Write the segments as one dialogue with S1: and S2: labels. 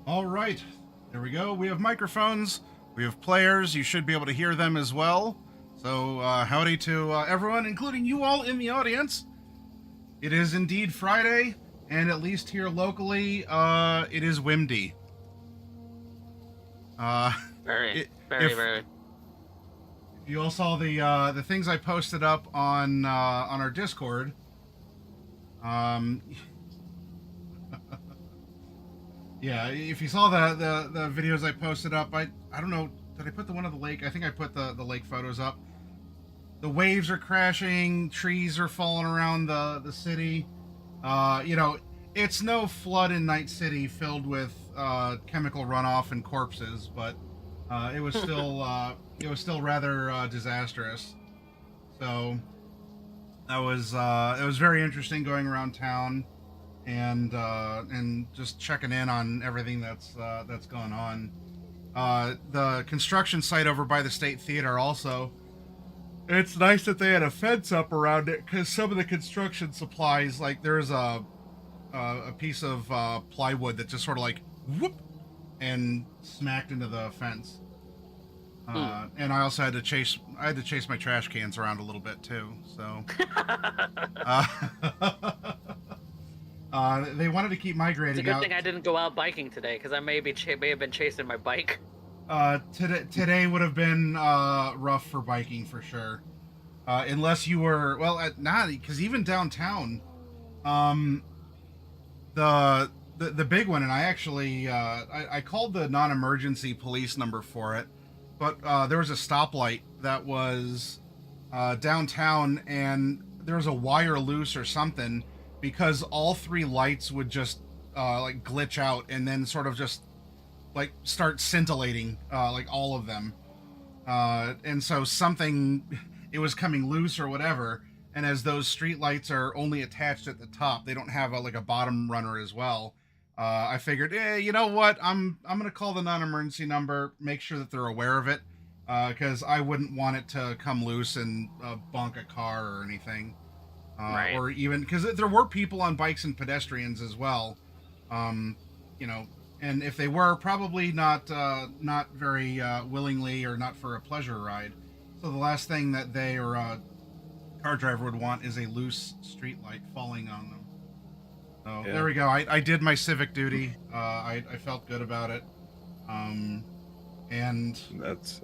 S1: All right, there we go. We have microphones. We have players. You should be able to hear them as well. So, howdy to everyone, including you all in the audience. It is indeed Friday, and at least here locally, it is windy.
S2: Very.
S1: If you all saw the things I posted up on our Discord, yeah, if you saw the videos I posted up, I don't know, did I put the one of the lake? I think I put the lake photos up. The waves are crashing, trees are falling around the city. It's no flood in Night City filled with chemical runoff and corpses, but it was still rather disastrous. So it was very interesting going around town and just checking in on everything that's going on. The construction site over by the State Theater also. It's nice that they had a fence up around it because some of the construction supplies, like there's a piece of plywood that just sort of like whoop and smacked into the fence. And I also had to chase my trash cans around a little bit too. So they wanted to keep migrating.
S2: It's a good thing I didn't go out biking today because I may have been chasing my bike.
S1: Today would have been rough for biking for sure, unless you were because even downtown, the big one, and I actually I called the non-emergency police number for it, but there was a stoplight that was downtown, and there was a wire loose or something because all three lights would just like glitch out and then sort of just like start scintillating, like all of them, and so it was coming loose or whatever. And as those street lights are only attached at the top, they don't have a bottom runner as well. I figured, you know what? I'm gonna call the non-emergency number, make sure that they're aware of it, because I wouldn't want it to come loose and bonk a car or anything,
S2: Right.
S1: Or even because there were people on bikes and pedestrians as well, and if they were, probably not very willingly or not for a pleasure ride. So the last thing that they or a car driver would want is a loose street light falling on them. So yeah. There we go. I did my civic duty. I felt good about it. And
S3: it's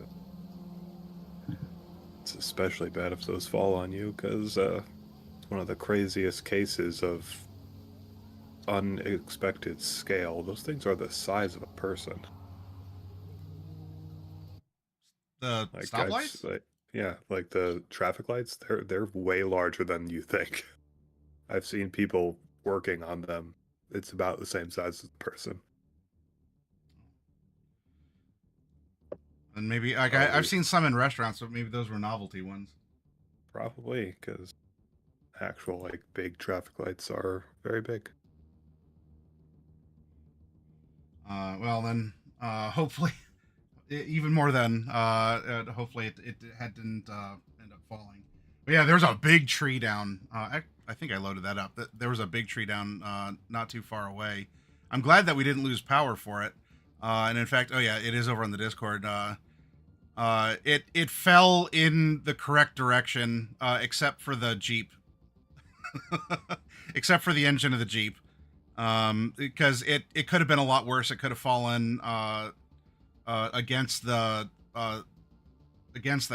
S3: especially bad if those fall on you, because it's one of the craziest cases of unexpected scale. Those things are the size of a person.
S1: The stoplights?
S3: Like the traffic lights, they're way larger than you think. I've seen people working on them. It's about the same size as a person.
S1: And maybe I've seen some in restaurants, but maybe those were novelty ones.
S3: Probably, because actual big traffic lights are very big.
S1: Well then, hopefully, even more than hopefully it didn't end up falling. But yeah, there's a big tree down. I think I loaded that up. There was a big tree down not too far away. I'm glad that we didn't lose power for it. And in fact, it is over on the Discord. It fell in the correct direction, except for the Jeep, except for the engine of the Jeep. Because it could have been a lot worse. It could have fallen against the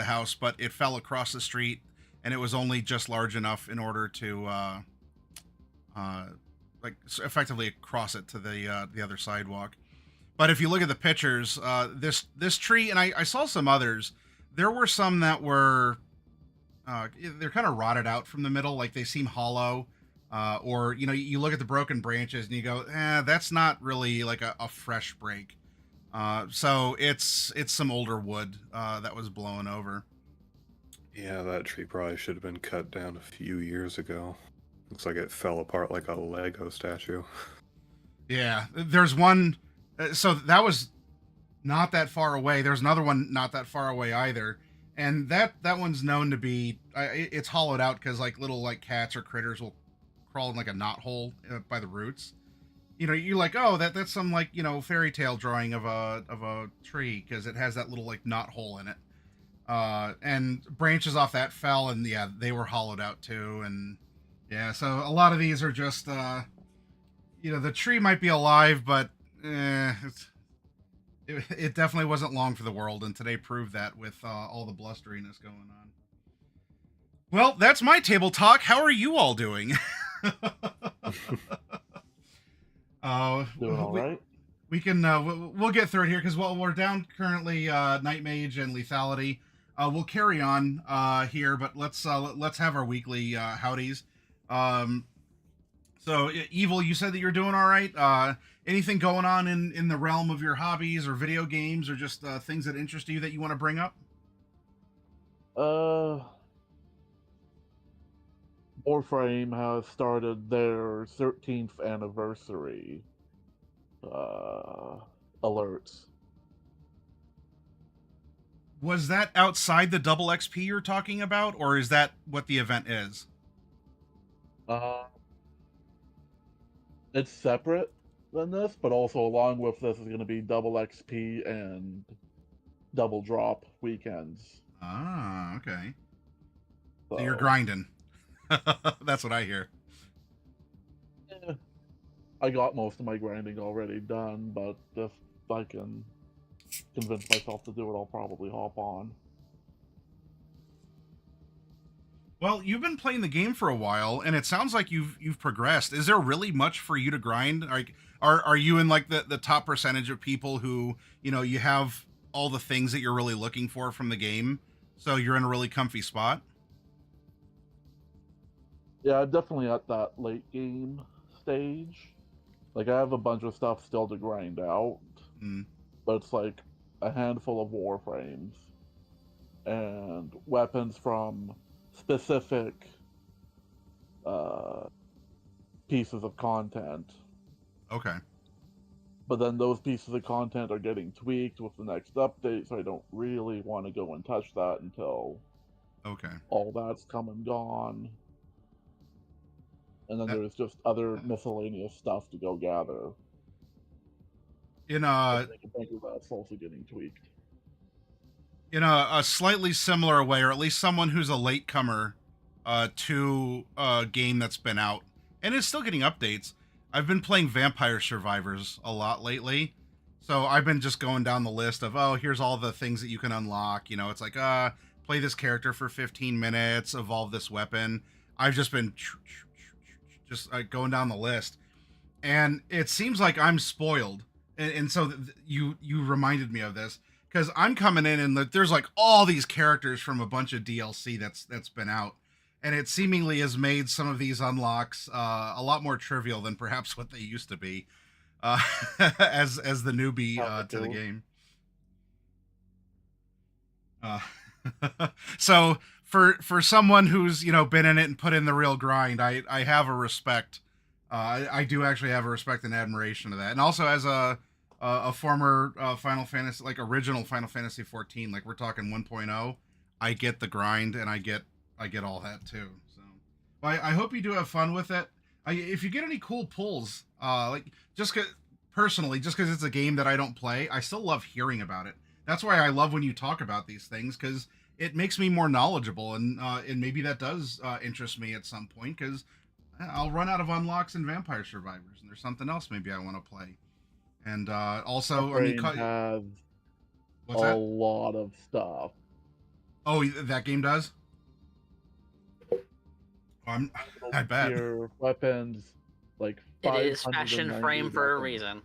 S1: house, but it fell across the street, and it was only just large enough in order to effectively cross it to the other sidewalk. But if you look at the pictures, this tree, and I saw some others, there were some that were they're kind of rotted out from the middle, like they seem hollow. Or you look at the broken branches and you go, that's not really like a fresh break. So it's some older wood that was blown over.
S3: Yeah, that tree probably should have been cut down a few years ago. Looks like it fell apart like a Lego statue.
S1: Yeah, there's one. So that was not that far away. There's another one not that far away either. and that one's known to be it's hollowed out because like little like cats or critters will crawl in like a knot hole by the roots. You know, you're like, oh, that's some like fairy tale drawing of a tree because it has that little like knot hole in it. And branches off that fell, and yeah, they were hollowed out too, and yeah, so a lot of these are just the tree might be alive, but it definitely wasn't long for the world, and today proved that with all the blusteriness going on. Well, that's my table talk. How are you all doing?
S4: Doing all right.
S1: We can we'll get through it here because we're down currently Night Mage and Lethality. We'll carry on here, but let's have our weekly howdies. So Evil, you said that you're doing all right. Anything going on in the realm of your hobbies or video games or just things that interest you that you want to bring up?
S4: Warframe has started their 13th anniversary alerts.
S1: Was that outside the double XP you're talking about, or is that what the event is?
S4: It's separate than this, but also along with this is going to be double XP and double drop weekends.
S1: Ah, okay.
S4: So
S1: you're grinding. That's what I hear.
S4: I got most of my grinding already done, but if I can convince myself to do it, I'll probably hop on.
S1: Well, you've been playing the game for a while, and it sounds like you've progressed. Is there really much for you to grind? Like, are you in like the top percentage of people who you have all the things that you're really looking for from the game, so you're in a really comfy spot?
S4: Yeah, I'm definitely at that late game stage. Like, I have a bunch of stuff still to grind out, but it's like a handful of warframes and weapons from specific pieces of content.
S1: Okay.
S4: But then those pieces of content are getting tweaked with the next update, so I don't really want to go and touch that until all that's come and gone. And then there's just other miscellaneous stuff to go gather.
S1: I
S4: think that's also getting tweaked.
S1: In a slightly similar way, or at least someone who's a latecomer to a game that's been out and is still getting updates. I've been playing Vampire Survivors a lot lately, so I've been just going down the list of here's all the things that you can unlock. It's like play this character for 15 minutes, evolve this weapon. I've just been just going down the list, and it seems like I'm spoiled, and so you reminded me of this. Because I'm coming in and there's like all these characters from a bunch of DLC that's been out, and it seemingly has made some of these unlocks a lot more trivial than perhaps what they used to be, as the newbie to the game. So for someone who's been in it and put in the real grind, I have a respect. I do actually have a respect and admiration to that, and also as a former Final Fantasy, like original Final Fantasy 14, like we're talking 1.0, I get the grind and I get all that too. So I hope you do have fun with it. If you get any cool pulls, like personally, just because it's a game that I don't play, I still love hearing about it. That's why I love when you talk about these things, because it makes me more knowledgeable, and maybe that does interest me at some point, because I'll run out of unlocks in Vampire Survivors, and there's something else maybe I want to play. And also,
S4: has
S1: what's that?
S4: Lot of stuff.
S1: Oh, that game does? I bet.
S4: Your weapons, like
S2: it is fashion frame for a reason.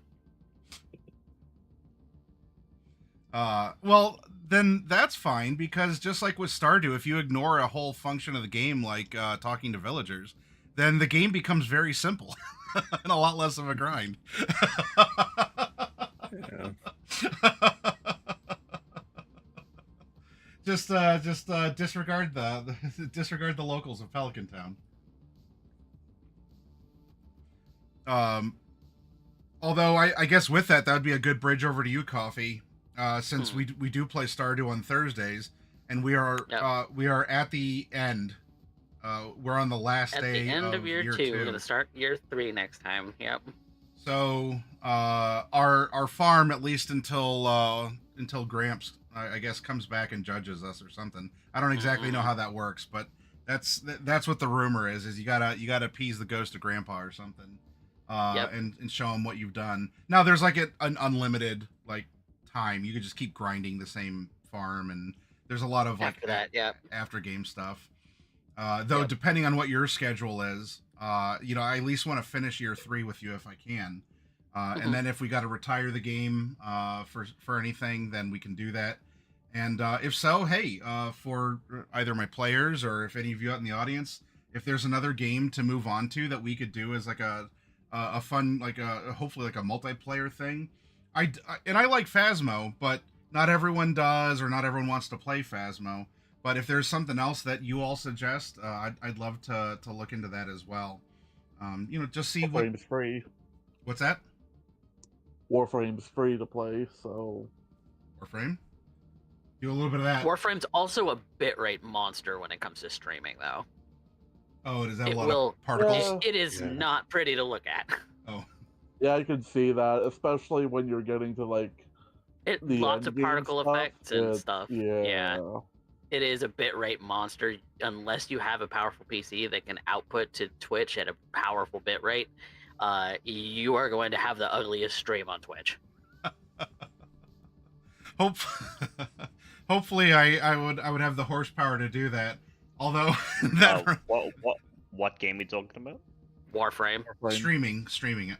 S1: Well, then that's fine, because just like with Stardew, if you ignore a whole function of the game, like talking to villagers, then the game becomes very simple and a lot less of a grind.
S3: Yeah.
S1: Just disregard disregard the locals of Pelican Town. Although I guess with that would be a good bridge over to you, Coffee, since we do play Stardew on Thursdays, and we are
S2: Yep.
S1: we are at the end. We're on the last
S2: At
S1: day
S2: the end of year 2, we're gonna start year 3 next time. Yep.
S1: So our farm, at least until Gramps, I guess, comes back and judges us or something. I don't exactly know how that works, but that's what the rumor is. Is you gotta appease the ghost of Grandpa or something,
S2: Yep.
S1: and show him what you've done. Now there's like an unlimited like time. You could just keep grinding the same farm, and there's a lot of like
S2: After that, yep.
S1: after game stuff. Though depending on what your schedule is, I at least want to finish year 3 with you if I can. And then if we got to retire the game for anything, then we can do that. And if so, hey, for either my players or if any of you out in the audience, if there's another game to move on to that we could do as like a fun, like hopefully like a multiplayer thing. I like Phasmo, but not everyone does, or not everyone wants to play Phasmo. But if there's something else that you all suggest, I'd love to look into that as well. Just see
S4: Warframe's free.
S1: What's that?
S4: Warframe's free to play, so...
S1: Warframe? Do a little bit of that.
S2: Warframe's also a bitrate monster when it comes to streaming, though.
S1: Oh, does that have a lot of particles?
S2: It is not pretty to look at.
S1: Oh.
S4: Yeah, I can see that, especially when you're getting to, like...
S2: Lots of particle effects and stuff.
S4: Yeah.
S2: It is a bitrate monster unless you have a powerful PC that can output to Twitch at a powerful bitrate. You are going to have the ugliest stream on Twitch.
S1: Hopefully, I would have the horsepower to do that. Although that
S5: what game are we talking about?
S2: Warframe.
S1: Streaming it.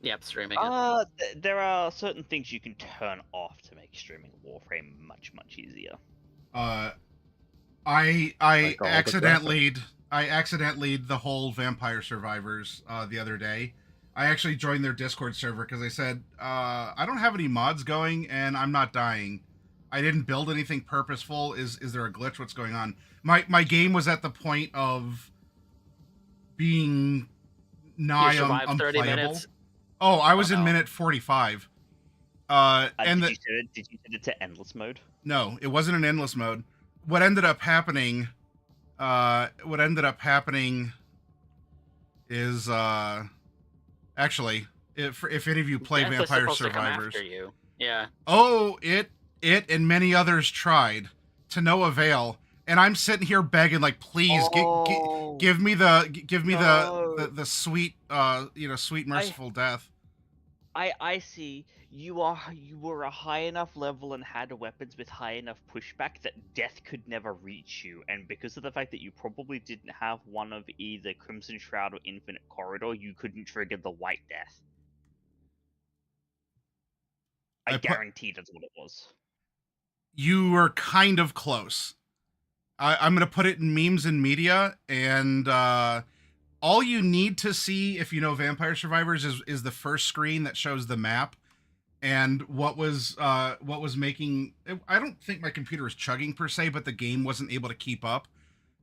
S2: Yep, streaming it.
S5: There are certain things you can turn off to make streaming Warframe much easier.
S1: I accidentally the whole Vampire Survivors the other day. I actually joined their Discord server because I said I don't have any mods going and I'm not dying. I didn't build anything purposeful. Is there a glitch? What's going on? My game was at the point of being nigh unplayable. 30 minutes. Oh, I was in minute 45.
S5: Did you set it to endless mode?
S1: No, it wasn't an endless mode. What ended up happening is actually, if any of you play Vampire Survivors,
S2: yeah.
S1: Oh, it and many others tried to no avail, and I'm sitting here begging, like, please give me the sweet sweet merciful death.
S5: I see. You were a high enough level and had weapons with high enough pushback that death could never reach you, and because of the fact that you probably didn't have one of either Crimson Shroud or Infinite Corridor, you couldn't trigger the White Death. I guarantee that's what it was.
S1: You were kind of close. I'm going to put it in memes and media, and all you need to see if you know Vampire Survivors is the first screen that shows the map. And what was making... I don't think my computer was chugging per se, but the game wasn't able to keep up.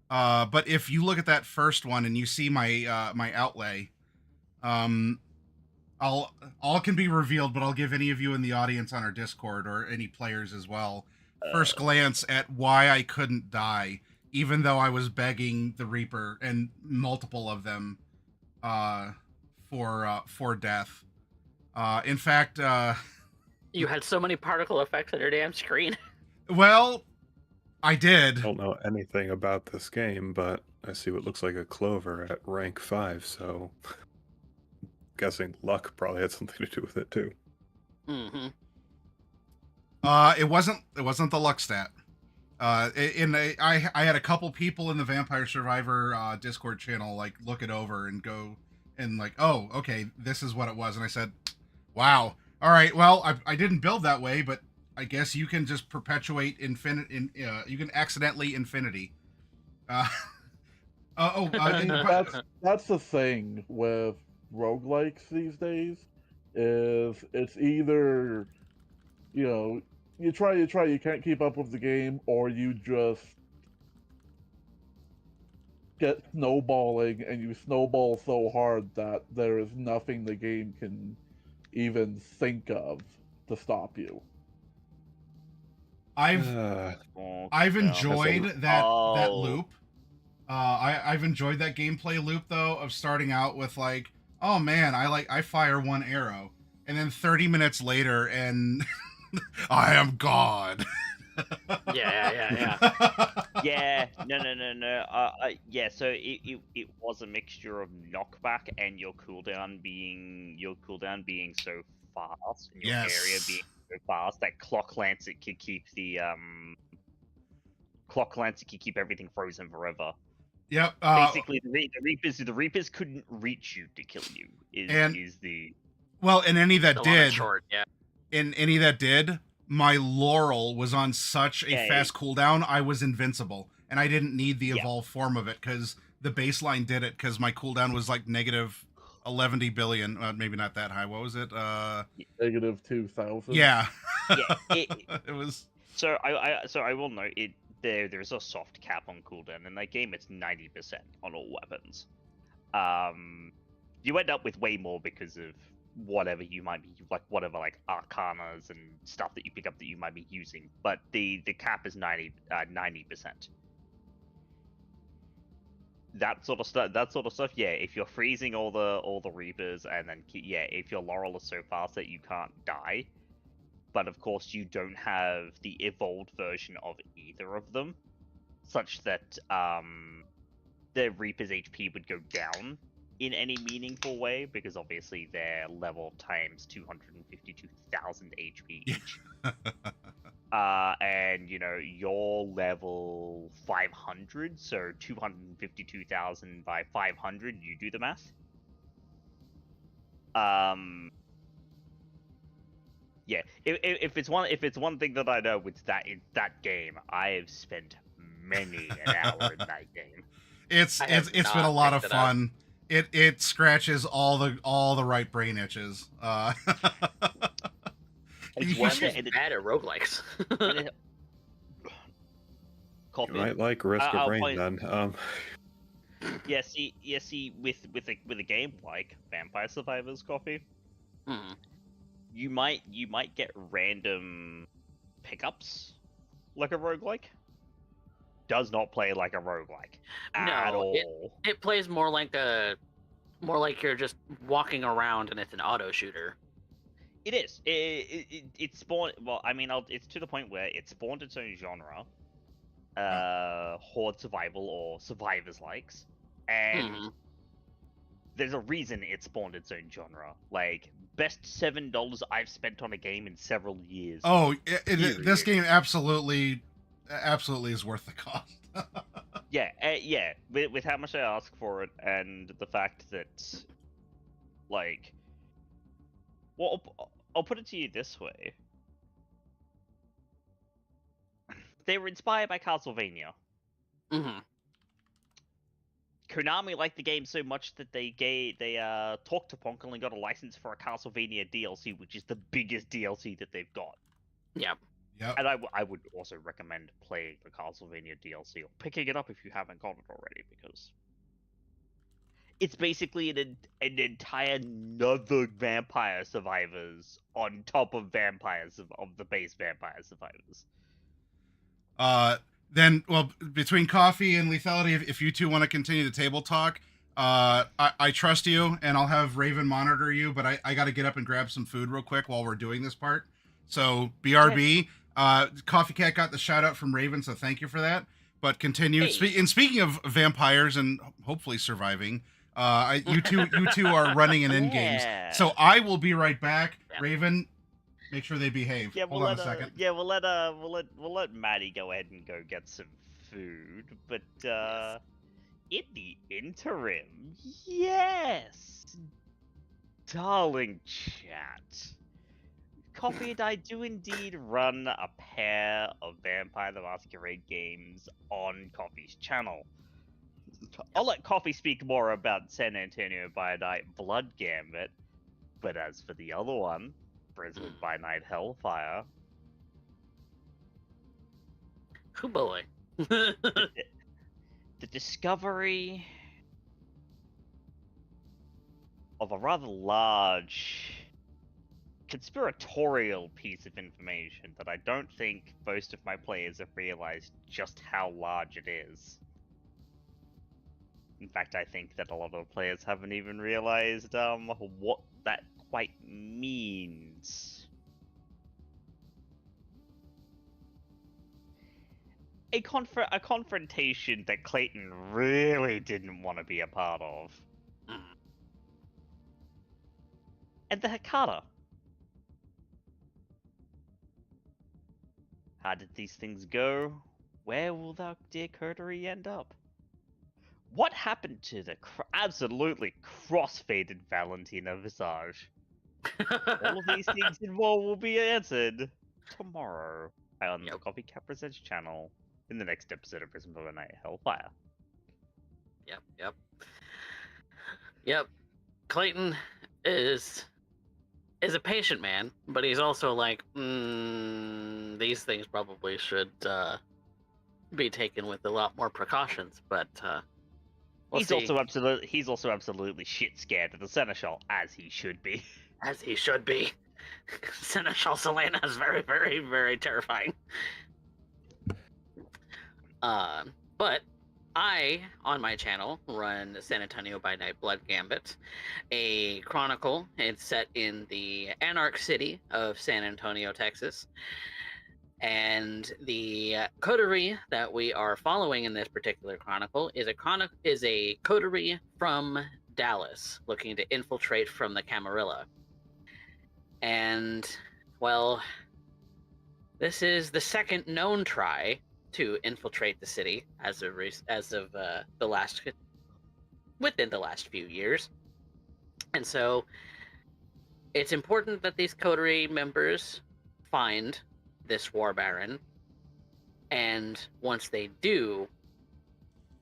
S1: But if you look at that first one and you see my my outlay, all can be revealed, but I'll give any of you in the audience on our Discord or any players as well first glance at why I couldn't die, even though I was begging the Reaper and multiple of them for death. In fact,
S2: you had so many particle effects on your damn screen.
S1: Well, I did.
S3: I don't know anything about this game, but I see what looks like a clover at rank 5, so guessing luck probably had something to do with it too.
S2: Mm-hmm.
S1: It wasn't the luck stat. I had a couple people in the Vampire Survivor Discord channel like look it over and go and like, oh, okay, this is what it was, and I said, wow, all right, well, I didn't build that way, but I guess you can just perpetuate you can accidentally infinity.
S4: That's the thing with roguelikes these days, is it's either, you try, you can't keep up with the game, or you just get snowballing, and you snowball so hard that there is nothing the game can even think of to stop you.
S1: I've
S5: Oh,
S1: I've
S5: yeah.
S1: enjoyed that
S5: Oh.
S1: loop. I've enjoyed that gameplay loop though of starting out with like, oh man, I fire one arrow, and then 30 minutes later, and I am God.
S2: Yeah.
S5: Yeah, no. Yeah. So it was a mixture of knockback and your cooldown being so fast, and your area
S1: Yes.
S5: being so fast that Clock Lancet could keep everything frozen forever.
S1: Yep.
S5: Basically, the Reapers couldn't reach you to kill you.
S1: And-
S5: Is the
S1: Well, in any that
S2: The long and
S1: did,
S2: short, yeah.
S1: in any that did, my Laurel was on such a
S5: Yeah,
S1: fast cooldown, I was invincible, and I didn't need the
S5: Yeah.
S1: evolved form of it because the baseline did it because my cooldown was like negative 11 billion. Maybe not that high. What was it?
S4: Negative 2,000.
S1: Yeah.
S5: Yeah,
S1: it was.
S5: So I will note it. There's a soft cap on cooldown in that game. It's 90% on all weapons. You end up with way more because of whatever you might be like, arcanas and stuff that you pick up that you might be using. But the cap is 90%. That sort of stuff. Yeah, if you're freezing all the Reapers, and then if your Laurel is so fast that you can't die. But of course, you don't have the evolved version of either of them, such that the Reaper's HP would go down in any meaningful way, because obviously they're level times 252,000 HP each. And you're level 500, so 252,000 by 500. You do the math. Yeah, if it's one thing that I know with that game, I have spent many an hour in that game.
S1: It's been a lot of fun. It scratches all the right brain itches.
S2: It's one that's bad at roguelikes.
S3: You might like Risk of Rain then.
S5: Yeah, see, with a game like Vampire Survivors, Coffee. You might get random pickups like a roguelike. Does not play like a roguelike at all.
S2: It plays more like you're just walking around and it's an auto shooter.
S5: It is. It spawned. Well, I mean, it's to the point where it spawned its own genre, horde survival or survivors likes, and there's a reason it spawned its own genre. Like, best $7 I've spent on a game in several years.
S1: Oh, this game absolutely is worth the cost.
S5: Yeah. With how much I ask for it, and the fact that, like, well, I'll put it to you this way: they were inspired by Castlevania. Konami liked the game so much that they talked to Ponkel and got a license for a Castlevania DLC, which is the biggest DLC that they've got.
S2: Yep.
S5: And I would also recommend playing the Castlevania DLC or picking it up if you haven't got it already, because it's basically an entire another Vampire Survivors on top of the base Vampire Survivors.
S1: Then, well, between coffee and lethality, if you two want to continue the table talk, I trust you, and I'll have Raven monitor you, but I got to get up and grab some food real quick while we're doing this part. So, BRB, Coffee Cat got the shout out from Raven, so thank you for that. But continue.
S2: Hey.
S1: Speaking of vampires and hopefully surviving, you two are running an end games, so I will be right back. Yeah. Raven, make sure they behave.
S5: Yeah,
S1: Hold on a second.
S5: We'll let Maddie go ahead and go get some food. But in the interim, yes, darling chat, Coffee and I do indeed run a pair of Vampire the Masquerade games on Coffee's channel. I'll let Coffee speak more about San Antonio by Night Blood Gambit, but as for the other one, Brentwood by Night Hellfire.
S2: Oh boy.
S5: The discovery of a rather large conspiratorial piece of information that I don't think most of my players have realized just how large it is. In fact, I think that a lot of players haven't even realized what that quite means. A confrontation that Clayton really didn't want to be a part of. And the Hecata. How did these things go? Where will that dear coterie end up? What happened to the absolutely cross-faded Valentina Visage? All of these things and more will be answered tomorrow on the Copycat Presents channel in the next episode of Prison for the Night Hellfire.
S2: Yep. Clayton is a patient man, but he's also like, these things probably should be taken with a lot more precautions. But we'll see.
S5: He's also absolutely shit scared of the Seneschal, as he should be.
S2: As he should be. Seneschal Selena is very, very, very terrifying. But I, on my channel, run San Antonio by Night Blood Gambit, a chronicle. It's set in the Anarch City of San Antonio, Texas. And the coterie that we are following in this particular chronicle is a coterie from Dallas, looking to infiltrate from the Camarilla. And, well, this is the second known try to infiltrate the city within the last few years. And so it's important that these coterie members find this war baron, and once they do,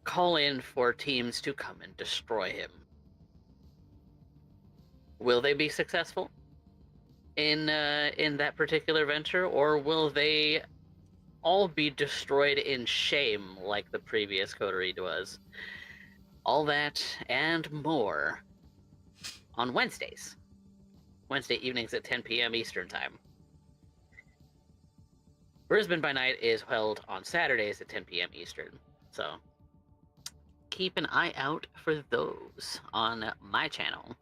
S2: call in for teams to come and destroy him. Will they be successful in that particular venture, or will they all be destroyed in shame like the previous coterie was? All that and more on Wednesday evenings at 10 p.m. Eastern Time. Brisbane by Night is held on Saturdays at 10 p.m. Eastern, so keep an eye out for those on my channel.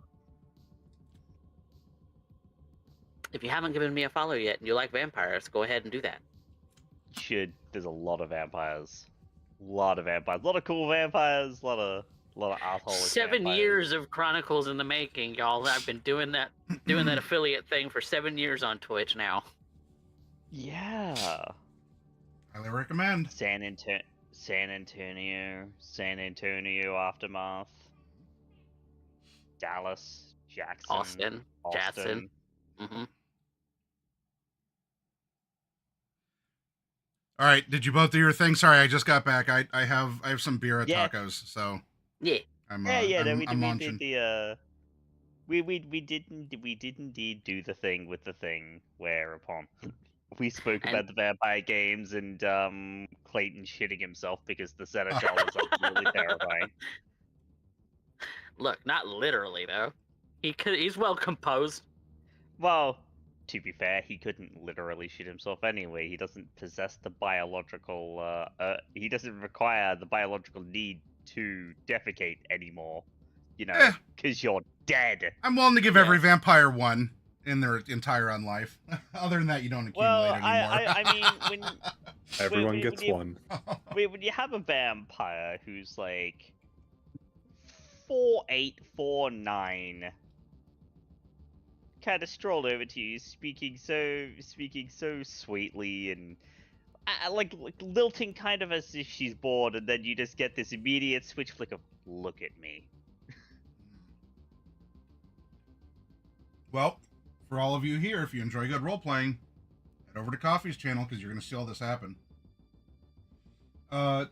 S2: If you haven't given me a follow yet and you like vampires, go ahead and do that.
S5: There's a lot of vampires. A lot of cool vampires. A lot of assholes.
S2: 7 years of Chronicles in the making, y'all. I've been doing that affiliate thing for 7 years on Twitch now.
S5: Yeah.
S1: Highly recommend.
S5: San Antonio Aftermath, Dallas, Jackson,
S2: Austin. Mm-hmm.
S1: All right, did you both do your thing? Sorry, I just got back. I have some beer at tacos, so
S2: yeah.
S1: I'm
S5: munching. We did indeed do the thing with the thing whereupon we spoke about the vampire games and Clayton shitting himself because the Seneschal was absolutely terrifying.
S2: Look, not literally though. He's well composed.
S5: Well, to be fair, he couldn't literally shit himself anyway. He doesn't possess the biological. He doesn't require the biological need to defecate anymore. You know, because you're dead.
S1: I'm willing to give every vampire one in their entire life. Other than that, you don't accumulate anymore.
S5: I mean, when
S3: everyone gets one.
S5: When you have a vampire who's like 4'8", 4'9", kind of strolled over to you, speaking so sweetly and like lilting kind of as if she's bored, and then you just get this immediate switch flick of "Look at me."
S1: Well, for all of you here, if you enjoy good role playing, head over to Coffee's channel because you're going to see all this happen.
S5: You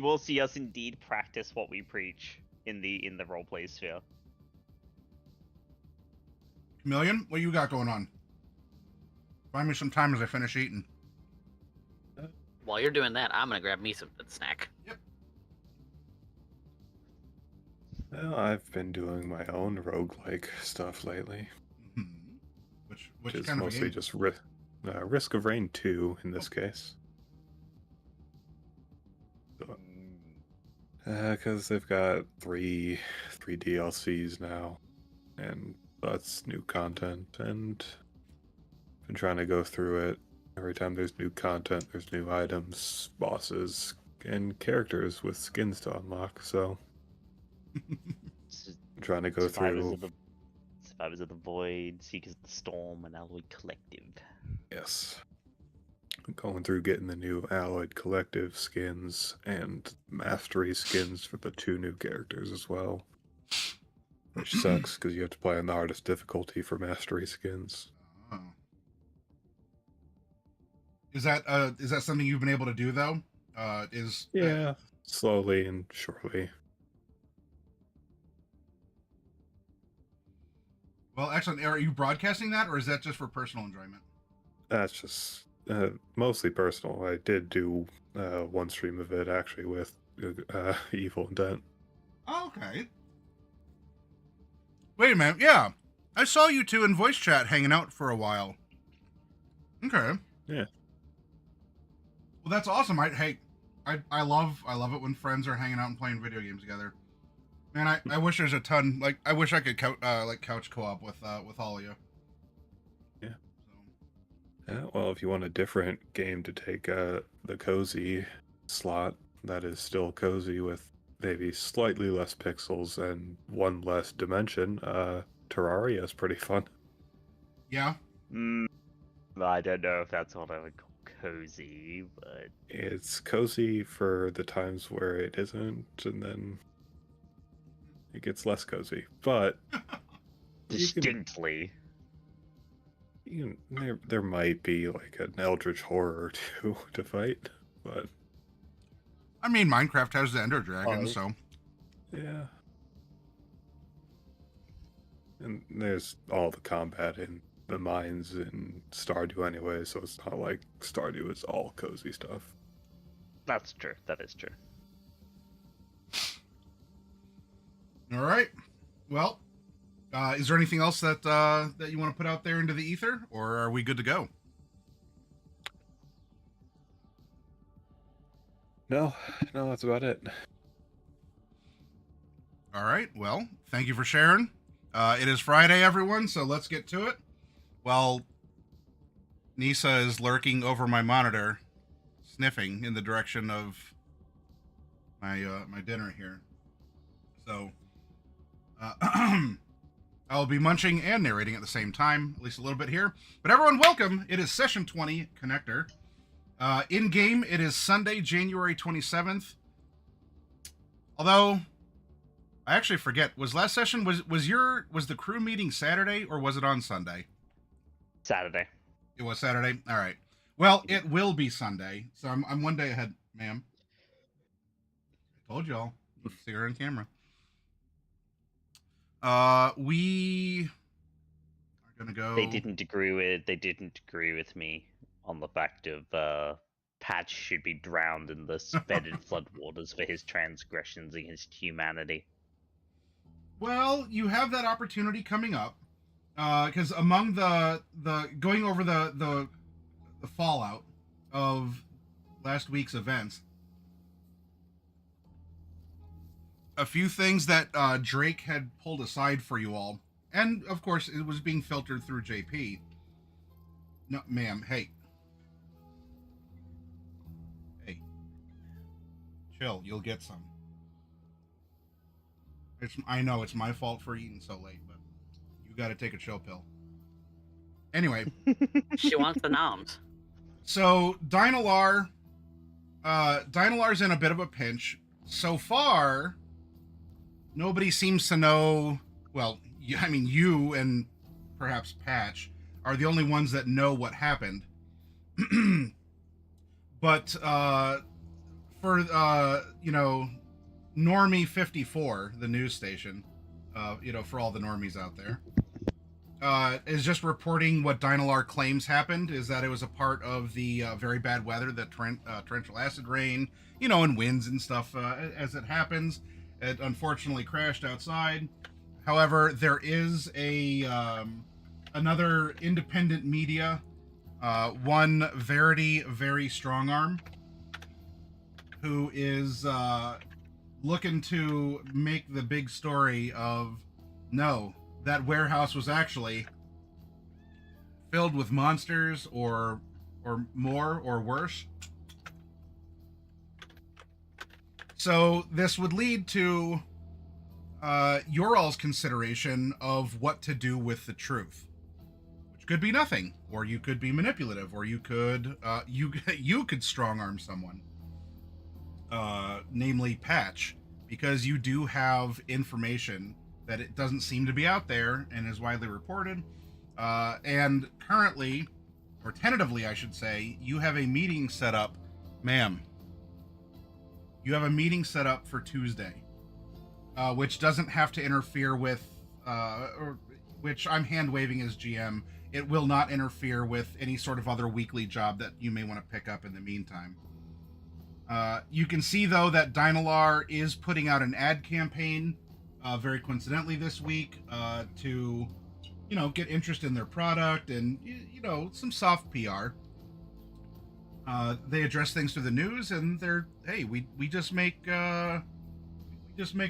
S5: will see us indeed practice what we preach in the roleplay sphere.
S1: Chameleon, what you got going on? Find me some time as I finish eating.
S2: While you're doing that, I'm gonna grab me some snack.
S1: Yep.
S3: Well, I've been doing my own roguelike stuff lately.
S1: Which
S3: is
S1: kind of a
S3: mostly
S1: game?
S3: just Risk of Rain 2 in this case. Because they've got three DLCs now, and that's new content, and I've been trying to go through it. Every time there's new content, there's new items, bosses, and characters with skins to unlock, so I'm trying to go through...
S5: Survivors of the Void, Seekers of the Storm, and Alloy Collective.
S3: Yes. Going through getting the new Alloyed Collective skins and Mastery skins for the 2 new characters as well. Which sucks, because you have to play on the hardest difficulty for Mastery skins.
S1: Oh. Is that something you've been able to do, though?
S3: Yeah, slowly and surely.
S1: Well, excellent. Are you broadcasting that, or is that just for personal enjoyment?
S3: That's just mostly personal. I did do one stream of it, actually, with Evil Intent.
S1: Oh, okay. Wait a minute. Yeah. I saw you two in voice chat hanging out for a while. Okay.
S3: Yeah.
S1: Well, that's awesome. I love it when friends are hanging out and playing video games together. Man, I wish there's a ton. Like, I wish I could couch co-op with all of you.
S3: Yeah.
S1: So.
S3: Yeah. Well, if you want a different game to take the cozy slot, that is still cozy with maybe slightly less pixels and one less dimension, Terraria is pretty fun.
S1: Yeah.
S5: I don't know if that's what I would call cozy, but
S3: It's cozy for the times where it isn't, and then it gets less cozy. But
S5: distinctly.
S3: There might be like an eldritch horror or two to fight, but
S1: I mean, Minecraft has the Ender Dragon, so
S3: yeah. And there's all the combat in the mines in Stardew anyway, so it's not like Stardew is all cozy stuff.
S5: That's true. That is true.
S1: all right. Well, is there anything else that you want to put out there into the ether, or are we good to go?
S3: No, that's about it.
S1: All right. Well, thank you for sharing. It is Friday, everyone, so let's get to it. Well, Nisa is lurking over my monitor, sniffing in the direction of my dinner here. So, I'll be munching and narrating at the same time, at least a little bit here. But everyone, welcome. It is Session 20 Connector. In game, it is Sunday, January 27th. Although, I actually forget. Was last session was the crew meeting Saturday or was it on Sunday?
S5: Saturday.
S1: It was Saturday. All right. Well, it will be Sunday, so I'm one day ahead, ma'am. I told y'all. You can see her on camera. We are gonna go.
S5: They didn't agree with me on the fact of Patch should be drowned in the spettered floodwaters for his transgressions against humanity.
S1: Well, you have that opportunity coming up, because among the going over the fallout of last week's events, a few things that Drake had pulled aside for you all, and of course it was being filtered through JP. No, ma'am. Hey, chill. You'll get some. I know it's my fault for eating so late, but you got to take a chill pill. Anyway,
S2: She wants the noms.
S1: so Dynalar, Dynalar's in a bit of a pinch. So far, nobody seems to know. Well, I mean, you and perhaps Patch are the only ones that know what happened. But for Normie 54, the news station, for all the normies out there, is just reporting what Dynalar claims happened, is that it was a part of the very bad weather, the torrential acid rain, and winds and stuff, as it happens. It unfortunately crashed outside. However, there is a another independent media, one Verity Very Strong Arm, who is looking to make the big story of no, that warehouse was actually filled with monsters or more or worse. So this would lead to your all's consideration of what to do with the truth, which could be nothing, or you could be manipulative, or you could you could strong arm someone, namely Patch, because you do have information that it doesn't seem to be out there and is widely reported. And currently, or tentatively, I should say, you have a meeting set up, ma'am. You have a meeting set up for Tuesday, which doesn't have to interfere with, or which I'm hand waving as GM. It will not interfere with any sort of other weekly job that you may want to pick up in the meantime. You can see, though, that Dynalar is putting out an ad campaign, very coincidentally this week, to, get interest in their product and, some soft PR. They address things through the news, and they're, hey, we just make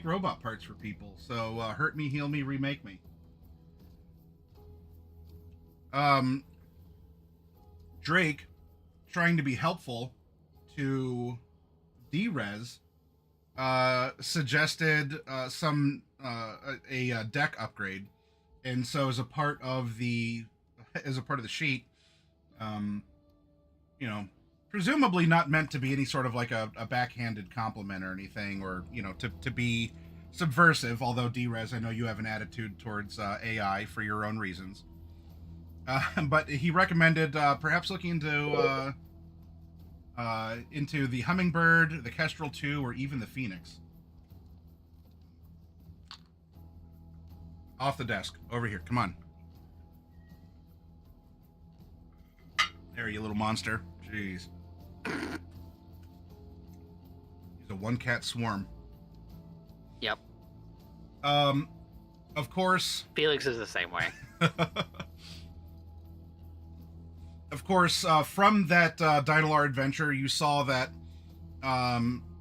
S1: robot parts for people. So hurt me, heal me, remake me. Drake, trying to be helpful to D-Res, suggested a deck upgrade, and so as a part of the sheet, presumably not meant to be any sort of like a backhanded compliment or anything, or to be subversive. Although D-Res, I know you have an attitude towards AI for your own reasons, but he recommended perhaps looking into the Hummingbird, the Kestrel 2, or even the Phoenix. Off the desk. Over here. Come on. There, you little monster. Jeez. He's a one-cat swarm.
S2: Yep.
S1: Of course...
S2: Felix is the same way.
S1: Of course, from that Dynalar adventure, you saw that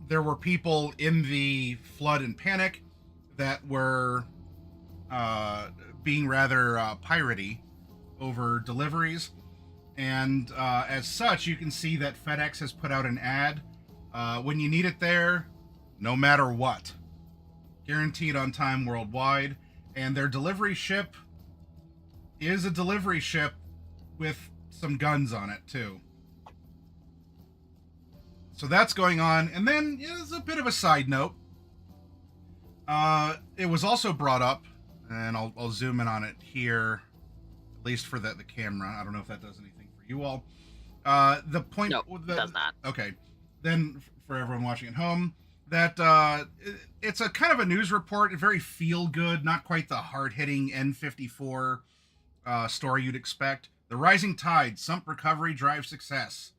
S1: there were people in the flood and panic that were being rather piratey over deliveries. And as such, you can see that FedEx has put out an ad. When you need it there, no matter what. Guaranteed on time worldwide. And their delivery ship is a delivery ship with some guns on it too. So that's going on. And then as a bit of a side note, it was also brought up, and I'll zoom in on it here, at least for the camera. I don't know if that does anything for you all. The point...
S2: No, it does not.
S1: Okay. Then for everyone watching at home, that it's a kind of a news report, very feel-good, not quite the hard-hitting N54 story you'd expect. The rising tide, Sump recovery drives success.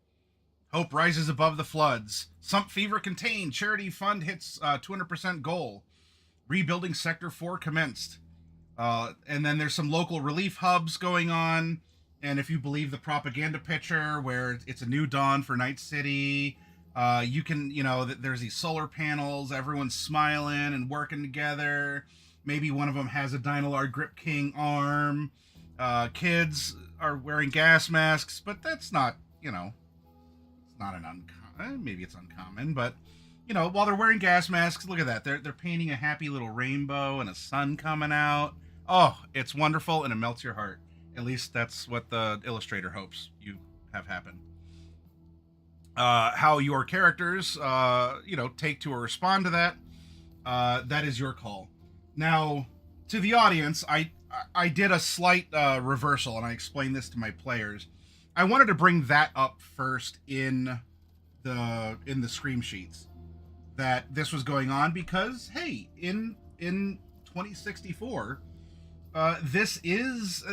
S1: Hope rises above the floods. Sump fever contained. Charity fund hits 200% goal. Rebuilding Sector 4 commenced. And then there's some local relief hubs going on. And if you believe the propaganda picture where it's a new dawn for Night City, you can, there's these solar panels, everyone's smiling and working together. Maybe one of them has a Dynalar Grip King arm. Kids are wearing gas masks, but that's not, it's not an uncommon, maybe it's uncommon, but, while they're wearing gas masks, look at that. They're painting a happy little rainbow and a sun coming out. Oh, it's wonderful, and it melts your heart. At least that's what the illustrator hopes you have happen. How your characters, take to or respond to that, that is your call. Now, to the audience, I did a slight reversal, and I explained this to my players. I wanted to bring that up first in the scream sheets, that this was going on because, hey, in 2064, this is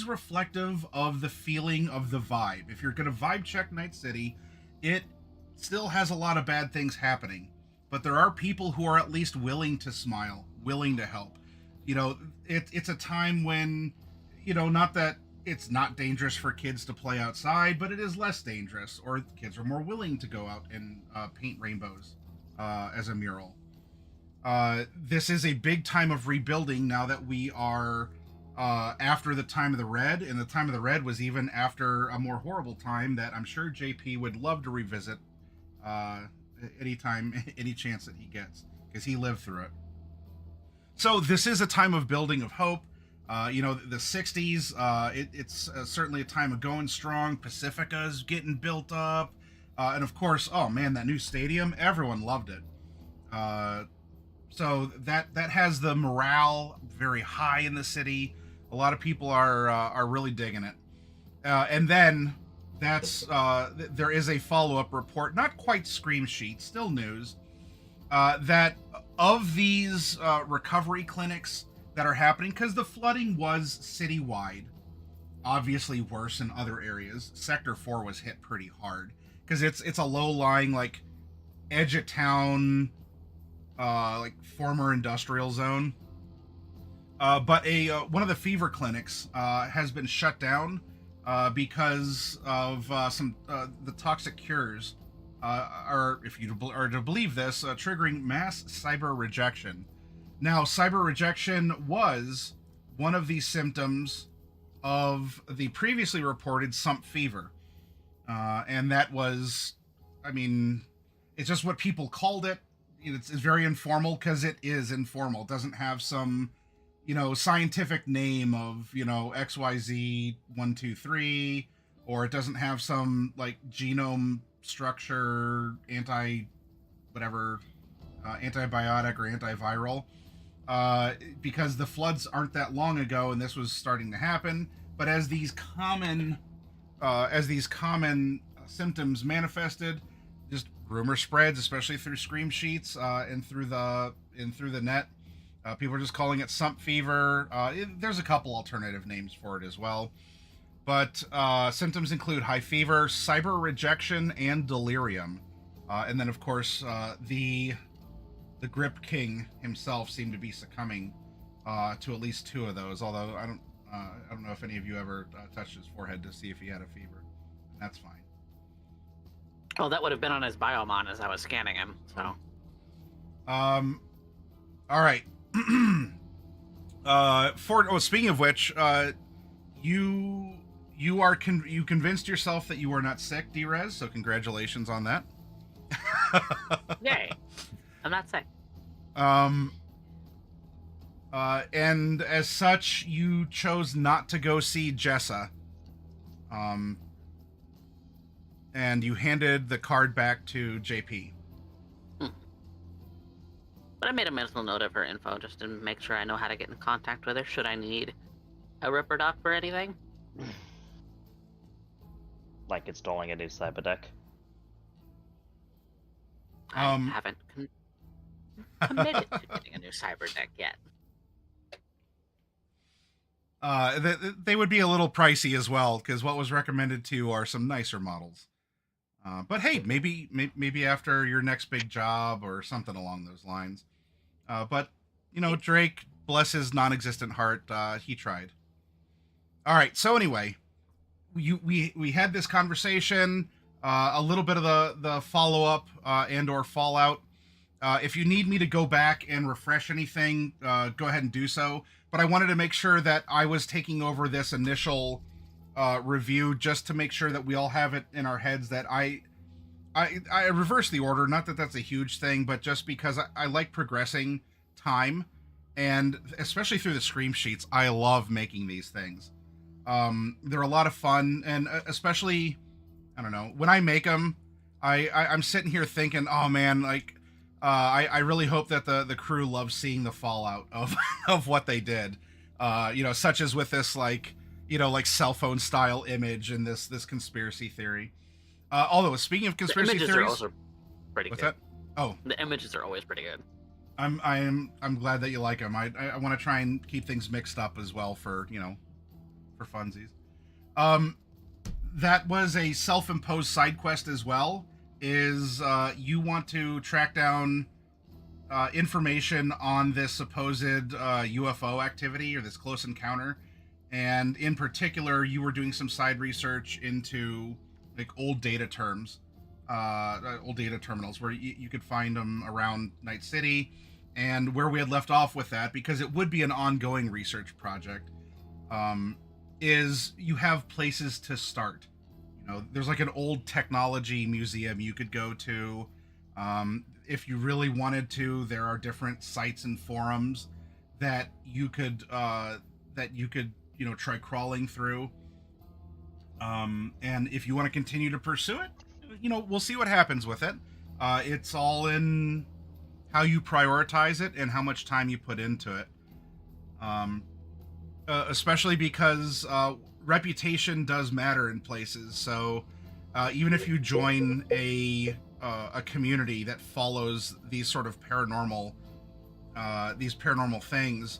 S1: reflective of the feeling of the vibe. If you're going to vibe check Night City, it still has a lot of bad things happening, but there are people who are at least willing to smile, willing to help. It's a time when, not that it's not dangerous for kids to play outside, but it is less dangerous, or kids are more willing to go out and paint rainbows as a mural. This is a big time of rebuilding now that we are after the time of the Red, and the time of the Red was even after a more horrible time that I'm sure JP would love to revisit anytime, any chance that he gets, because he lived through it. So this is a time of building, of hope. The 60s, it's certainly a time of going strong. Pacifica's getting built up. And of course, oh man, that new stadium, everyone loved it. So that has the morale very high in the city. A lot of people are really digging it. And then there is a follow-up report, not quite scream sheet, still news, that of these recovery clinics that are happening, because the flooding was citywide, obviously worse in other areas. Sector 4 was hit pretty hard because it's a low-lying, like, edge of town, like former industrial zone. But one of the fever clinics has been shut down because of the toxic cures are, if you are to believe this, triggering mass cyber rejection. Now, cyber rejection was one of the symptoms of the previously reported sump fever. And that was, I mean, it's just what people called it. It's very informal because it is informal. It doesn't have some, scientific name of, XYZ123, or it doesn't have some, like, genome structure, antibiotic or antiviral. Because the floods aren't that long ago, and this was starting to happen. But as these common symptoms manifested, just rumor spreads, especially through scream sheets and through the net. People are just calling it sump fever. There's a couple alternative names for it as well. But symptoms include high fever, cyber rejection, and delirium. And then, of course, the Grip King himself seemed to be succumbing to at least 2 of those. Although I don't know if any of you ever touched his forehead to see if he had a fever. That's fine.
S2: Well, that would have been on his biomon as I was scanning him. So.
S1: All right. Speaking of which, you convinced yourself that you were not sick, D-Rez. So congratulations on that.
S2: Yay. I'm not sick.
S1: And as such, you chose not to go see Jessa. And you handed the card back to JP.
S2: But I made a mental note of her info just to make sure I know how to get in contact with her should I need a Ripper Doc for anything.
S5: Like installing a new cyber deck.
S2: I haven't committed to getting a new cyber deck yet.
S1: They would be a little pricey as well, because what was recommended to you are some nicer models. But hey, maybe after your next big job or something along those lines. But Drake, bless his non-existent heart, he tried. All right. So anyway, we had this conversation, a little bit of the follow-up and/or fallout. If you need me to go back and refresh anything, go ahead and do so. But I wanted to make sure that I was taking over this initial review just to make sure that we all have it in our heads that I reversed the order. Not that that's a huge thing, but just because I like progressing time, and especially through the scream sheets, I love making these things. They're a lot of fun, and especially, I don't know, when I make them, I'm sitting here thinking, oh man, like, I really hope that the crew loves seeing the fallout of what they did. Such as with this, like cell phone style image and this conspiracy theory. Although speaking of conspiracy
S2: theories, are also pretty
S1: what's
S2: good.
S1: that? Oh,
S2: the images are always pretty good.
S1: I'm glad that you like them. I want to try and keep things mixed up as well for funsies. That was a self-imposed side quest as well. Is you want to track down information on this supposed UFO activity or this close encounter and in particular, you were doing some side research into like old data terminals where you could find them around Night City, and where we had left off with that, because it would be an ongoing research project, is you have places to start. There's like an old technology museum you could go to. If you really wanted to, there are different sites and forums that you could try crawling through. And if you want to continue to pursue it, we'll see what happens with it. It's all in how you prioritize it and how much time you put into it. Especially because reputation does matter in places. So even if you join a community that follows these sort of paranormal things,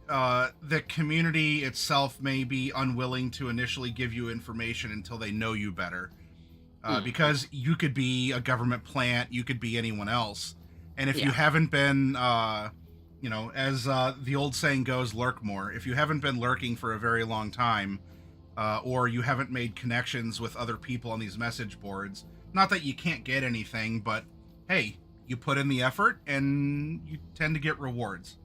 S1: the community itself may be unwilling to initially give you information until they know you better. Because you could be a government plant, you could be anyone else. And if you haven't been, as the old saying goes, lurk more. If you haven't been lurking for a very long time, or you haven't made connections with other people on these message boards, not that you can't get anything, but hey, you put in the effort and you tend to get rewards.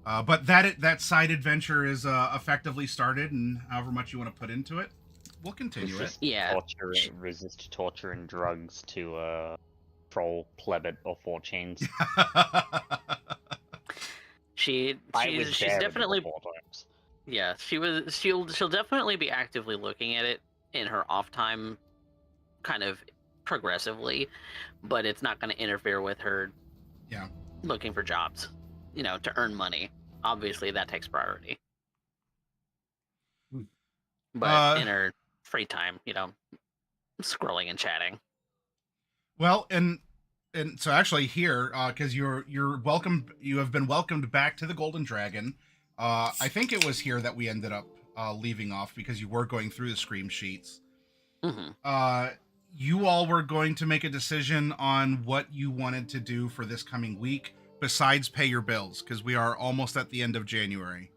S1: But that side adventure is effectively started, and however much you want to put into it, we'll continue it.
S2: Yeah.
S5: Resist torture and drugs to troll plebit or 4chains.
S2: She's definitely. Yeah, she'll definitely be actively looking at it in her off time, kind of progressively, but it's not going to interfere with her.
S1: Yeah.
S2: Looking for jobs, to earn money. Obviously, that takes priority. But in her free time, scrolling and chatting.
S1: Well, and so actually here, because you're welcome, you have been welcomed back to the Golden Dragon. I think it was here that we ended up leaving off because you were going through the scream sheets.
S2: Mm-hmm.
S1: You all were going to make a decision on what you wanted to do for this coming week, besides pay your bills, because we are almost at the end of January.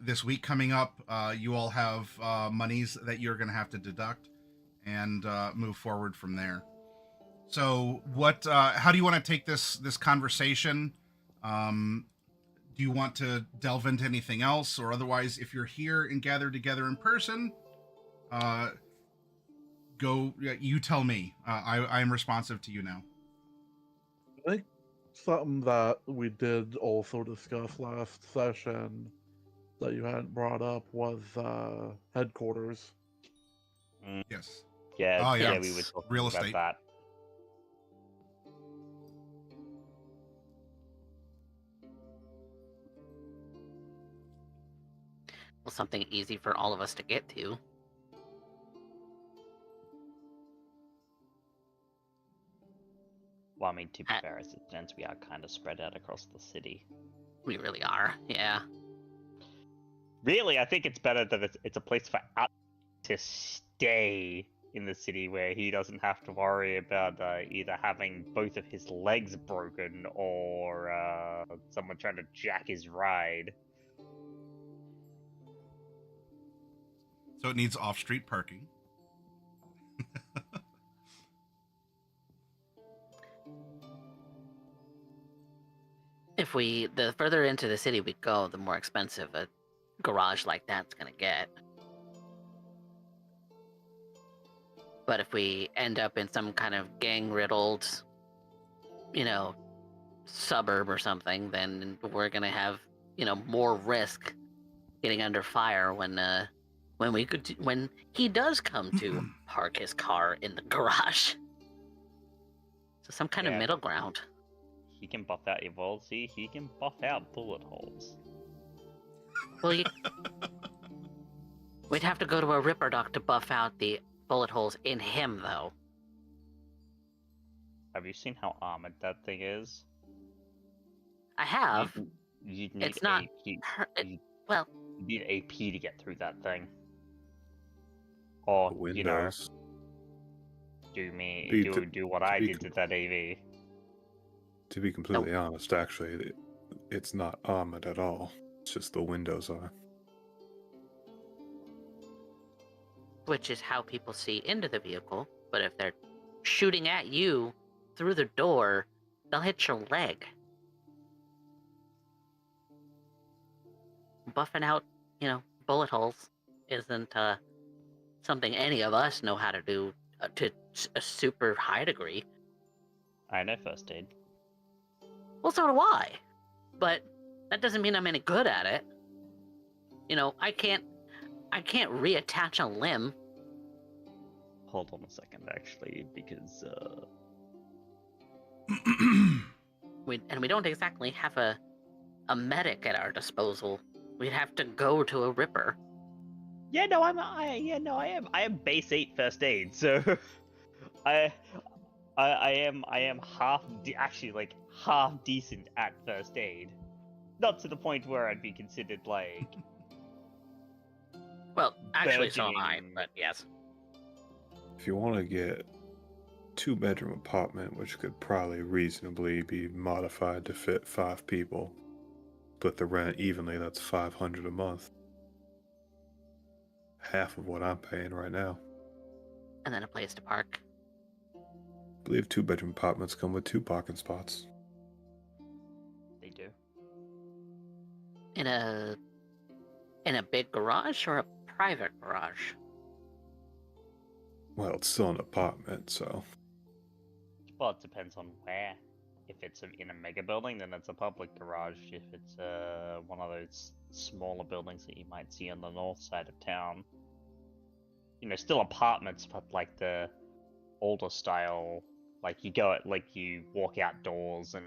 S1: This week coming up, you all have monies that you're going to have to deduct and move forward from there. So how do you want to take this conversation? Do you want to delve into anything else, or otherwise, if you're here and gathered together in person, you tell me. I am responsive to you now.
S4: I think something that we did also discuss last session that you hadn't brought up was headquarters.
S1: Yes.
S5: Yeah,
S1: yeah,
S5: we were talking
S1: real
S5: about
S1: estate.
S5: that.
S2: Well, something easy for all of us to get to.
S5: Well, I mean, to be fair, as it stands, we are kind of spread out across the city.
S2: We really are, yeah.
S5: Really, I think it's better that it's a place for Out to stay in the city where he doesn't have to worry about either having both of his legs broken or someone trying to jack his ride.
S1: So it needs off-street parking.
S2: The further into the city we go, the more expensive a garage like that's gonna get. But if we end up in some kind of gang-riddled, suburb or something, then we're gonna have, more risk getting under fire when he does come to park his car in the garage. So some kind of middle ground.
S5: He can buff out your Volzy, he can buff out bullet holes.
S2: Well, we'd have to go to a Ripper Doc to buff out the bullet holes in him, though.
S5: Have you seen how armored that thing is?
S2: I have.
S5: You'd need
S2: It's not. Well,
S5: you need AP to get through that thing. Or
S3: Windows.
S5: do what I did to that AV.
S3: To be completely honest, actually, it's not armored at all. It's just the windows are.
S2: which is how people see into the vehicle. But if they're shooting at you through the door, they'll hit your leg. Buffing out, bullet holes isn't something any of us know how to do to a super high degree.
S5: I know first aid.
S2: Well, so do I. But that doesn't mean I'm any good at it. I can't reattach a limb.
S5: Hold on a second, actually, because
S2: We don't exactly have a medic at our disposal. We'd have to go to a Ripper.
S5: yeah, no, I am base 8 first aid, so I am half decent at first aid. Not to the point where I'd be considered like
S2: Well, actually, so am I,
S5: burgeoning.
S2: but yes.
S3: If you want to get 2-bedroom apartment, which could probably reasonably be modified to fit 5 people, split the rent evenly, that's $500 a month. Half of what I'm paying right now.
S2: And then a place to park.
S3: I believe 2-bedroom apartments come with 2 parking spots.
S5: They do.
S2: In a big garage or a private garage?
S3: Well, it's still an apartment, so
S5: Well, it depends on where. If it's in a mega building, then it's a public garage. If it's one of those smaller buildings that you might see on the north side of town, still apartments, but like the older style, like you walk outdoors and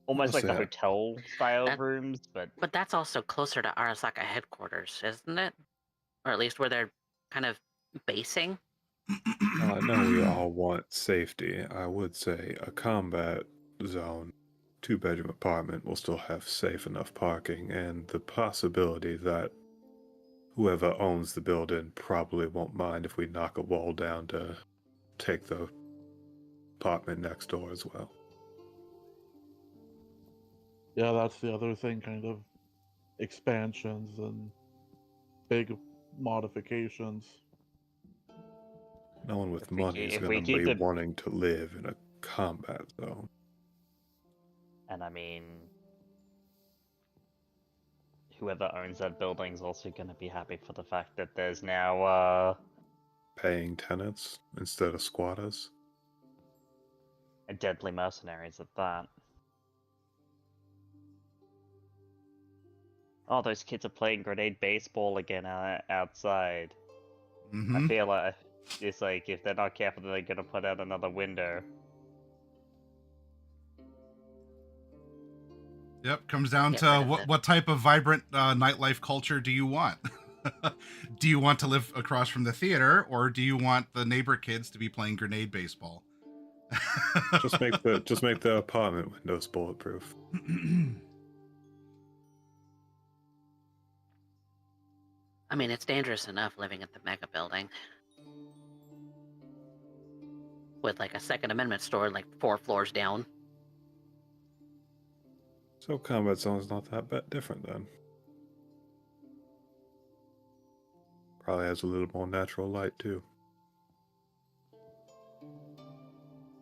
S5: almost like the
S3: Honestly,
S5: hotel style
S2: That-
S5: rooms, but
S2: But that's also closer to Arasaka headquarters, isn't it? Or at least where they're kind of basing.
S3: I know we all want safety. I would say a combat zone, 2-bedroom apartment will still have safe enough parking, and the possibility that whoever owns the building probably won't mind if we knock a wall down to take the apartment next door as well.
S4: Yeah, that's the other thing, kind of expansions and big modifications.
S3: No one with
S5: If we
S3: money
S5: keep-
S3: is
S5: if
S3: going
S5: we
S3: to
S5: keep
S3: be
S5: the-
S3: wanting to live in a combat zone.
S5: and I mean, whoever owns that building is also going to be happy for the fact that there's now
S3: Paying tenants instead of squatters.
S5: deadly mercenaries at that. Oh, those kids are playing grenade baseball again outside.
S1: Mm-hmm.
S5: I feel like it's like if they're not careful, they're gonna put out another window.
S1: Yep, comes down
S2: Get
S1: to
S2: rid of it.
S1: what type of vibrant nightlife culture do you want? Do you want to live across from the theater, or do you want the neighbor kids to be playing grenade baseball?
S3: Just make the apartment windows bulletproof.
S2: I mean, it's dangerous enough living at the mega building. With like a Second Amendment store like 4 floors down.
S3: So combat zone's not that different then. Probably has a little more natural light too.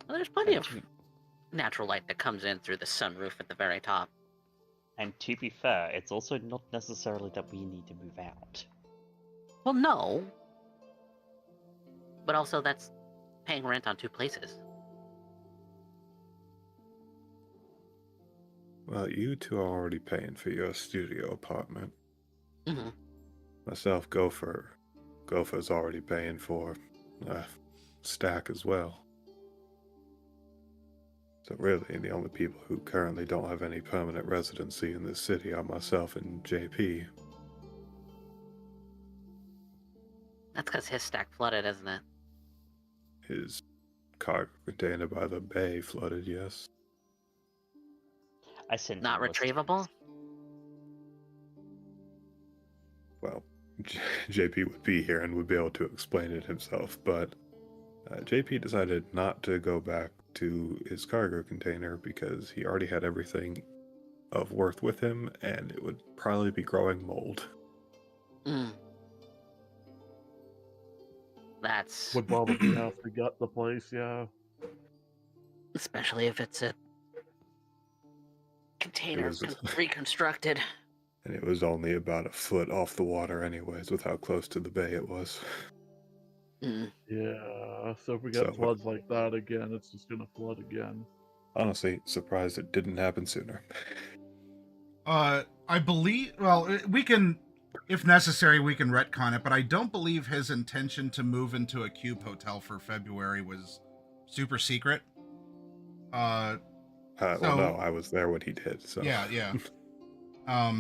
S2: Well, there's plenty
S5: And
S2: of natural light that comes in through the sunroof at the very top.
S5: And to be fair, it's also not necessarily that we need to move out.
S2: Well, no. But also, that's paying rent on 2 places.
S3: Well, you two are already paying for your studio apartment.
S2: Mm-hmm.
S3: Myself, Gopher's already paying for a stack as well. So really, the only people who currently don't have any permanent residency in this city are myself and JP.
S2: That's because his stack flooded, isn't it?
S3: His cargo container by the bay flooded, yes.
S5: I sent
S2: Not
S5: you a list.
S2: retrievable?
S3: Well, JP would be here and would be able to explain it himself, but JP decided not to go back to his cargo container because he already had everything of worth with him, and it would probably be growing mold.
S2: Mm. That's
S4: Would probably have to gut the place, yeah.
S2: especially if it's a container
S3: was-
S2: reconstructed.
S3: And it was only about a foot off the water anyways, with how close to the bay it was.
S2: Mm.
S4: Yeah, so if we
S3: So-
S4: get floods like that again, it's just gonna flood again.
S3: Honestly, surprised it didn't happen sooner.
S1: I believe. Well, we can, if necessary, we can retcon it. But I don't believe his intention to move into a cube hotel for February was super secret.
S3: Well,
S1: So-
S3: no, I was there when he did. So
S1: Yeah.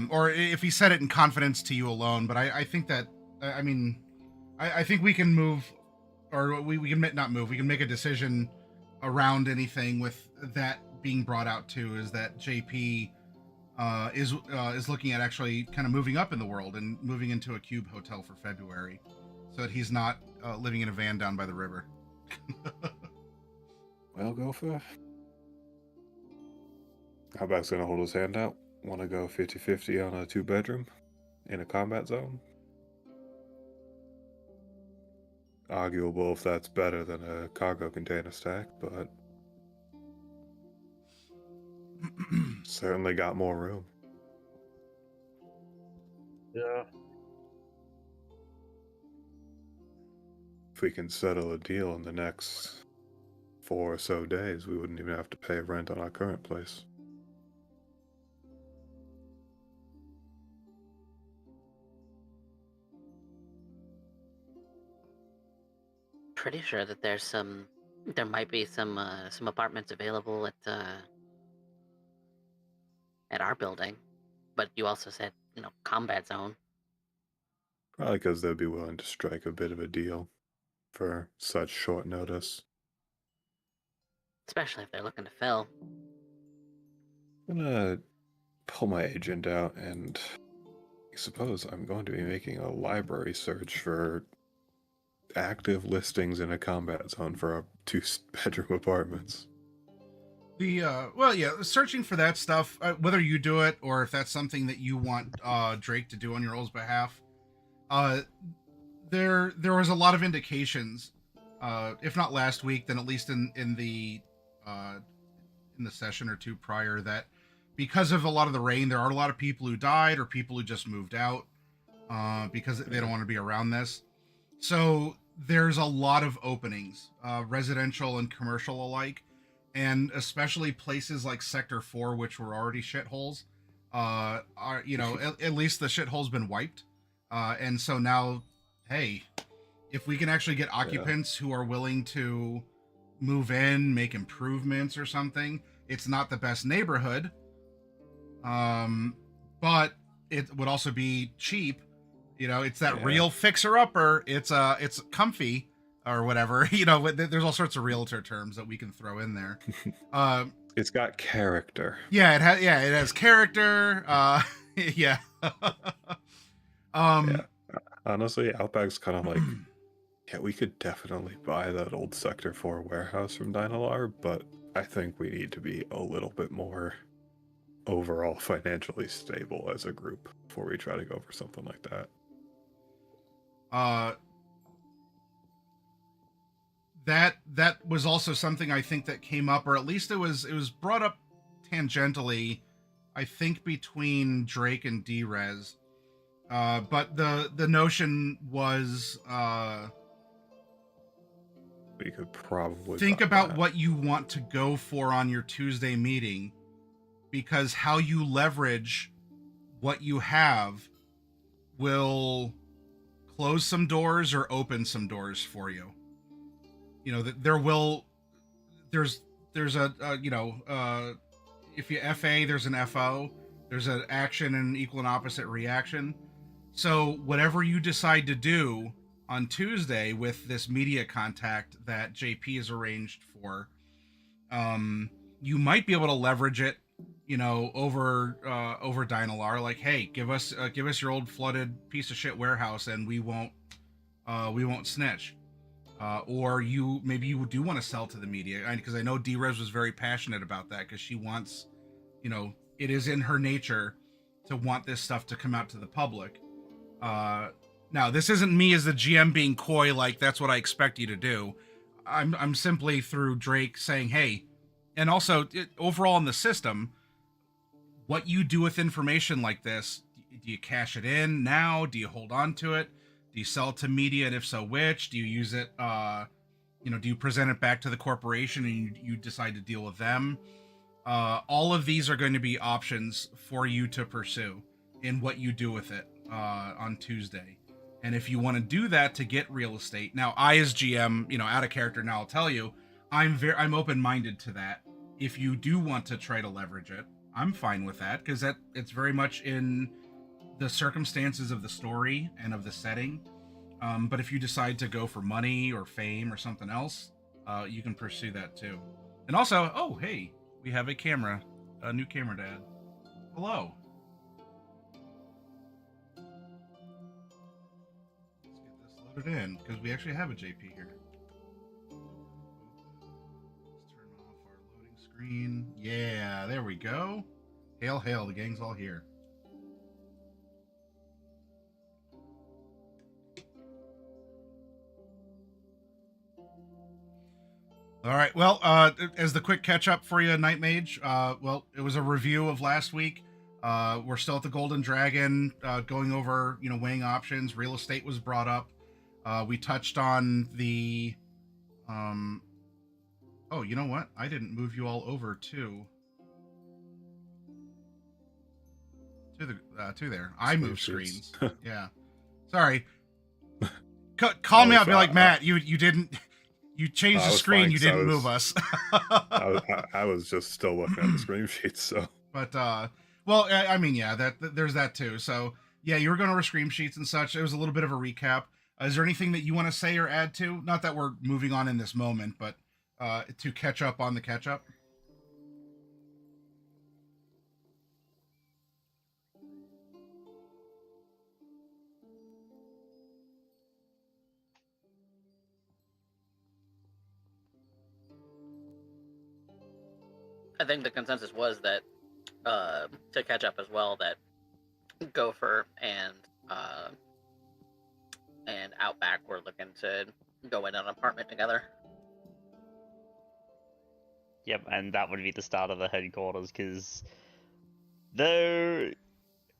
S1: Or if he said it in confidence to you alone. But I think that, I mean, I think we can move, or we can not move. We can make a decision around anything with that being brought out too. Is that JP is looking at actually kind of moving up in the world and moving into a cube hotel for February, so that he's not living in a van down by the river.
S3: Well, go for. Outback's gonna hold his hand out. Want to go 50-50 on a 2-bedroom in a combat zone? Arguable if that's better than a cargo container stack, but certainly got more room.
S4: Yeah.
S3: If we can settle a deal in the next 4 or so days, we wouldn't even have to pay rent on our current place.
S2: Pretty sure that there might be some apartments available at our building, but you also said, combat zone.
S3: Probably because they'd be willing to strike a bit of a deal for such short notice.
S2: Especially if they're looking to fill.
S3: I'm gonna pull my agent out, and I suppose I'm going to be making a library search for active listings in a combat zone for our 2-bedroom apartments.
S1: Searching for that stuff, whether you do it or if that's something that you want Drake to do on your all's behalf, there was a lot of indications, if not last week, then at least in the session or two prior, that because of a lot of the rain, there are a lot of people who died or people who just moved out because they don't want to be around this. So there's a lot of openings, residential and commercial alike, and especially places like Sector 4, which were already shitholes, are, at least the shithole's been wiped. And so now, hey, if we can actually get occupants who are willing to move in, make improvements or something, it's not the best neighborhood, but it would also be cheap. It's that real fixer-upper. It's comfy or whatever. There's all sorts of realtor terms that we can throw in there.
S3: It's got character.
S1: Yeah, it has character. Yeah.
S3: Honestly, Outback's kind of like, yeah, we could definitely buy that old Sector 4 warehouse from Dynalar, but I think we need to be a little bit more overall financially stable as a group before we try to go for something like that.
S1: That was also something I think that came up, or at least it was brought up tangentially, I think, between Drake and D-Rez. But the notion was
S3: We could probably
S1: think
S3: buy
S1: about
S3: that.
S1: what you want to go for on your Tuesday meeting, because how you leverage what you have will close some doors or open some doors for you. There's a if you FA, there's an FO, there's an action and an equal and opposite reaction. So whatever you decide to do on Tuesday with this media contact that JP has arranged for, you might be able to leverage it, over Dynalar. Like, hey, give us your old flooded piece of shit warehouse, and we won't snitch. Or maybe you do want to sell to the media, because I know D-Rez was very passionate about that, because she wants, it is in her nature to want this stuff to come out to the public. Now, this isn't me as the GM being coy, like that's what I expect you to do. I'm simply through Drake saying, hey, and also overall in the system, what you do with information like this. Do you cash it in now? Do you hold on to it? Do you sell it to media, and if so, which? Do you use it? Do you present it back to the corporation and you decide to deal with them? All of these are going to be options for you to pursue in what you do with it on Tuesday. And if you want to do that to get real estate, now I as GM, out of character now, I'll tell you, I'm open-minded to that. If you do want to try to leverage it, I'm fine with that because it's very much in the circumstances of the story and of the setting. But if you decide to go for money or fame or something else, you can pursue that too. And also, oh hey, we have a new camera to add. Hello. Let's get this loaded in because we actually have a JP here. Let's turn off our loading screen. Yeah, there we go. Hail, hail, the gang's all here. All right. Well, as the quick catch up for you, Night Mage. Well, it was a review of last week. We're still at the Golden Dragon, going over, weighing options. Real estate was brought up. We touched on the. Oh, you know what? I didn't move you all over to there. I moved screens. Yeah. Sorry. Call me up. Be like, Matt, you didn't. You changed the screen. You didn't move us.
S3: I was just still looking at the screen sheets. So,
S1: but well, I mean, yeah, there's that too. So, yeah, you were going over screen sheets and such. It was a little bit of a recap. Is there anything that you want to say or add to? Not that we're moving on in this moment, but to catch up on the catch up.
S2: I think the consensus was that to catch up as well, that Gopher and Outback were looking to go in an apartment together.
S5: Yep, and that would be the start of the headquarters, because though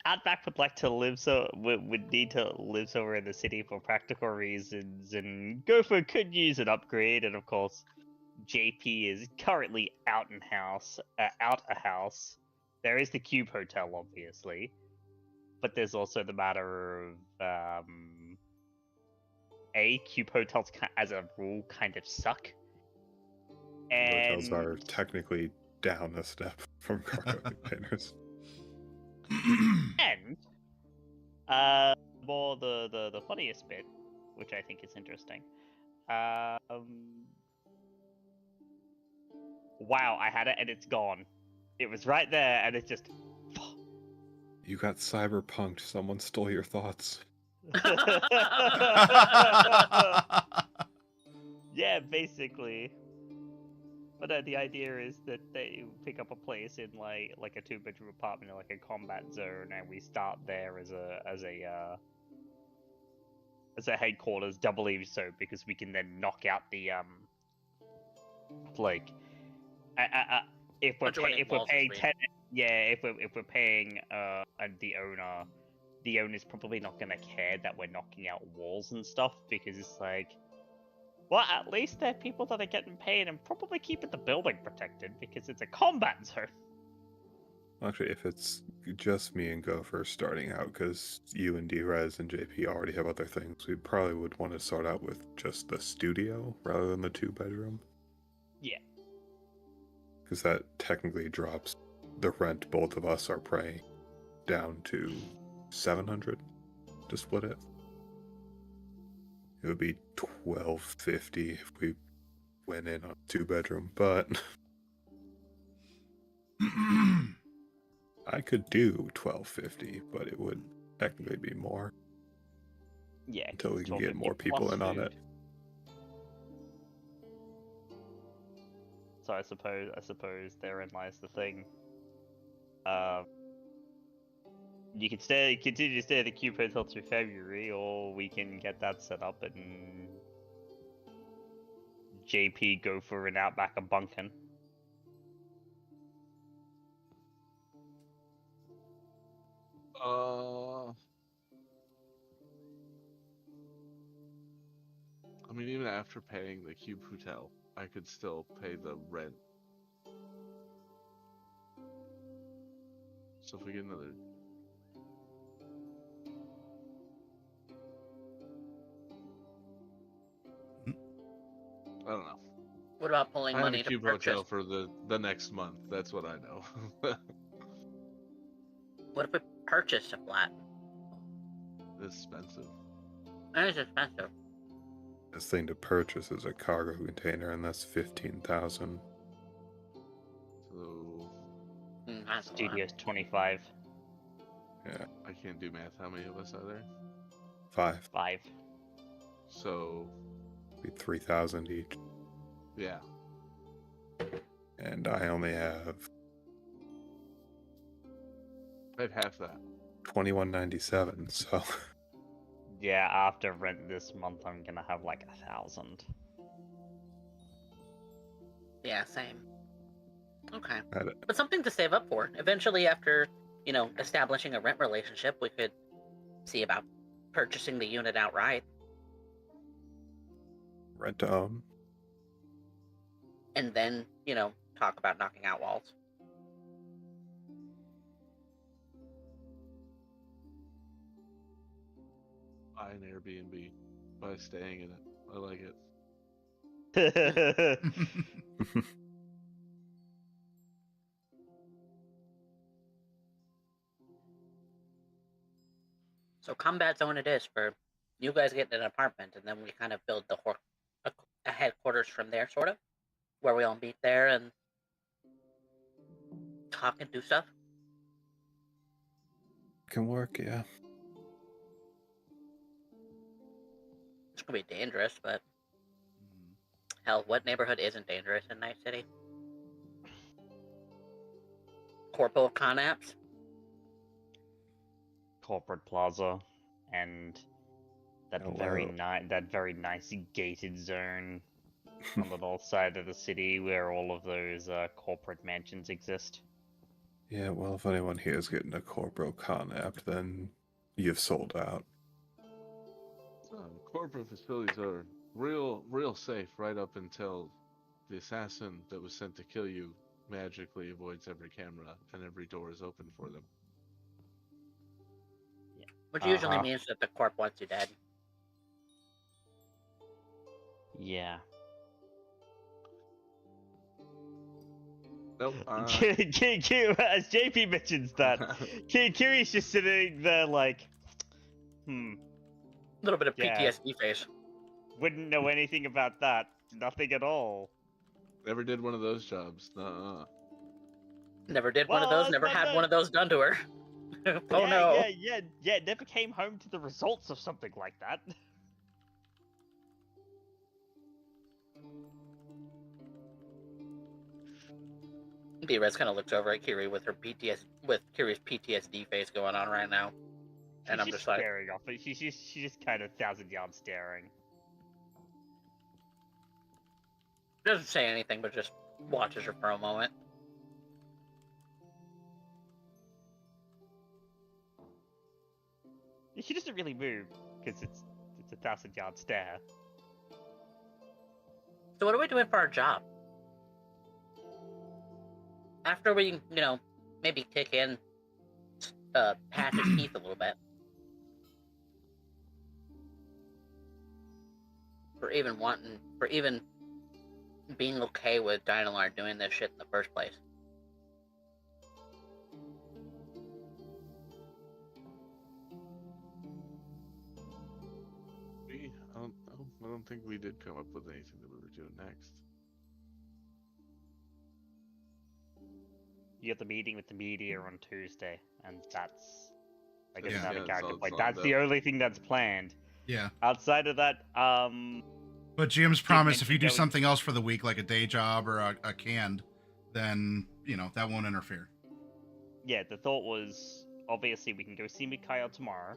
S5: Outback would like to live would need to live somewhere in the city for practical reasons, and Gopher could use an upgrade, and of course JP is currently out a house. There is the Cube Hotel, obviously, but there's also the matter of Cube hotels as a rule kind of suck. And
S3: hotels are technically down a step from cargo containers.
S5: And more the funniest bit, which I think is interesting. Wow, I had it and it's gone. It was right there and it just.
S3: You got cyberpunked. Someone stole your thoughts.
S5: Yeah, basically. But the idea is that they pick up a place in like a 2-bedroom apartment in like a combat zone, and we start there as a headquarters, doubly so because we can then knock out the if we're paying if we're paying the owner's probably not gonna care that we're knocking out walls and stuff, because it's like, well, at least they're people that are getting paid and probably keeping the building protected because it's a combat zone.
S3: Actually, if it's just me and Gopher starting out, because you and D-Rez and JP already have other things, we probably would want to start out with just the studio rather than the 2-bedroom.
S5: Yeah.
S3: Because that technically drops the rent both of us are paying down to $700 to split it. It would be $1,250 if we went in on a 2-bedroom, but I could do $1,250, but it would technically be more.
S5: Yeah.
S3: Until we can get more people in on it.
S5: So I suppose therein lies the thing. You can continue to stay at the Cube Hotel through February, or we can get that set up and JP go for an Outback of Bunkin.
S6: I mean, even after paying the Cube Hotel, I could still pay the rent. So if we get another... I don't know.
S2: What about pulling
S6: I have a
S2: money to
S6: Cube
S2: purchase?
S6: Hotel for the next month. That's what I know.
S2: What if we purchase a flat?
S6: It's expensive.
S2: That is expensive.
S3: This thing to purchase is a cargo container, and that's 15,000.
S6: So
S2: That's a lot.
S5: Studios 25.
S3: Yeah,
S6: I can't do math. How many of us are there?
S3: 5.
S5: 5.
S6: So
S3: Be 3,000 each,
S6: yeah,
S3: and I only have
S6: I'd half that.
S3: 21.97. So
S5: Yeah, after rent this month, I'm gonna have like 1,000.
S2: Yeah, same. Okay.
S3: I d-
S2: But something to save up for. Eventually, after, establishing a rent relationship, we could see about purchasing the unit outright.
S3: rent to own.
S2: And then, talk about knocking out walls.
S6: Buy an Airbnb by staying in it. I like it.
S2: So combat zone it is for you guys get an apartment, and then we kind of build a headquarters from there, sort of, where we all meet there and talk and do stuff.
S3: Can work, yeah.
S2: It's gonna be dangerous, but hell, what neighborhood isn't dangerous in Night City? Corporal Conapps?
S5: Corporate Plaza, and that
S3: Oh,
S5: very
S3: wow.
S5: that very nice gated zone on the north side of the city where all of those corporate mansions exist.
S3: Yeah, well, if anyone here is getting a Corporal Con app, then you've sold out.
S6: Corporate facilities are real safe right up until the assassin that was sent to kill you magically avoids every camera and every door is open for them.
S2: Which usually means that the corp wants you dead.
S5: Yeah.
S6: Nope.
S5: As JP mentions that, Kiri's just sitting there like,
S2: A little bit of
S5: Yeah.
S2: PTSD face.
S5: wouldn't know anything about that. Nothing at all.
S6: Never did one of those jobs. Nuh-uh.
S2: Never did one of
S5: Well,
S2: those, never
S5: that's
S2: had
S5: not-
S2: one of those done to her. Oh
S5: yeah,
S2: no.
S5: Yeah, never came home to the results of something like that.
S2: D-Rez kind of looks over at Kiri with Kiri's PTSD face going on right now. And I'm
S5: She's
S2: just like,
S5: staring off, but she's just kind of 1,000-yard staring.
S2: doesn't say anything, but just watches her for a moment.
S5: She doesn't really move because it's a 1,000-yard stare.
S2: So what are we doing for our job? After we, maybe kick in Patch's teeth a little bit. For even being okay with Dynalar doing this shit in the first place.
S6: I don't think we did come up with anything that we were doing next.
S5: You got the meeting with the media on Tuesday, and that's like
S1: Yeah.
S5: another
S6: Yeah,
S5: character
S6: it's
S5: point.
S6: all
S5: That's the
S6: about-
S5: only thing that's planned.
S1: Yeah.
S5: Outside of that,
S1: But Jim's promised if you do
S5: mentioned that was-
S1: something else for the week, like a day job or a canned, then, that won't interfere.
S5: yeah, the thought was obviously we can go see Mikhail tomorrow.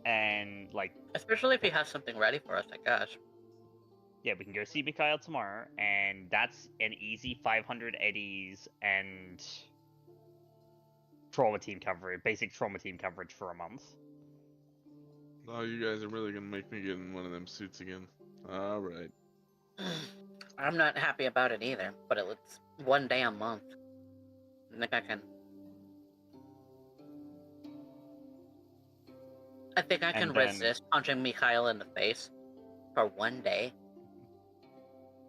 S5: And, like,
S2: Especially if he has something ready for us, I guess.
S5: yeah, we can go see Mikhail tomorrow, and that's an easy 500 eddies and trauma team coverage, basic trauma team coverage for a month.
S6: Oh, you guys are really gonna make me get in one of them suits again. Alright.
S2: I'm not happy about it either, but it's one day a month. I think I can. I think I can
S5: And then-
S2: resist punching Mikhail in the face for one day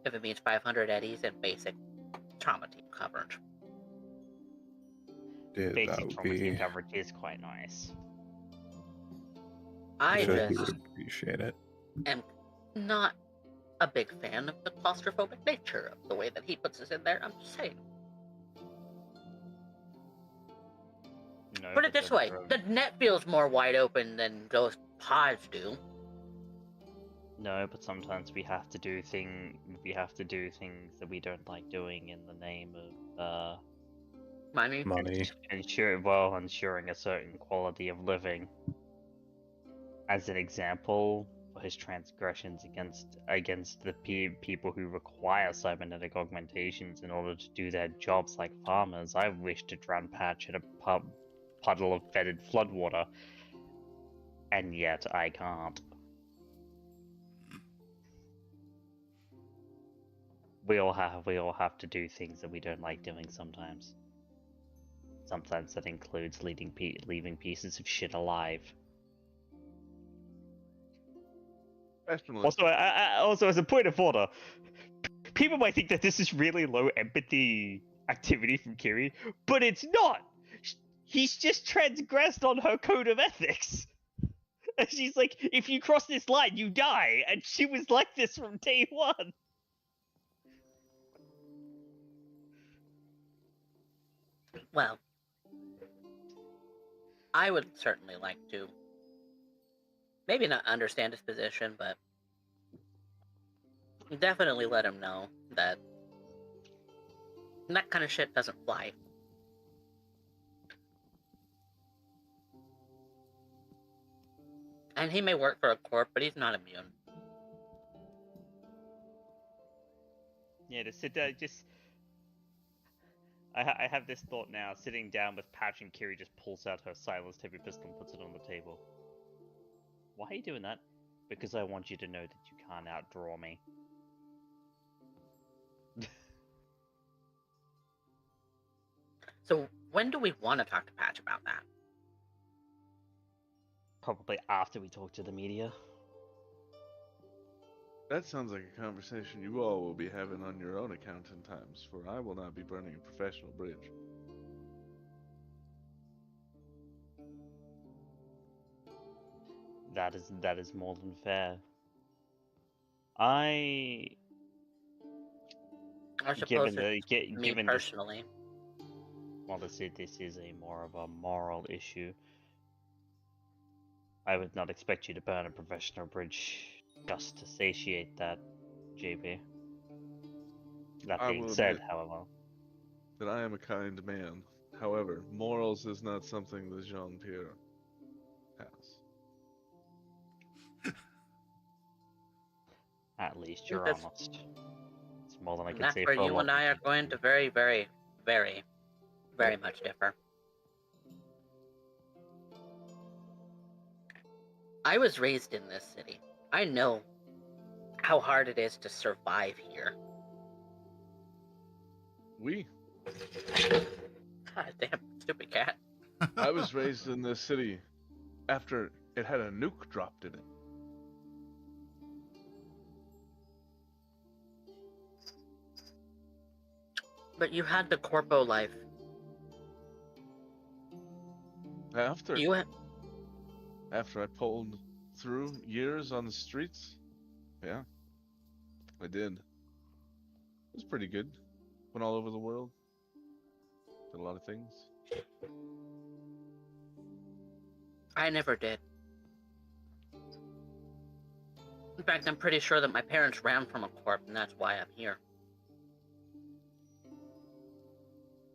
S2: if it means 500 eddies and basic trauma team coverage.
S3: Yeah, that
S5: Basic
S3: would
S5: trauma team
S3: be.
S5: coverage is quite nice.
S2: I
S3: Sure, he
S2: just
S3: would appreciate it.
S2: am not a big fan of the claustrophobic nature of the way that he puts us in there. I'm just saying.
S5: No,
S2: Put it
S5: but
S2: this
S5: then
S2: way: the net feels more wide open than those pods do.
S5: No, but sometimes we have to do things that we don't like doing in the name of
S2: Money.
S3: Money.
S5: ensuring a certain quality of living. As an example, for his transgressions against the people who require cybernetic augmentations in order to do their jobs like farmers, I wish to drown Patch in a puddle of fetid floodwater, and yet I can't. We all have to do things that we don't like doing sometimes. Sometimes that includes leaving pieces of shit alive.
S6: Professionalist.
S5: Also, as a point of order, people might think that this is really low empathy activity from Kiri, but it's not. He's just transgressed on her code of ethics. And she's like, if you cross this line, you die. And she was like this from day one.
S2: Well, I would certainly like to maybe not understand his position, but definitely let him know that that kind of shit doesn't fly. And he may work for a corp, but he's not immune.
S5: Yeah, to sit down, just... I have this thought now, sitting down with Patch, and Kiri just pulls out her silenced heavy pistol and puts it on the table. Why are you doing that? Because I want you to know that you can't outdraw me.
S2: So when do we want to talk to Patch about that?
S5: Probably after we talk to the media.
S6: That sounds like a conversation you all will be having on your own account in times, for I will not be burning a professional bridge.
S5: That is more than fair. I
S2: suppose
S5: given
S2: it's
S5: the
S2: me
S5: given
S2: personally.
S5: Well, this is a more of a moral issue. I would not expect you to burn a professional bridge just to satiate that, JB. That
S6: I
S5: being
S6: will
S5: said,
S6: admit
S5: however,
S6: that I am a kind man. However, morals is not something that Jean-Pierre has.
S5: at least you're
S2: That's-
S5: honest. It's more than I
S2: And
S5: can
S2: that's
S5: say
S2: where
S5: for a
S2: you
S5: lot
S2: and I are
S5: of people.
S2: going to very, very, very, very much differ. I was raised in this city. I know how hard it is to survive here.
S6: We.
S2: God damn, stupid cat.
S6: I was raised in this city after it had a nuke dropped in it.
S2: But you had the corpo life.
S6: After
S2: You had...
S6: I pulled through years on the streets, yeah, I did. It was pretty good. Went all over the world. Did a lot of things.
S2: I never did. In fact, I'm pretty sure that my parents ran from a corp, and that's why I'm here.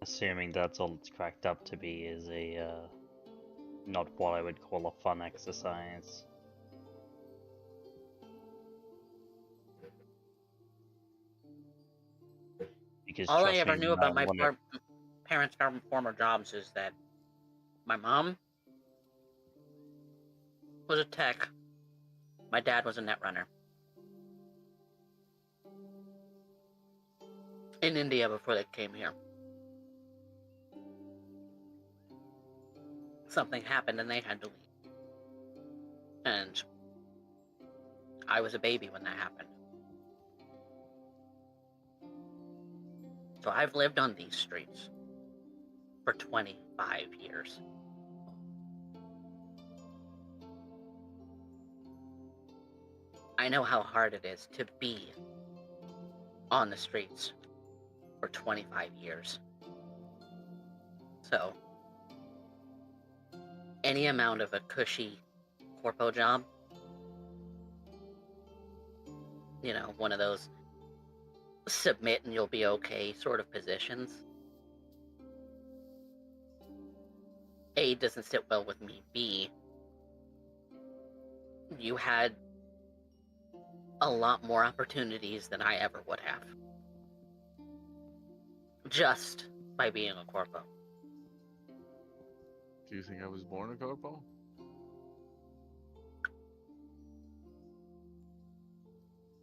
S5: Assuming that's all it's cracked up to be is a, not what I would call a fun exercise. Because
S2: All I
S5: trust
S2: ever
S5: me,
S2: knew about my
S5: when it,
S2: parents' former jobs is that my mom was a tech, my dad was a net runner. In India before they came here. Something happened and they had to leave. And I was a baby when that happened. So I've lived on these streets for 25 years. I know how hard it is to be on the streets for 25 years. So, any amount of a cushy corpo job, you know, one of those submit and you'll be okay sort of positions, A, doesn't sit well with me. B, you had a lot more opportunities than I ever would have. Just by being a corpo.
S6: Do you think I was born a corpo?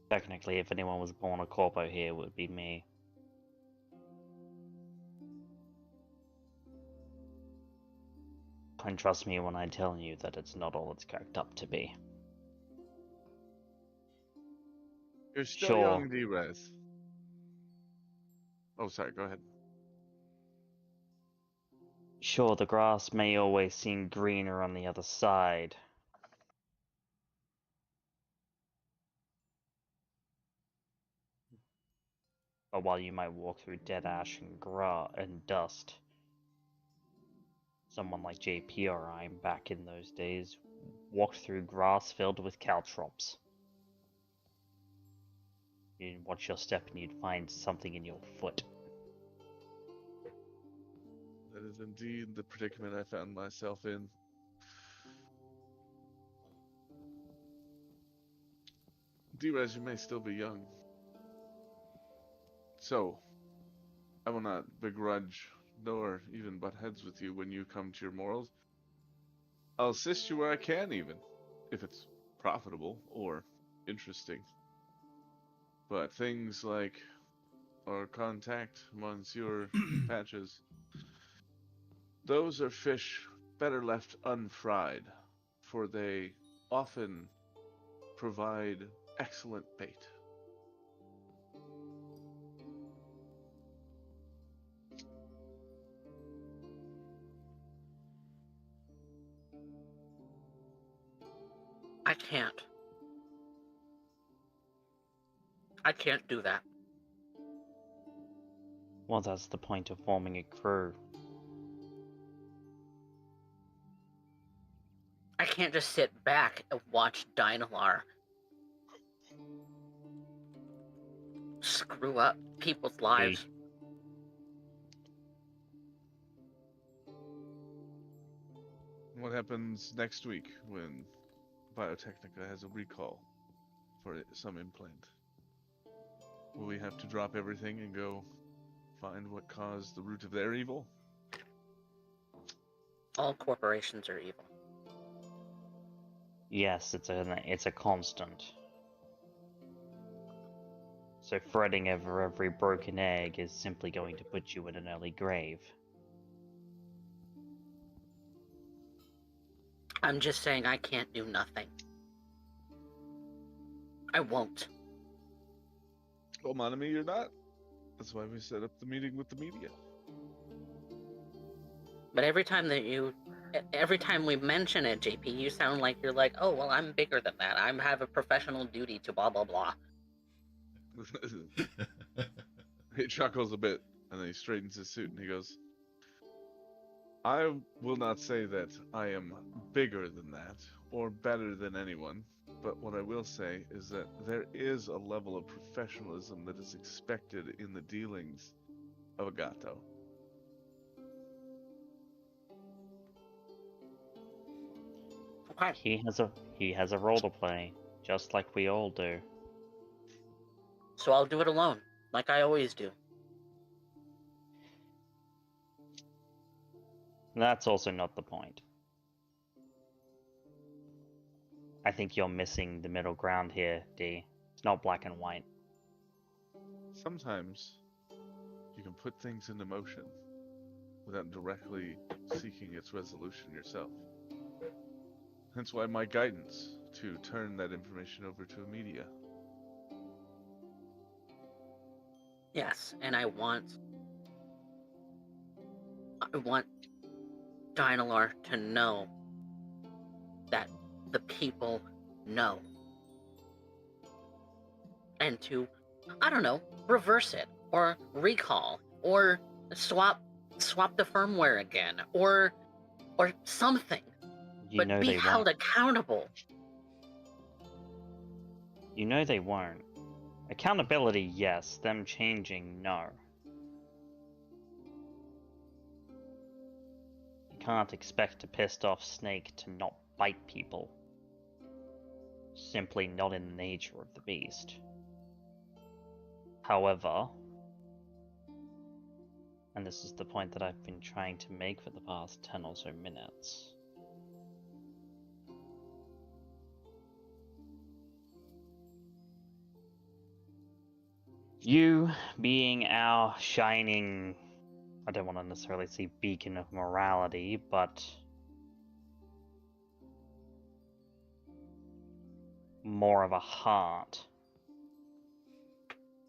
S5: technically, if anyone was born a corpo here, it would be me. And trust me when I tell you that it's not all it's cracked up to be.
S6: You're still
S5: Sure.
S6: young, D-Res. Oh, sorry, go ahead.
S5: Sure, the grass may always seem greener on the other side. But while you might walk through dead ash and dust, someone like JP or I, back in those days, walked through grass filled with caltrops. You'd watch your step and you'd find something in your foot.
S6: That is indeed the predicament I found myself in. D-Res, you may still be young. So, I will not begrudge nor even butt heads with you when you come to your morals. I'll assist you where I can, even, if it's profitable or interesting. But things like our contact, Monsieur Patches, those are fish better left unfried, for they often provide excellent bait.
S2: I can't. I can't do that.
S5: Well, that's the point of forming a crew.
S2: I can't just sit back and watch Dynalar screw up people's lives.
S6: What happens next week when Biotechnica has a recall for some implant? Will we have to drop everything and go find what caused the root of their evil?
S2: All corporations are evil.
S5: Yes, it's a constant. So fretting over every broken egg is simply going to put you in an early grave.
S2: I'm just saying I can't do nothing. I won't.
S6: Well, Monami, you're not. That's why we set up the meeting with the media.
S2: But every time we mention it, JP, you sound like you're like, oh, well, I'm bigger than that. I have a professional duty to blah, blah, blah.
S6: He chuckles a bit, and then he straightens his suit, and he goes, I will not say that I am bigger than that, or better than anyone, but what I will say is that there is a level of professionalism that is expected in the dealings of a gato.
S2: Okay.
S5: He has a role to play, just like we all do.
S2: So I'll do it alone, like I always do.
S5: That's also not the point. I think you're missing the middle ground here, D. It's not black and white.
S6: Sometimes you can put things into motion without directly seeking its resolution yourself. Hence why my guidance to turn that information over to a media.
S2: Yes, and I want Dynalar to know that the people know. And to, I don't know, reverse it, or recall, or swap the firmware again, or something.
S5: You
S2: But
S5: know
S2: be
S5: they
S2: held
S5: won't.
S2: accountable.
S5: You know they won't. Accountability, yes. Them changing, no. You can't expect a pissed off snake to not bite people. Simply not in the nature of the beast. However, and this is the point that I've been trying to make for the past 10 or so minutes. You being our shining, I don't want to necessarily say beacon of morality, but more of a heart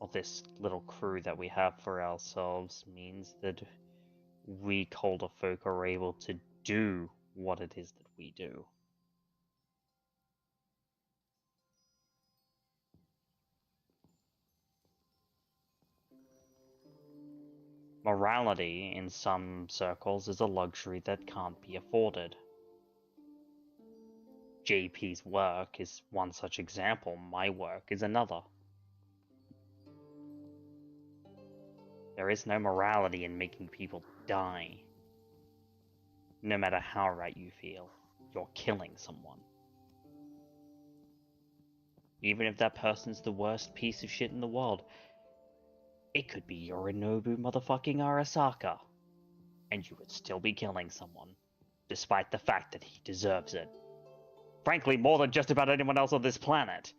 S5: of this little crew that we have for ourselves means that we colder folk are able to do what it is that we do. Morality, in some circles, is a luxury that can't be afforded. JP's work is one such example, my work is another. There is no morality in making people die. No matter how right you feel, you're killing someone. Even if that person's the worst piece of shit in the world, it could be Yorinobu motherfucking Arasaka, and you would still be killing someone, despite the fact that he deserves it. Frankly, more than just about anyone else on this planet.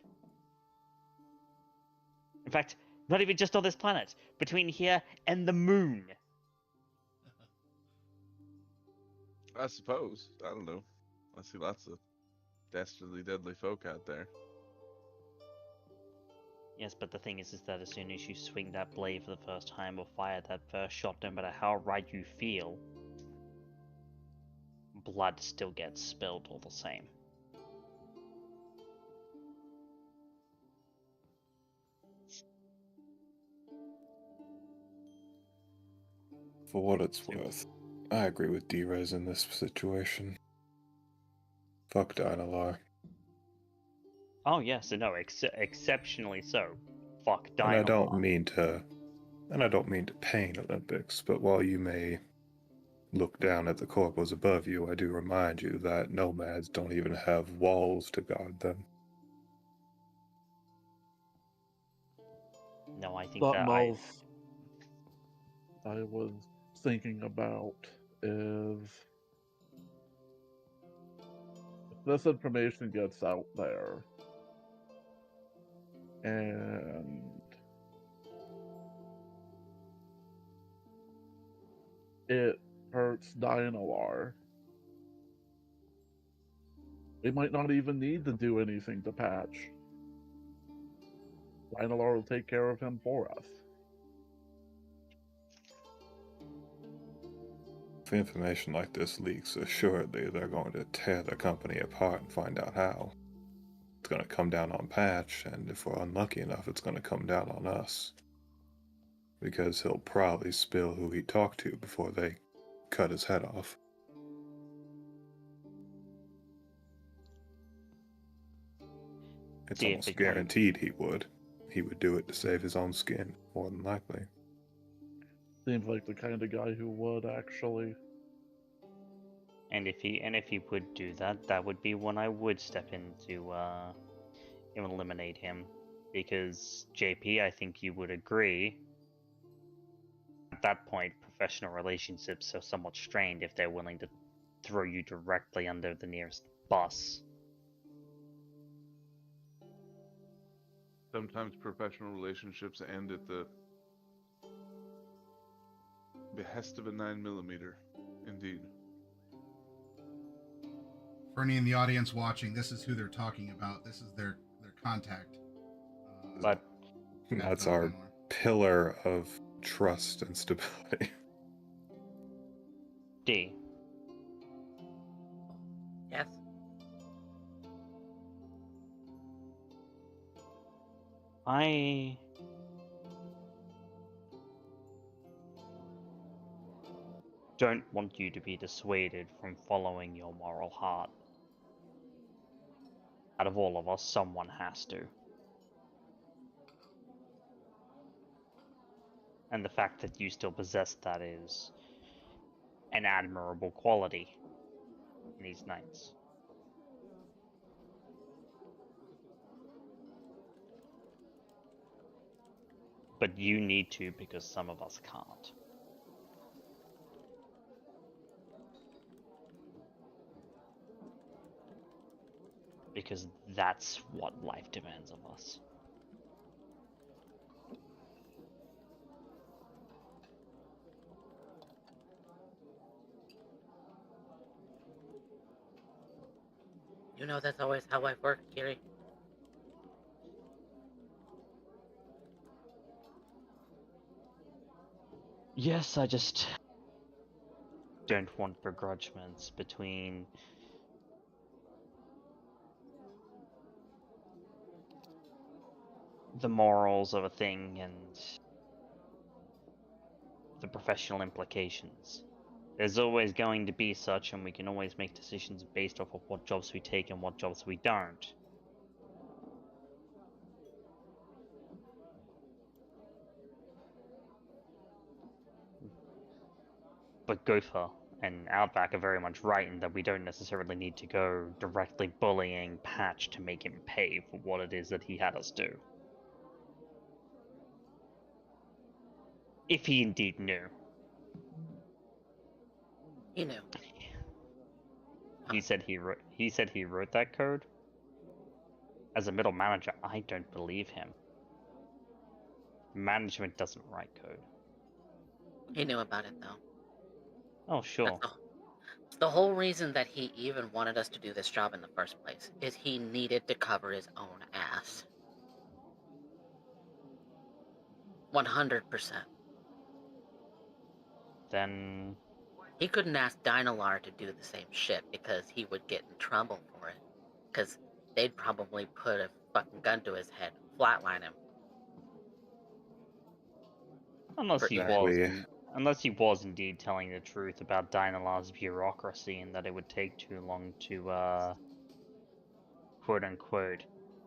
S5: In fact, not even just on this planet, between here and the moon.
S6: I suppose. I don't know. I see lots of dastardly deadly folk out there.
S5: Yes, but the thing is that as soon as you swing that blade for the first time or fire that first shot, no matter how right you feel, blood still gets spilled all the same.
S3: For what it's worth, I agree with D-Rez in this situation. Fuck Dynalar.
S5: Oh yes, no, exceptionally so. Fuck Dynalar.
S3: And I don't mean to pain Olympics, but while you may look down at the corpos above you, I do remind you that nomads don't even have walls to guard them.
S5: No, I think
S4: But
S5: that
S4: most I was thinking about is if this information gets out there and it hurts Dynalar, we might not even need to do anything to patch. Dynalar will take care of him for us.
S3: If information like this leaks, assuredly they're going to tear the company apart and find out how. It's going to come down on Patch, and if we're unlucky enough, it's going to come down on us. Because he'll probably spill who he talked to before they cut his head off. It's
S5: See, if
S3: almost
S5: it comes-
S3: guaranteed he would. He would do it to save his own skin, more than likely.
S4: Seems like the kind of guy who would actually.
S5: And if he would do that, that would be when I would step in to eliminate him. Because JP, I think you would agree. At that point, professional relationships are somewhat strained if they're willing to throw you directly under the nearest bus.
S6: Sometimes professional relationships end at the behest of a 9mm. Indeed.
S1: For any in the audience watching, this is who they're talking about. This is their contact.
S5: But
S3: That's our pillar of trust and stability.
S5: D.
S2: Yes.
S5: I don't want you to be dissuaded from following your moral heart. Out of all of us, someone has to. And the fact that you still possess that is an admirable quality in these knights. But you need to because some of us can't. Because that's what life demands of us.
S2: You know that's always how life works, Kiri.
S5: Yes, I just don't want begrudgments between the morals of a thing and the professional implications. There's always going to be such, and we can always make decisions based off of what jobs we take and what jobs we don't. But Gopher and Outback are very much right in that we don't necessarily need to go directly bullying Patch to make him pay for what it is that he had us do. If he indeed knew.
S2: He knew.
S5: He said he wrote that code. As a middle manager, I don't believe him. Management doesn't write code.
S2: He knew about it though.
S5: Oh, sure.
S2: That's the whole reason that he even wanted us to do this job in the first place, is he needed to cover his own ass. 100%.
S5: Then
S2: He couldn't ask Dynalar to do the same shit because he would get in trouble for it. Because they'd probably put a fucking gun to his head, flatline him.
S5: unless he
S3: Exactly.
S5: was indeed telling the truth about Dynalar's bureaucracy and that it would take too long to quote unquote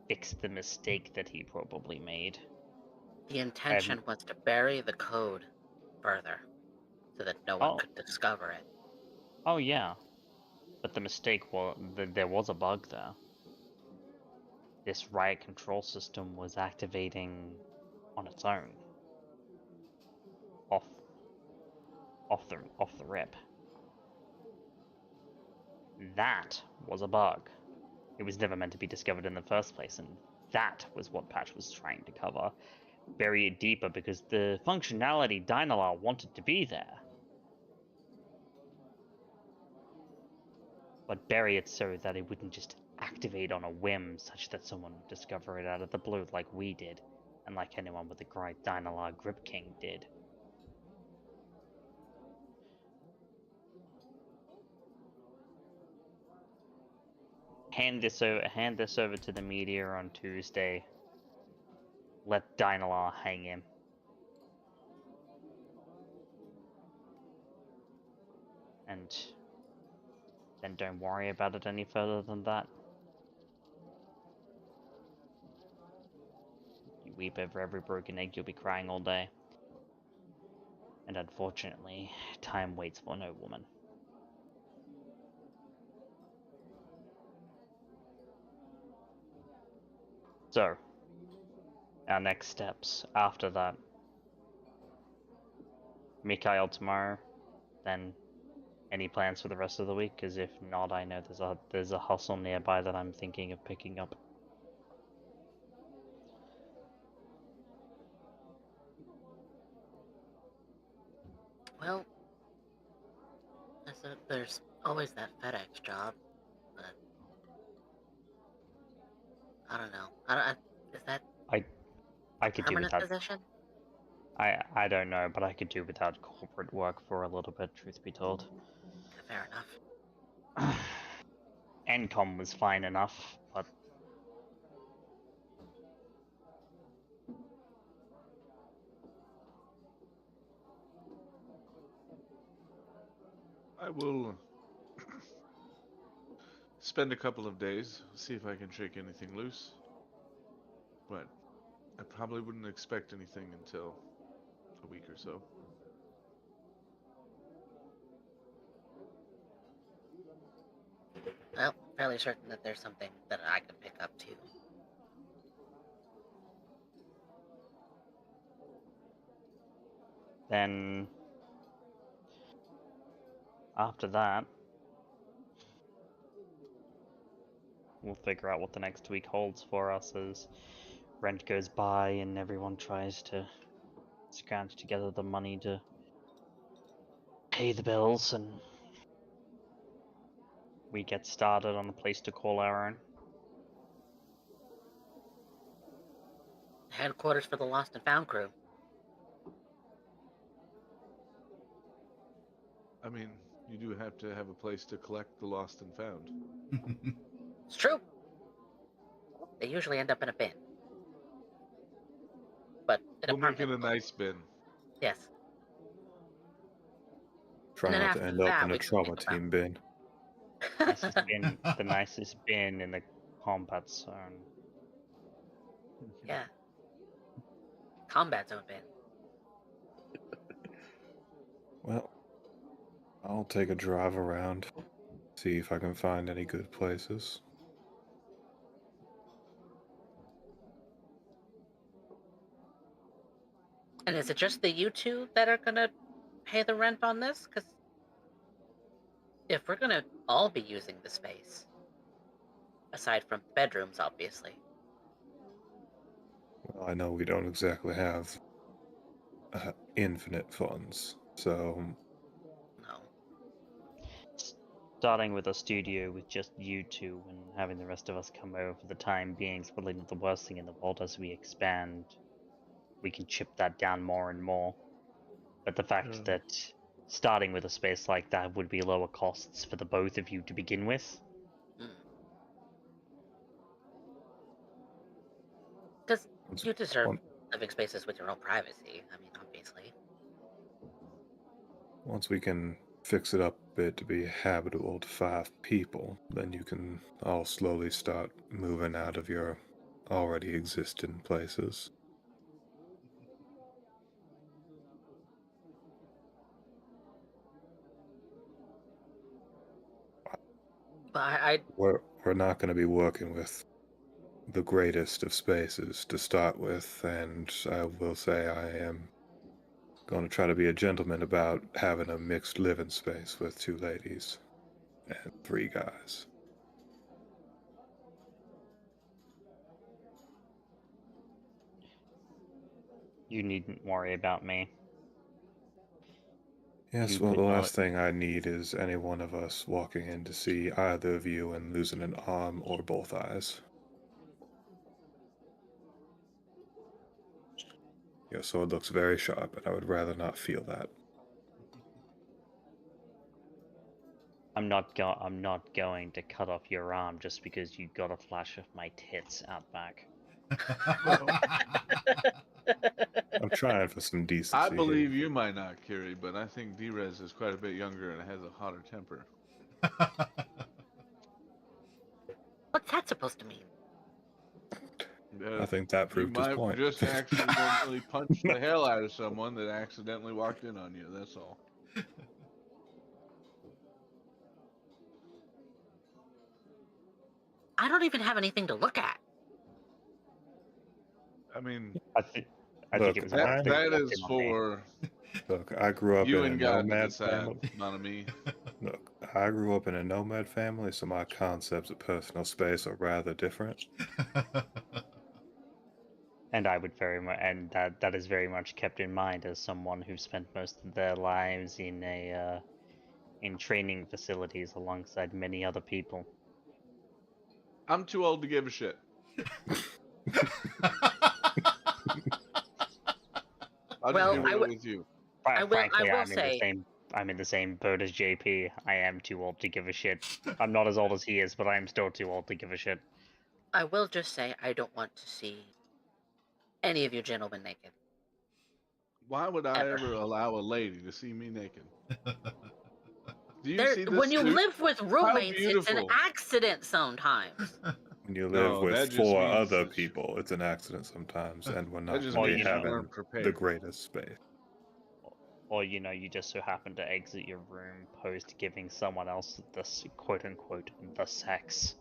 S5: fix the mistake that he probably made.
S2: The intention was to bury the code further, so that no one could discover it.
S5: Oh yeah, but the mistake was there was a bug there. This riot control system was activating on its own, off the rip. That was a bug. It was never meant to be discovered in the first place, and that was what Patch was trying to cover. Bury it deeper because the functionality Dynalar wanted to be there. But bury it so that it wouldn't just activate on a whim such that someone would discover it out of the blue like we did, and like anyone with the great Dynalar Grip King did. Hand this over to the media on Tuesday. Let Dynalar hang him. And then don't worry about it any further than that. You weep over every broken egg, you'll be crying all day. And unfortunately, time waits for no woman. So, our next steps after that. Mikhail tomorrow, then any plans for the rest of the week? Because if not, I know there's a hustle nearby that I'm thinking of picking up.
S2: Well, there's always that FedEx job, but I don't know. Is that
S5: I could do
S2: permanent
S5: without.
S2: position?
S5: I don't know, but I could do without corporate work for a little bit. Truth be told,
S2: Fair enough.
S5: Encom was fine enough, but
S6: I will spend a couple of days, see if I can shake anything loose. But I probably wouldn't expect anything until a week or so.
S2: Well, fairly certain that there's something that I could pick up too.
S5: then after that, we'll figure out what the next week holds for us as rent goes by and everyone tries to scrounge together the money to pay the bills, and we get started on a place to call our own.
S2: Headquarters for the Lost and Found crew.
S6: I mean, you do have to have a place to collect the lost and found.
S2: It's true. They usually end up in a bin. But an
S6: We'll make it
S2: apartment
S6: a
S2: will.
S6: nice bin.
S2: Yes.
S3: Try
S2: And then
S3: not to
S2: after
S3: end up
S2: that,
S3: in a
S2: we can
S3: trauma
S2: think about-
S3: team bin.
S5: The nicest bin in the combat zone.
S2: Yeah. Combat zone bin.
S3: Well, I'll take a drive around, see if I can find any good places.
S2: And is it just the you two that are gonna pay the rent on this? Because if we're gonna all be using the space, aside from bedrooms, obviously.
S3: Well, I know we don't exactly have infinite funds, so
S2: No.
S5: Starting with a studio with just you two and having the rest of us come over for the time being is probably not the worst thing in the world. As we expand, we can chip that down more and more. But the fact that starting with a space like that would be lower costs for the both of you to begin with.
S2: Because you deserve living spaces with your own privacy. I mean, obviously.
S3: once we can fix it up a bit to be habitable to 5 people, then you can all slowly start moving out of your already existing places.
S2: But
S3: We're not going to be working with the greatest of spaces to start with, and I will say I am going to try to be a gentleman about having a mixed living space with 2 ladies and 3 guys.
S5: You needn't worry about me.
S3: Yes,
S5: You
S3: well, the
S5: could
S3: last thing I need is any one of us walking in to see either of you and losing an arm or both eyes. Your sword looks very sharp, and I would rather not feel that.
S5: I'm not going to cut off your arm just because you got a flash of my tits out back.
S3: I'm trying for some decency.
S6: I believe you might not, Kiri, but I think D-Rez is quite a bit younger and has a hotter temper.
S2: what's that supposed to mean?
S3: I think that
S6: You
S3: proved his
S6: might
S3: point.
S6: just accidentally punch the hell out of someone that accidentally walked in on you, that's all.
S2: I don't even have anything to look at.
S6: I mean,
S5: I think
S3: Look,
S5: it was
S6: that
S5: about
S6: that
S5: 50
S6: is
S5: on me.
S6: for
S3: Look, I grew up
S6: you
S3: in a
S6: and God to
S3: nomad
S6: decide,
S3: family.
S6: not me.
S3: Look, I grew up in a nomad family, so my concepts of personal space are rather different.
S5: And I would very much, and that is very much kept in mind as someone who spent most of their lives in in training facilities alongside many other people.
S6: I'm too old to give a shit. I'll just
S2: Well,
S6: be real with you.
S5: Frankly,
S2: will say,
S5: I'm in the same boat as JP. I am too old to give a shit. I'm not as old as he is, but I am still too old to give a shit.
S2: I will just say, I don't want to see any of you gentlemen naked.
S6: Why would I
S2: Ever.
S6: ever allow a lady to see me naked? Do you
S2: There,
S6: see this
S2: when you
S6: suit?
S2: live with roommates, it's an
S6: beautiful.
S2: accident sometimes.
S3: When you live
S6: No,
S3: with
S6: that just
S3: 4
S6: means
S3: other
S6: that
S3: people, it's an accident sometimes, and we're not
S6: just
S3: going to
S5: means
S3: be
S5: you
S3: having
S6: weren't
S3: the
S6: prepared.
S3: greatest space.
S5: Or you know, you just so happen to exit your room post giving someone else the quote unquote the sex.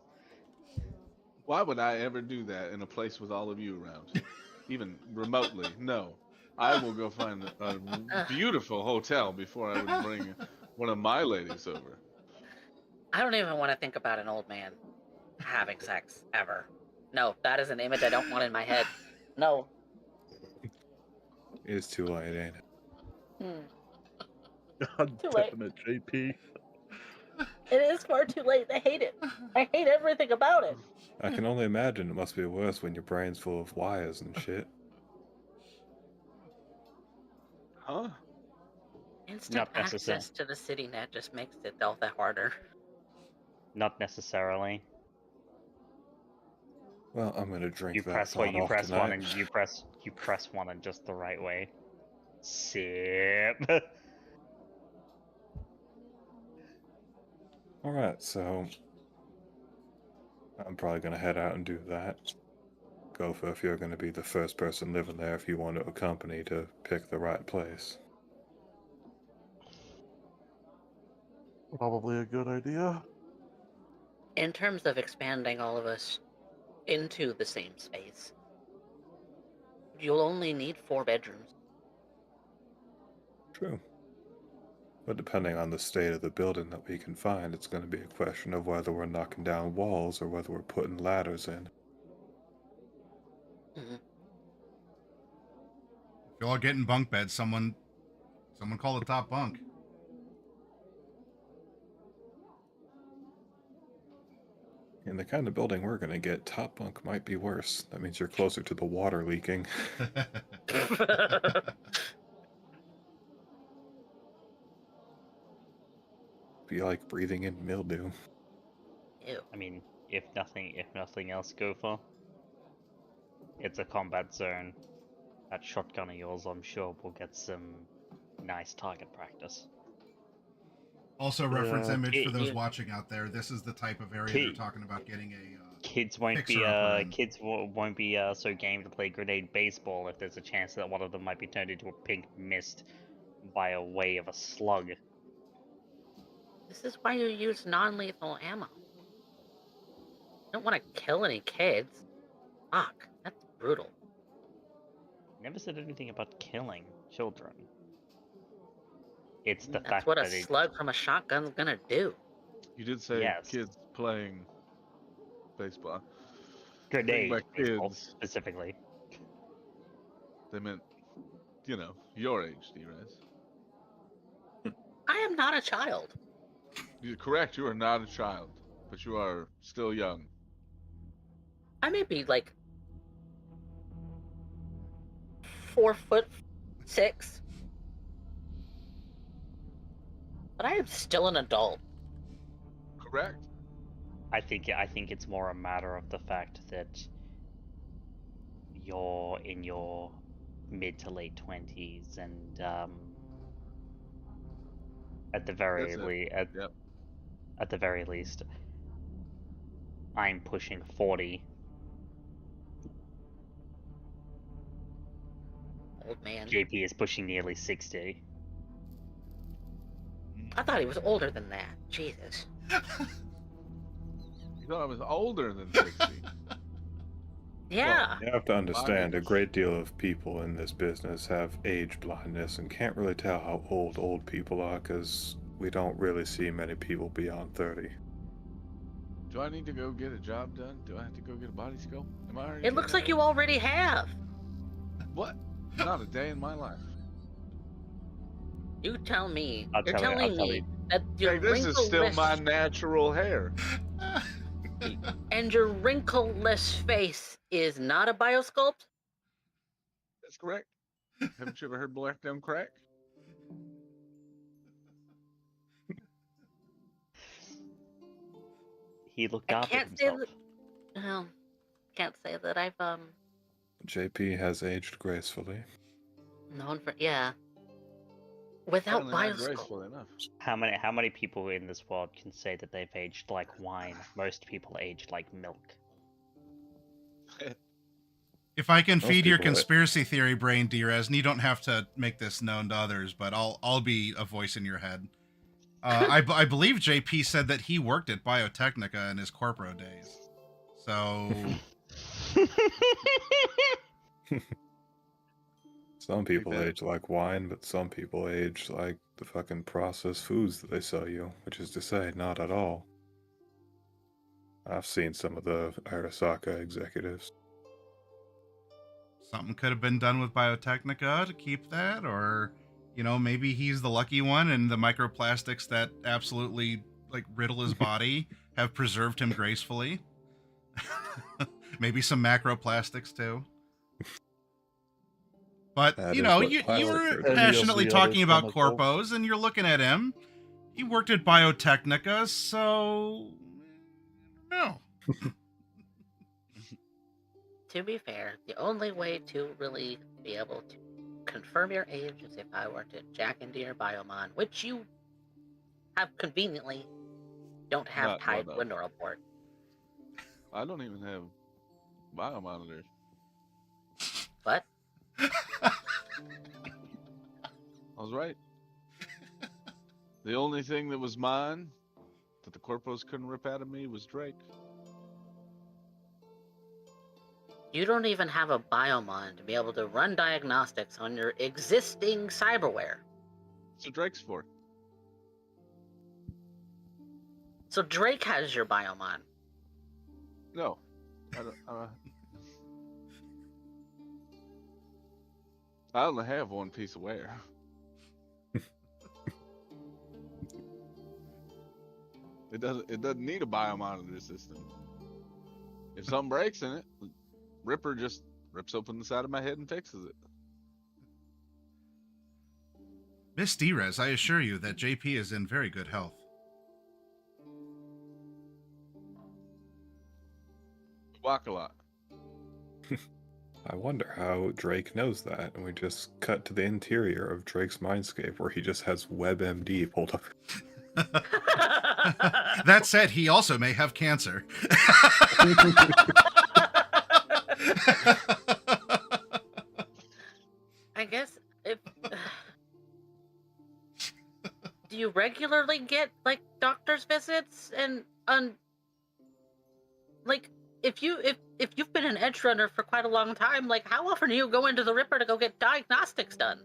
S6: Why would I ever do that in a place with all of you around? Even remotely? No. I will go find a beautiful hotel before I would bring one of my ladies over.
S2: I don't even want to think about an old man having sex ever. No, that is an image I don't want in my head. No.
S3: It's too late, ain't it?
S4: God
S2: Too late.
S4: damn it, JP.
S2: It is far too late. I hate it. I hate everything about it.
S3: I can only imagine it must be worse when your brain's full of wires and shit.
S6: Huh?
S2: Instant
S5: Not necessary.
S2: access to the city net just makes it all that harder.
S5: Not necessarily.
S3: Well, I'm gonna drink
S5: You
S3: that
S5: press
S3: thought
S5: you
S3: off
S5: press
S3: tonight.
S5: one and you press one in just the right way. Sip.
S3: Alright, so I'm probably gonna head out and do that. Gopher, if you're gonna be the first person living there, if you want to accompany to pick the right place.
S4: Probably a good idea.
S2: In terms of expanding all of us into the same space, you'll only need 4 bedrooms.
S3: True. But depending on the state of the building that we can find, it's going to be a question of whether we're knocking down walls or whether we're putting ladders in.
S2: Mm-hmm.
S1: If y'all are getting bunk beds, someone call the top bunk.
S3: In the kind of building we're going to get, top bunk might be worse. That means you're closer to the water leaking. Be like breathing in mildew.
S2: Ew.
S5: I mean, if nothing else, Gopher, it's a combat zone. That shotgun of yours, I'm sure, will get some nice target practice.
S1: Also, reference
S4: Yeah.
S1: image for those
S2: You-
S1: watching out there. This is the type of area they're talking about getting a
S5: Kids won't be
S1: fixer-upper in.
S5: won't be so game to play grenade baseball if there's a chance that one of them might be turned into a pink mist by a way of a slug.
S2: This is why you use non-lethal ammo. You don't want to kill any kids. Fuck, that's brutal.
S5: Never said anything about killing children. It's the
S2: That's
S5: fact
S2: what a
S5: that it,
S2: slug from a shotgun's gonna do.
S6: You did say
S5: Yes.
S6: kids playing baseball.
S5: grenade
S6: by
S5: baseball
S6: kids.
S5: specifically.
S6: They meant, you know, your age, D-Res.
S2: I am not a child.
S6: You're correct, you are not a child, but you are still young.
S2: I may be like 4'6", but I am still an adult.
S6: Correct?
S5: I think it's more a matter of the fact that you're in your mid to late 20s and at the very
S6: That's it. Yep.
S5: at the very least I'm pushing 40.
S2: Old man.
S5: JP is pushing nearly 60.
S2: I thought he was older than that. Jesus.
S6: You thought I was older than 60.
S2: Yeah.
S3: You have to understand, a
S6: Bondage.
S3: great deal of people in this business have age blindness and can't really tell how old people are because we don't really see many people beyond 30.
S6: Do I need to go get a job done? Do I have to go get a body scope? Am I already
S2: It looks
S6: getting
S2: like you already have.
S6: What? Not a day in my life.
S2: You tell me.
S5: I'll
S2: You're
S5: tell you.
S2: telling me that your
S6: Hey, this is still my
S2: wrinkleless
S6: natural hair.
S2: and your wrinkleless face is not a biosculpt?
S6: That's correct. Haven't you ever heard Black Don't Crack?
S5: He looked
S2: I
S5: after
S2: can't say
S5: himself.
S2: that. Well, can't say that I've
S3: JP has aged gracefully.
S2: known for without
S6: Apparently not
S2: biosculpt.
S6: graceful enough.
S5: How many people in this world can say that they've aged like wine? Most people age like milk.
S1: If I can
S3: Most
S1: feed your
S3: people-
S1: conspiracy theory brain, Drez, and you don't have to make this known to others, but I'll be a voice in your head. I believe JP said that he worked at Biotechnica in his corporo days. So
S3: Some people
S6: that-
S3: age like wine, but some people age like the fucking processed foods that they sell you, which is to say, not at all. I've seen some of the Arasaka executives.
S1: something could have been done with Biotechnica to keep that, or maybe he's the lucky one and the microplastics that absolutely riddle his body have preserved him gracefully. Maybe some macroplastics too. But
S3: That
S1: you
S3: is what
S1: were
S3: plastic surgery is.
S1: passionately
S4: Any of the
S1: talking
S4: other
S1: about
S4: chemicals.
S1: corpos, and you're looking at him. He worked at Biotechnica, so no.
S2: To be fair, the only way to really be able to confirm your age is if I worked at Jack and Deere Biomon, which you have conveniently don't have
S6: Not
S2: tied
S6: one
S2: to a
S6: of.
S2: neural port.
S6: I don't even have biomonitors.
S2: But
S6: I was right. The only thing that was mine that the corpos couldn't rip out of me was Drake.
S2: you don't even have a Biomon to be able to run diagnostics on your existing cyberware.
S6: So Drake's for.
S2: So Drake has your Biomon.
S6: No. I don't. I only have one piece of wear. It doesn't need a biomonitor system. If something breaks in it, Ripper just rips open the side of my head and fixes it.
S1: Miss Drez, I assure you that JP is in very good health.
S6: Walk a lot.
S3: I wonder how Drake knows that, and we just cut to the interior of Drake's mindscape where he just has WebMD pulled up.
S1: That said, he also may have cancer.
S2: I guess if do you regularly get doctor's visits and if you've been an edge runner for quite a long time, how often do you go into the Ripper to go get diagnostics done?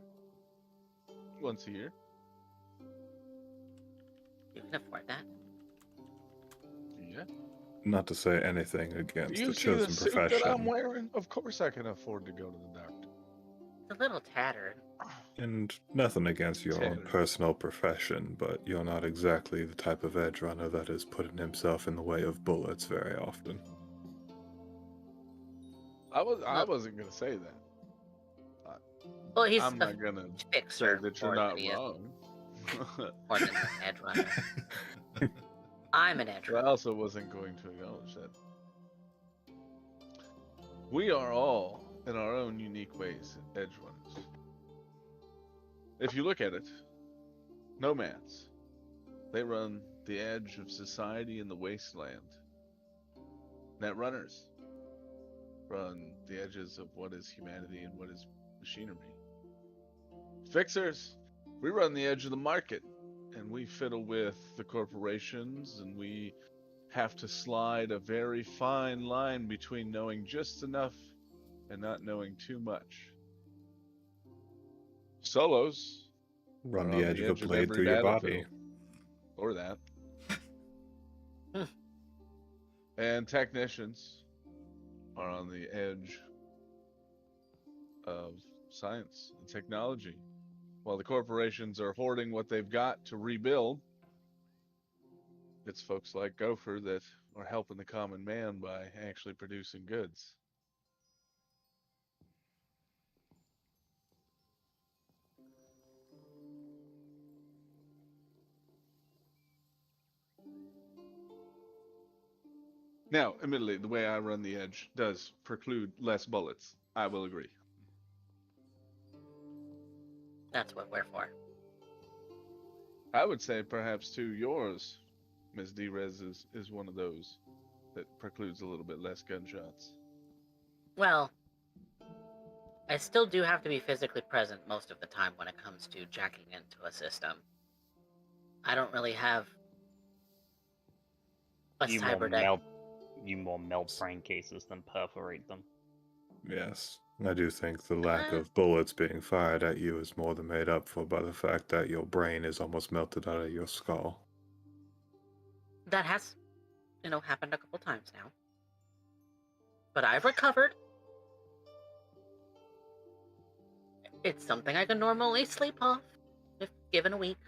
S6: Once a year.
S2: You can afford that.
S6: Yeah.
S3: Not to say anything
S6: Do
S3: against
S6: you
S3: the
S6: see the
S3: chosen
S6: suit that I'm
S3: profession,
S6: wearing? Of course I can afford to go to the doctor.
S2: It's a little tattered.
S3: and nothing against your own
S6: Tattered.
S3: personal profession, but you're not exactly the type of edge runner that is putting himself in the way of bullets very often.
S6: I wasn't gonna say that.
S2: Well, he's
S6: I'm
S2: a
S6: not gonna say
S2: fixer
S6: that you're
S2: more
S6: not
S2: than he is-
S6: wrong.
S2: more than an edge runner. I'm an edge
S6: But I
S2: runner.
S6: also wasn't going to acknowledge that. We are all, in our own unique ways, edge runners. If you look at it, nomads, they run the edge of society in the wasteland. Netrunners run the edges of what is humanity and what is machinery. Fixers, we run the edge of the market, and we fiddle with the corporations, and we have to slide a very fine line between knowing just enough and not knowing too much. Solos
S3: Run
S6: are
S3: the
S6: on
S3: edge
S6: the
S3: of a
S6: edge of
S3: blade
S6: every
S3: through your body.
S6: battlefield, or that.
S2: Hmm.
S6: And technicians are on the edge of science and technology. While the corporations are hoarding what they've got to rebuild, it's folks like Gopher that are helping the common man by actually producing goods. Now, admittedly, the way I run the edge does preclude less bullets. I will agree.
S2: That's what we're for.
S6: I would say perhaps too yours, Ms. D-Rez, is one of those that precludes a little bit less gunshots.
S2: Well, I still do have to be physically present most of the time when it comes to jacking into a system. I don't really have a
S5: You more
S2: cyber deck.
S5: melt brain cases than perforate them.
S3: Yes. I do think the lack
S2: Uh,
S3: of bullets being fired at you is more than made up for by the fact that your brain is almost melted out of your skull.
S2: That has, happened a couple times now. But I've recovered. It's something I can normally sleep off if given a week.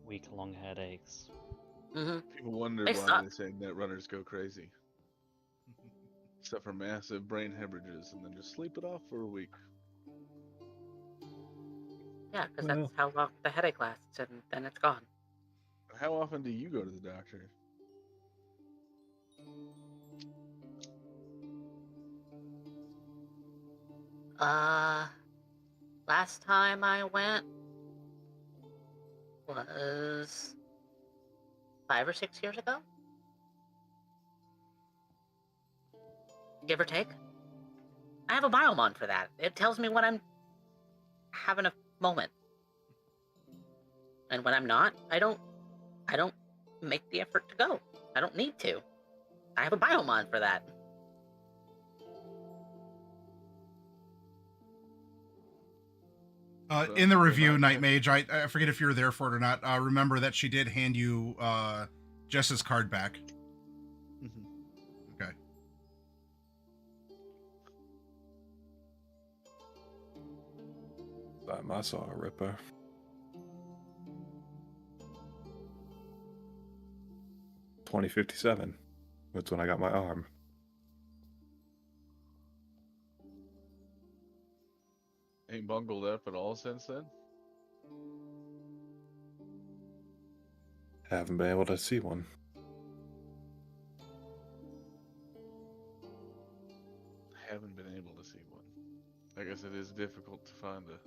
S5: Week-long headaches.
S2: Mm-hmm.
S6: People wonder
S2: They
S6: why
S2: suck.
S6: they say net runners go crazy. Suffer massive brain hemorrhages and then just sleep it off for a week.
S2: Yeah, because
S3: Well.
S2: that's how long the headache lasts, and then it's gone.
S6: How often do you go to the doctor?
S2: Last time I went was 5 or 6 years ago, give or take. I have a biomon for that. It tells me when I'm having a moment, and when I'm not, I don't make the effort to go. I don't need to. I have a biomon for that.
S1: In the review, Night Mage, I forget if you were there for it or not. Remember that she did hand you Jess's card back. Okay.
S3: Time I saw a Ripper. $20.57. That's when I got my arm.
S6: Ain't bungled up at all since then?
S3: Haven't been able to see one.
S6: Haven't been able to see one. I guess it is difficult to find a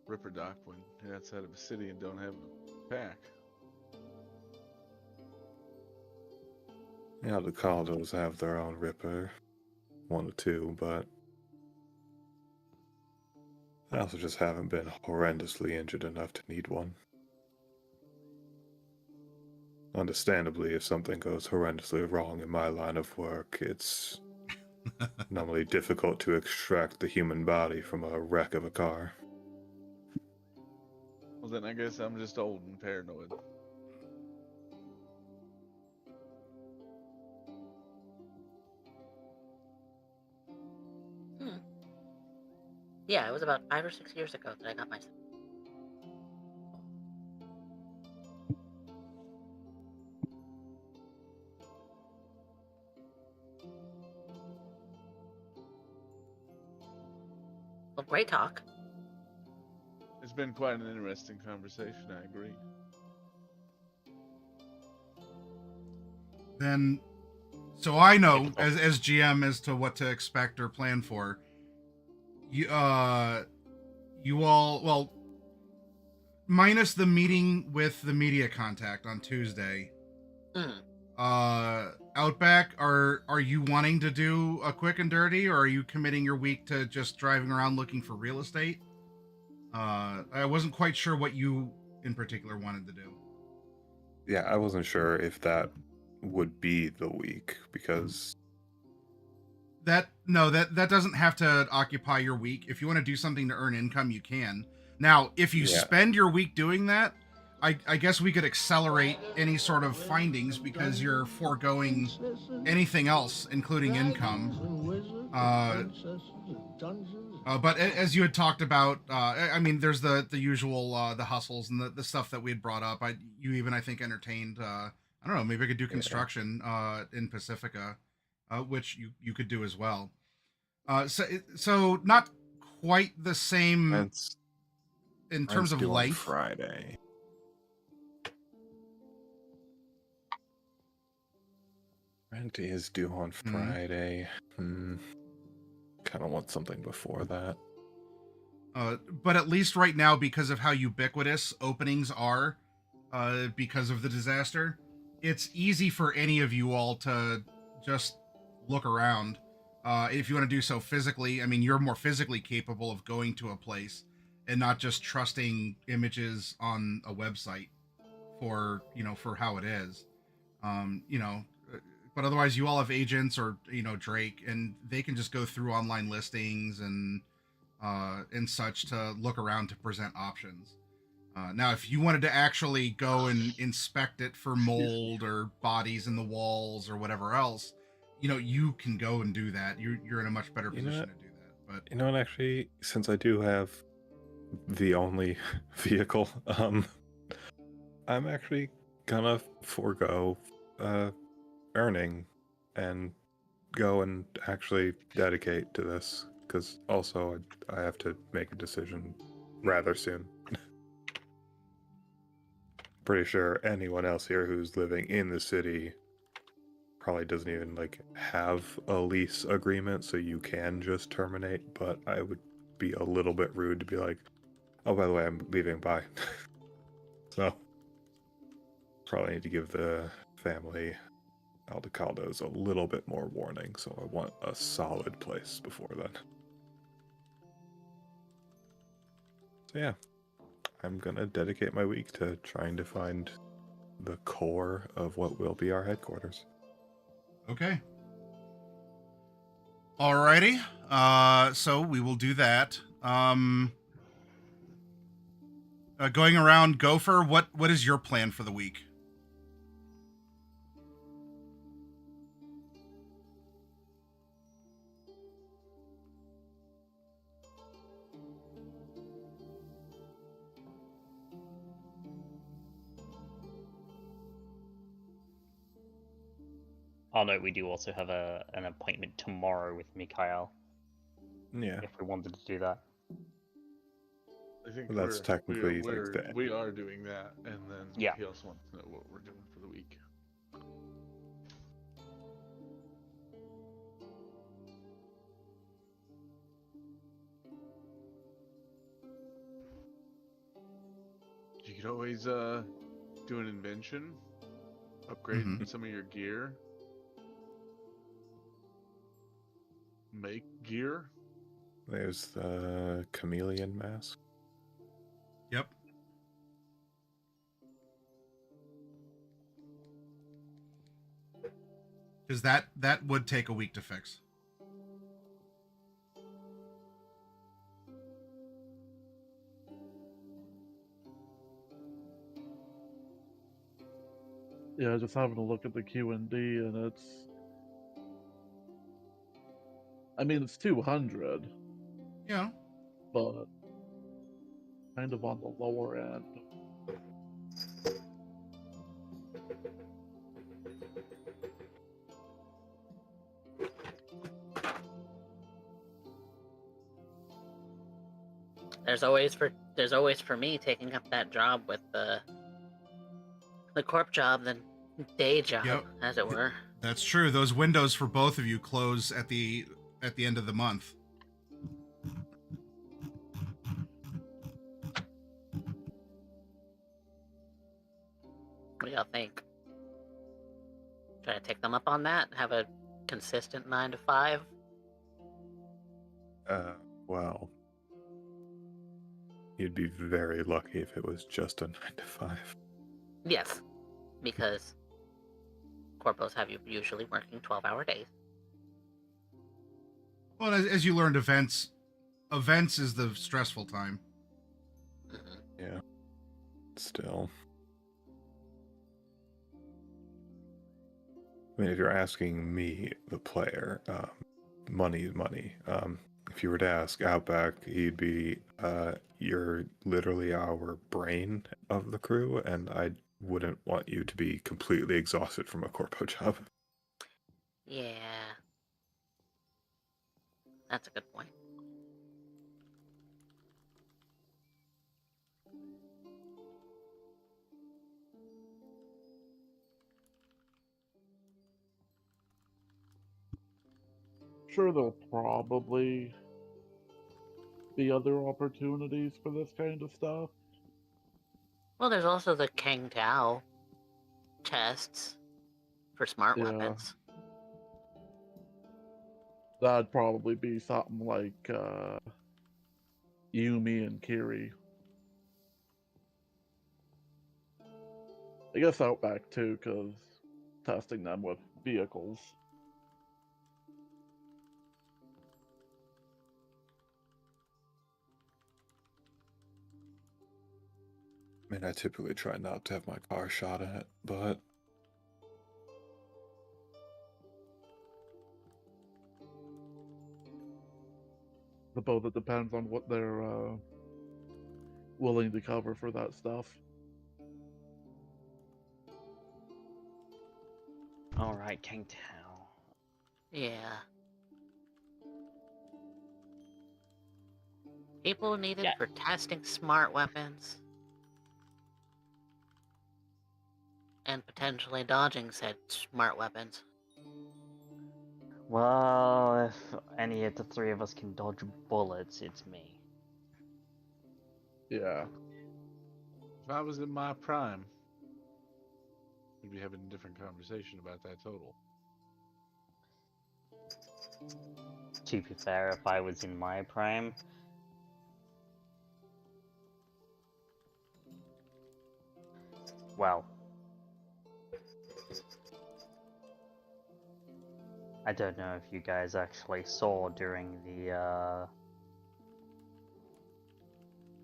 S6: Ripper doc when you're outside of a city and don't have a pack.
S3: Yeah, the Caldos have their own Ripper. 1 or 2, but I also just haven't been horrendously injured enough to need one. Understandably, if something goes horrendously wrong in my line of work, it's normally difficult to extract the human body from a wreck of a car.
S6: Well, then I guess I'm just old and paranoid.
S2: Yeah, it was about 5 or 6 years ago that I got myself. Well, great talk.
S6: It's been quite an interesting conversation, I agree.
S1: Then, so I know as GM as to what to expect or plan for. You all, well, minus the meeting with the media contact on Tuesday. Outback, are you wanting to do a quick and dirty, or are you committing your week to just driving around looking for real estate? I wasn't quite sure what you in particular wanted to do.
S3: Yeah, I wasn't sure if that would be the week because
S1: That doesn't have to occupy your week. If you want to do something to earn income, you can. Now, if you
S3: Yeah.
S1: spend your week doing that, I guess we could accelerate any sort of findings because you're foregoing anything else, including income. But as you had talked about, I mean, there's the usual the hustles and the stuff that we had brought up. You even I think entertained. I don't know. Maybe I could do construction in Pacifica, which you could do as well. So not quite the same
S3: that's
S1: in terms of
S3: due on
S1: life.
S3: Friday. Rent is due on Friday. Kind of want something before that.
S1: But at least right now, because of how ubiquitous openings are, because of the disaster, it's easy for any of you all to just look around. If you want to do so physically, I mean, you're more physically capable of going to a place and not just trusting images on a website for how it is. But otherwise, you all have agents or Drake, and they can just go through online listings and such to look around to present options. Now, if you wanted to actually go and inspect it for mold or bodies in the walls or whatever else, you can go and do that. You're in a much better position to do that. But
S3: and actually, since I do have the only vehicle, I'm actually gonna forego earning and go and actually dedicate to this because also I have to make a decision rather soon. Pretty sure anyone else here who's living in the city probably doesn't even have a lease agreement, so you can just terminate, but I would be a little bit rude to be like, oh, by the way, I'm leaving, bye. So probably need to give the family Aldecaldos a little bit more warning, so I want a solid place before then. So yeah, I'm gonna dedicate my week to trying to find the core of what will be our headquarters.
S1: Okay. Alrighty. So we will do that. Going around, Gopher, what is your plan for the week?
S5: Oh no, we do also have an appointment tomorrow with Mikhail.
S3: Yeah.
S5: If we wanted to do that.
S6: I think
S3: Well, that's technically the
S6: we are doing that, and then
S5: Yeah.
S6: he also wants to know what we're doing for the week. You could always do an invention, upgrade some of your gear, make gear.
S3: There's the chameleon mask.
S1: Yep. Because that would take a week to fix.
S4: Yeah, just having a look at the Q&D, and it's 200.
S1: Yeah.
S4: But kind of on the lower end.
S2: There's always for me taking up that job with the corp job, the day job, as it were.
S1: That's true. Those windows for both of you close at the end of the month.
S2: What do y'all think? Try to take them up on that? Have a consistent 9 to 5?
S3: Well, You'd be very lucky if it was just a 9 to 5.
S2: Yes, because corpos have you usually working 12-hour days.
S1: Well, as you learned, events is the stressful time.
S2: Mhm.
S3: Yeah. Still. I mean, if you're asking me, the player, money is money. If you were to ask Outback, he'd be, you're literally our brain of the crew, and I wouldn't want you to be completely exhausted from a corpo job.
S2: Yeah. That's a good point.
S4: Sure, there'll probably be other opportunities for this kind of stuff.
S2: Well, there's also the Kang Tao tests for smart
S4: Yeah.
S2: weapons.
S4: That'd probably be something like Yumi and Kiri. I guess Outback too, because testing them with vehicles.
S3: I mean, I typically try not to have my car shot at, but
S4: I suppose it depends on what they're willing to cover for that stuff.
S5: Alright, King Tao.
S2: Yeah. People needed
S5: Yeah.
S2: for testing smart weapons. And potentially dodging said smart weapons.
S5: Well, if any of the three of us can dodge bullets, it's me.
S4: Yeah.
S6: If I was in my prime, we'd be having a different conversation about that total.
S5: To be fair, if I was in my prime, well, I don't know if you guys actually saw during the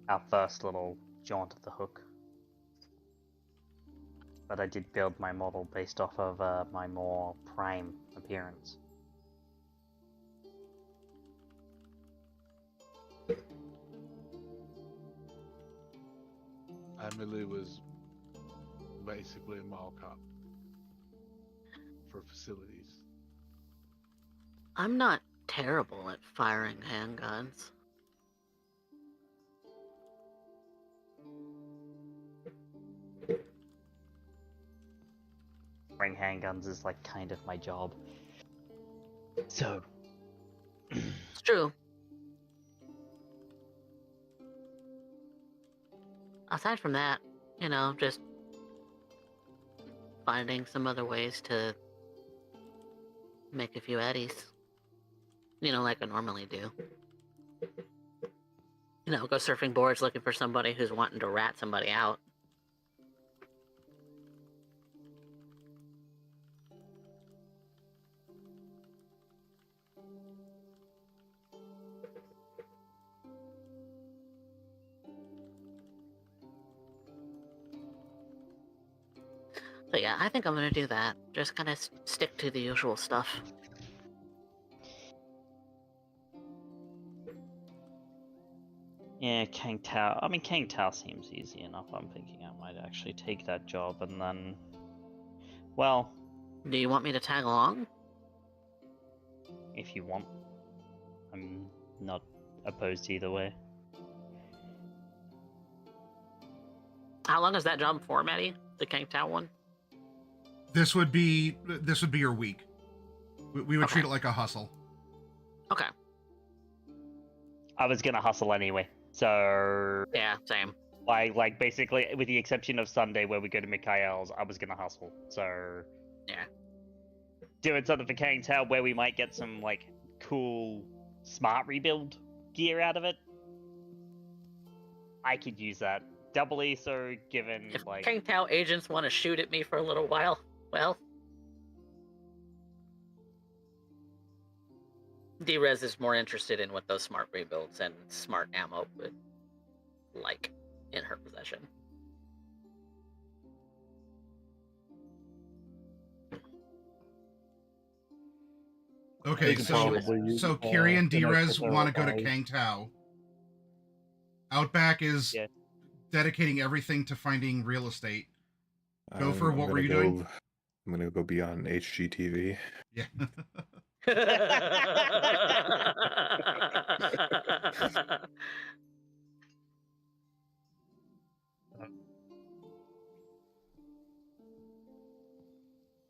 S5: our first little jaunt of the hook, but I did build my model based off of my more prime appearance.
S6: Emily was basically a mall cop for facilities.
S2: I'm not terrible at firing handguns.
S5: Firing handguns is like kind of my job. So,
S2: It's true. Aside from that, you know, just finding some other ways to make a few eddies. You know, like I normally do. You know, go surfing boards looking for somebody who's wanting to rat somebody out. So yeah, I think I'm gonna do that. Just kind of stick to the usual stuff.
S5: yeah, Kang Tao. I mean, Kang Tao seems easy enough. I'm thinking I might actually take that job and then, well,
S2: Do you want me to tag along?
S5: if you want, I'm not opposed either way.
S2: How long is that job for, Maddie? The Kang Tao one?
S1: This would be your week. We would
S2: Okay.
S1: treat it like a hustle.
S2: Okay.
S5: I was gonna hustle anyway, so
S2: Yeah, same.
S5: like basically, with the exception of Sunday where we go to Mikhail's, I was gonna hustle. So
S2: Yeah.
S5: doing something for Kang Tao where we might get some like cool smart rebuild gear out of it. I could use that. Doubly so, given
S2: If
S5: like
S2: Kang Tao agents want to shoot at me for a little while, well, D-Rez is more interested in what those smart rebuilds and smart ammo would like in her possession.
S1: Okay,
S4: They could
S1: so
S4: probably use,
S1: Kiri and
S4: an
S1: Drez
S4: extra
S1: want to go to
S4: pair of eyes.
S1: Kang Tao. Outback is
S5: Yeah.
S1: dedicating everything to finding real estate. Gopher, what were
S3: gonna
S1: you doing?
S3: I'm gonna go be on HGTV.
S1: Yeah.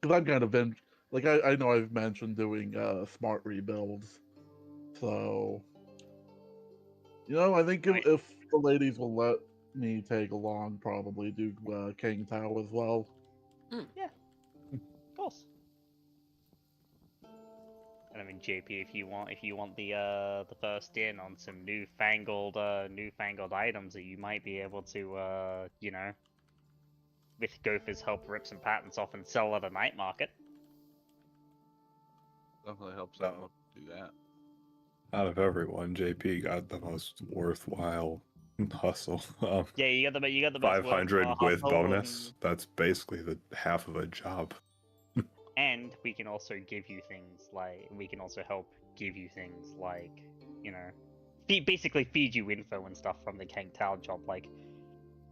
S4: Because I've kind of been like I know I've mentioned doing smart rebuilds, so I think if the ladies will let me tag along, probably do King Tao as well.
S5: of course. And I mean, JP, if you want the first in on some newfangled items that you might be able to with Gopher's help rip some patents off and sell at a night market.
S6: Definitely helps
S3: No.
S6: out to do that.
S3: Out of everyone, JP got the most worthwhile hustle.
S5: Yeah, you got the best
S3: 500 with
S5: hustle,
S3: bonus. That's basically the half of a job.
S5: and we can also give you things like help give you things like basically feed you info and stuff from the Kang Tao job, like.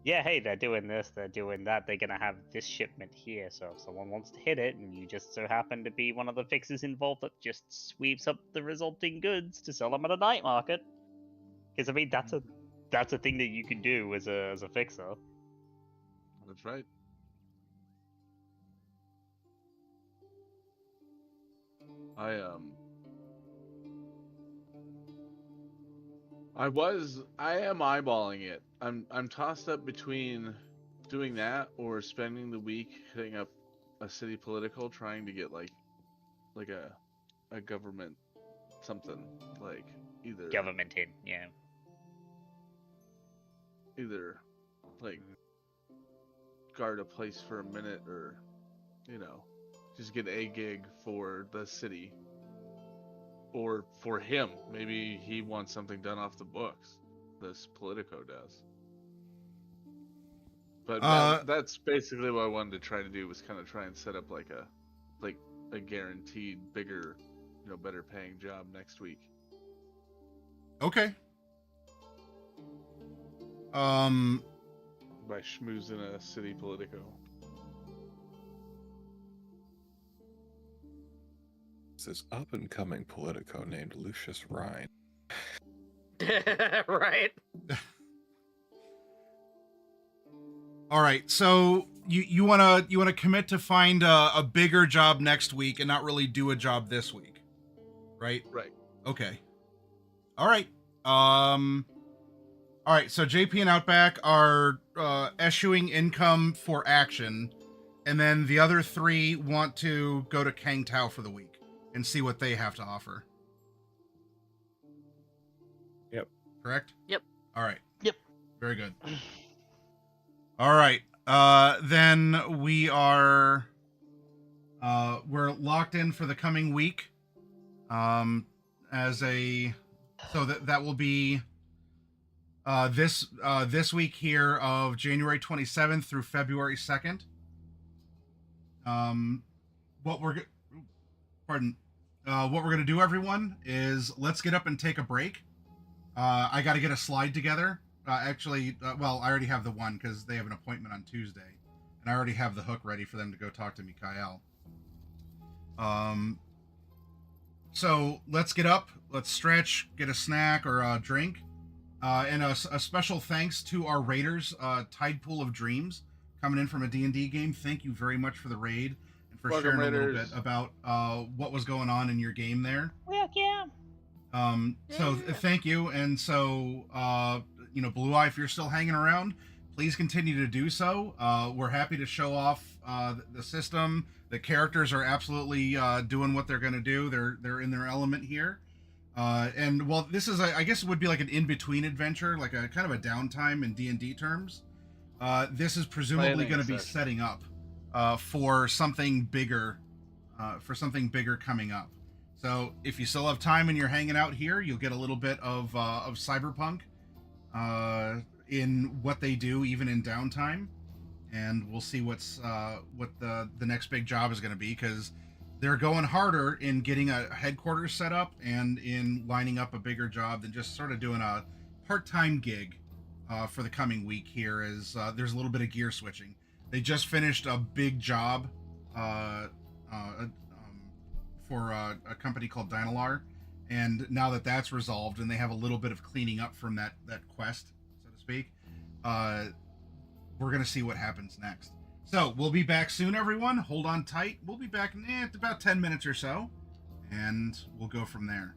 S5: Yeah, hey, they're doing this, they're doing that, they're gonna have this shipment here, so if someone wants to hit it, and you just so happen to be one of the fixers involved that just sweeps up the resulting goods to sell them at a night market. Because, I mean, that's a thing that you can do as a fixer.
S6: That's right. I am eyeballing it. I'm tossed up between doing that or spending the week hitting up a city political trying to get like a government something, like either
S5: Government in, yeah.
S6: like guard a place for a minute, or just get a gig for the city. Or for him, maybe he wants something done off the books. This Politico does. But that's basically what I wanted to try to do, was kind of try and set up like a guaranteed bigger, better paying job next week.
S1: Okay.
S6: By schmoozing a city Politico.
S3: This up and coming Politico named Lucius Rhine.
S2: Right.
S1: All right, so you wanna commit to find a bigger job next week and not really do a job this week, right?
S6: Right.
S1: Okay. All right. All right. So JP and Outback are eschewing income for action, and then the other three want to go to Kang Tao for the week and see what they have to offer.
S3: Yep.
S1: Correct?
S2: Yep.
S1: All right.
S5: Yep.
S1: Very good. All right. Then we are we're locked in for the coming week. So that will be this week here of January 27th through February 2nd. What we're going to do, everyone, is let's get up and take a break. I got to get a slide together. I already have the one because they have an appointment on Tuesday, and I already have the hook ready for them to go talk to Mikael. So let's get up, let's stretch, get a snack or a drink, and a special thanks to our raiders, Tide Pool of Dreams, coming in from a D&D game. Thank you very much for the raid and for
S6: Welcome,
S1: sharing a little
S6: raiders.
S1: bit about what was going on in your game there.
S5: Welcome.
S1: Thank you. And so, Blue Eye, if you're still hanging around, please continue to do so. We're happy to show off the system. The characters are absolutely doing what they're going to do. They're in their element here. And well, this is I guess it would be like an in-between adventure, like a kind of a downtime in D&D terms. This is presumably
S6: Planning
S1: going to be
S6: session.
S1: setting up for something bigger, coming up. So if you still have time and you're hanging out here, you'll get a little bit of Cyberpunk in what they do, even in downtime, and we'll see what the next big job is going to be, because they're going harder in getting a headquarters set up and in lining up a bigger job than just sort of doing a part-time gig for the coming week here, as there's a little bit of gear switching. They just finished a big job for a company called Dynalar, and now that that's resolved and they have a little bit of cleaning up from that quest, so to speak, we're going to see what happens next. So we'll be back soon, everyone. Hold on tight. We'll be back in about 10 minutes or so, and we'll go from there.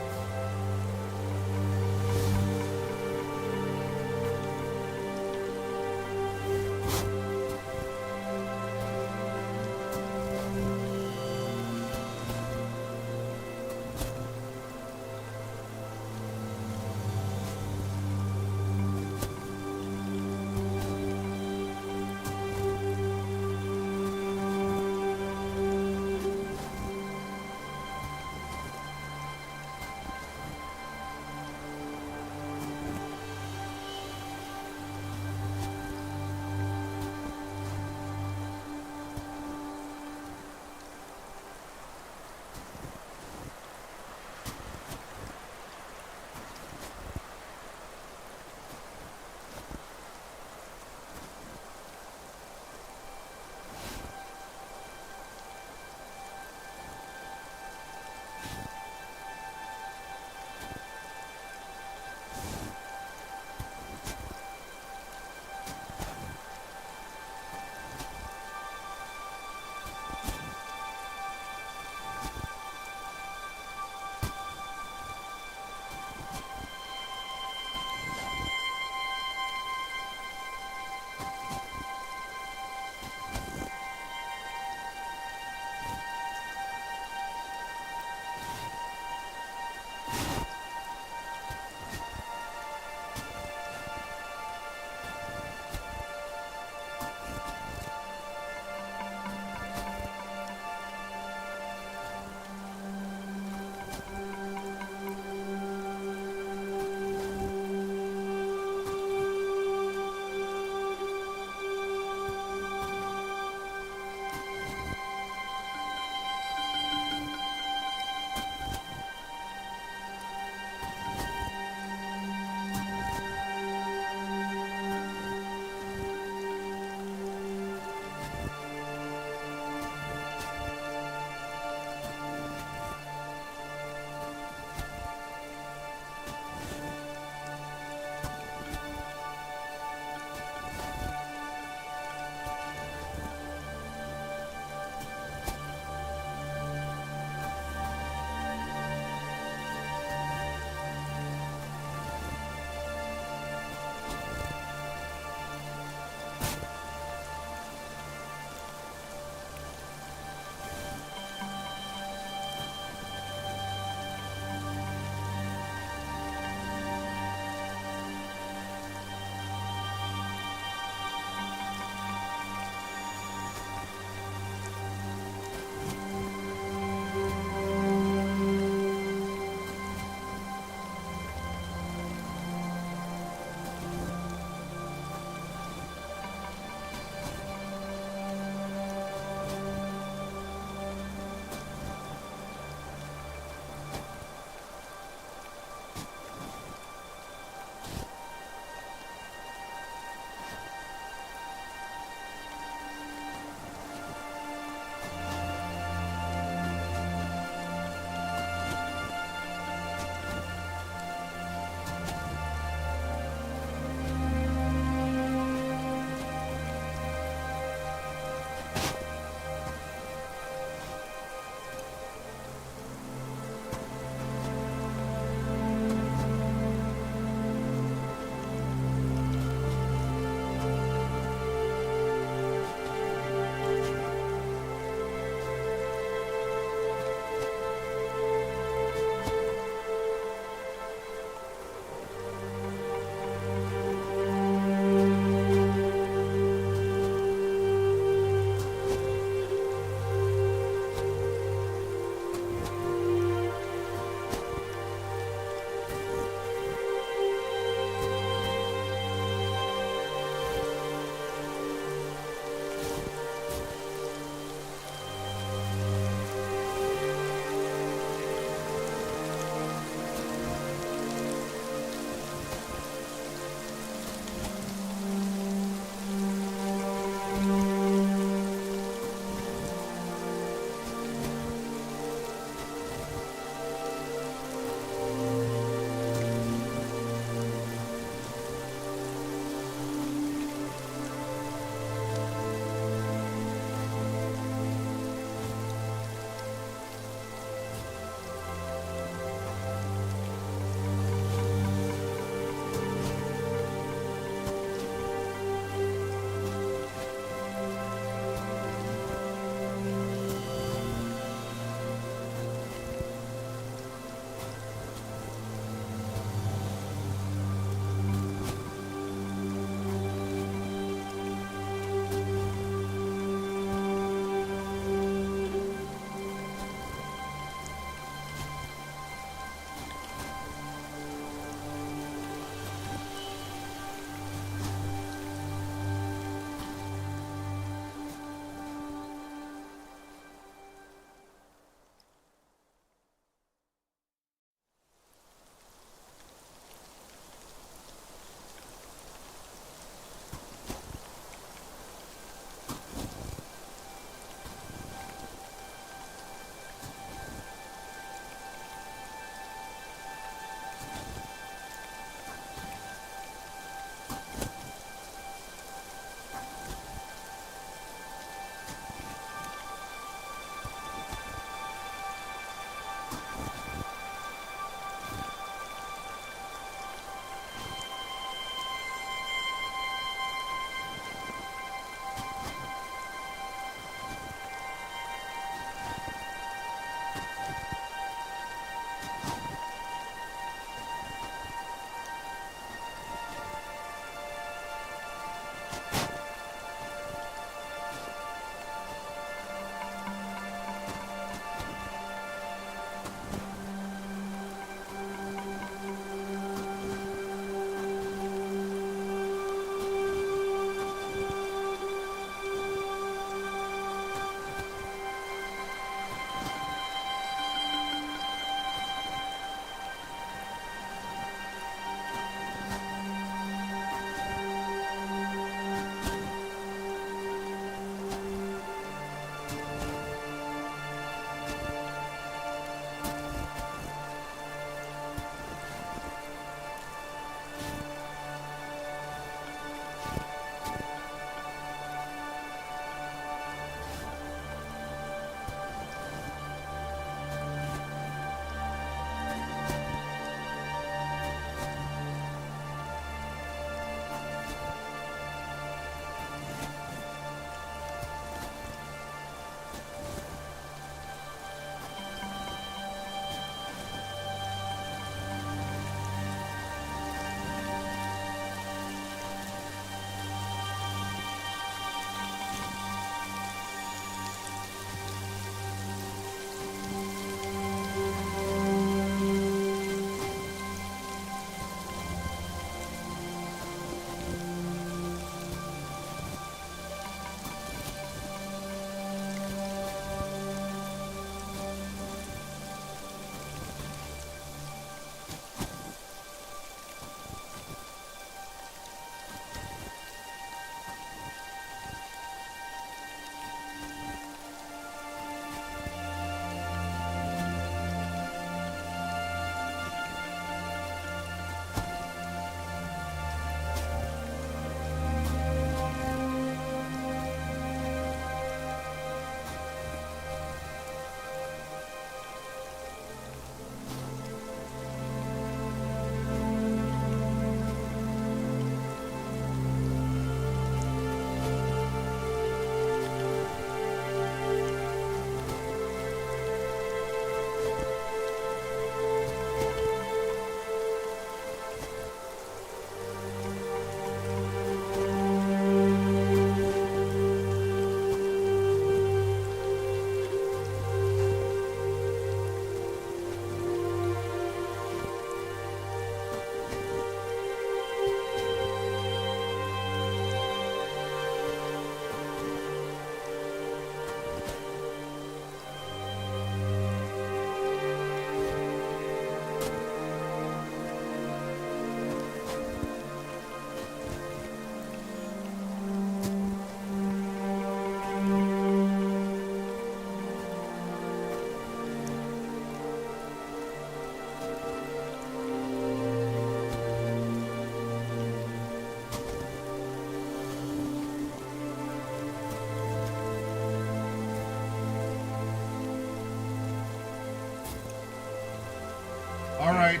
S1: All right,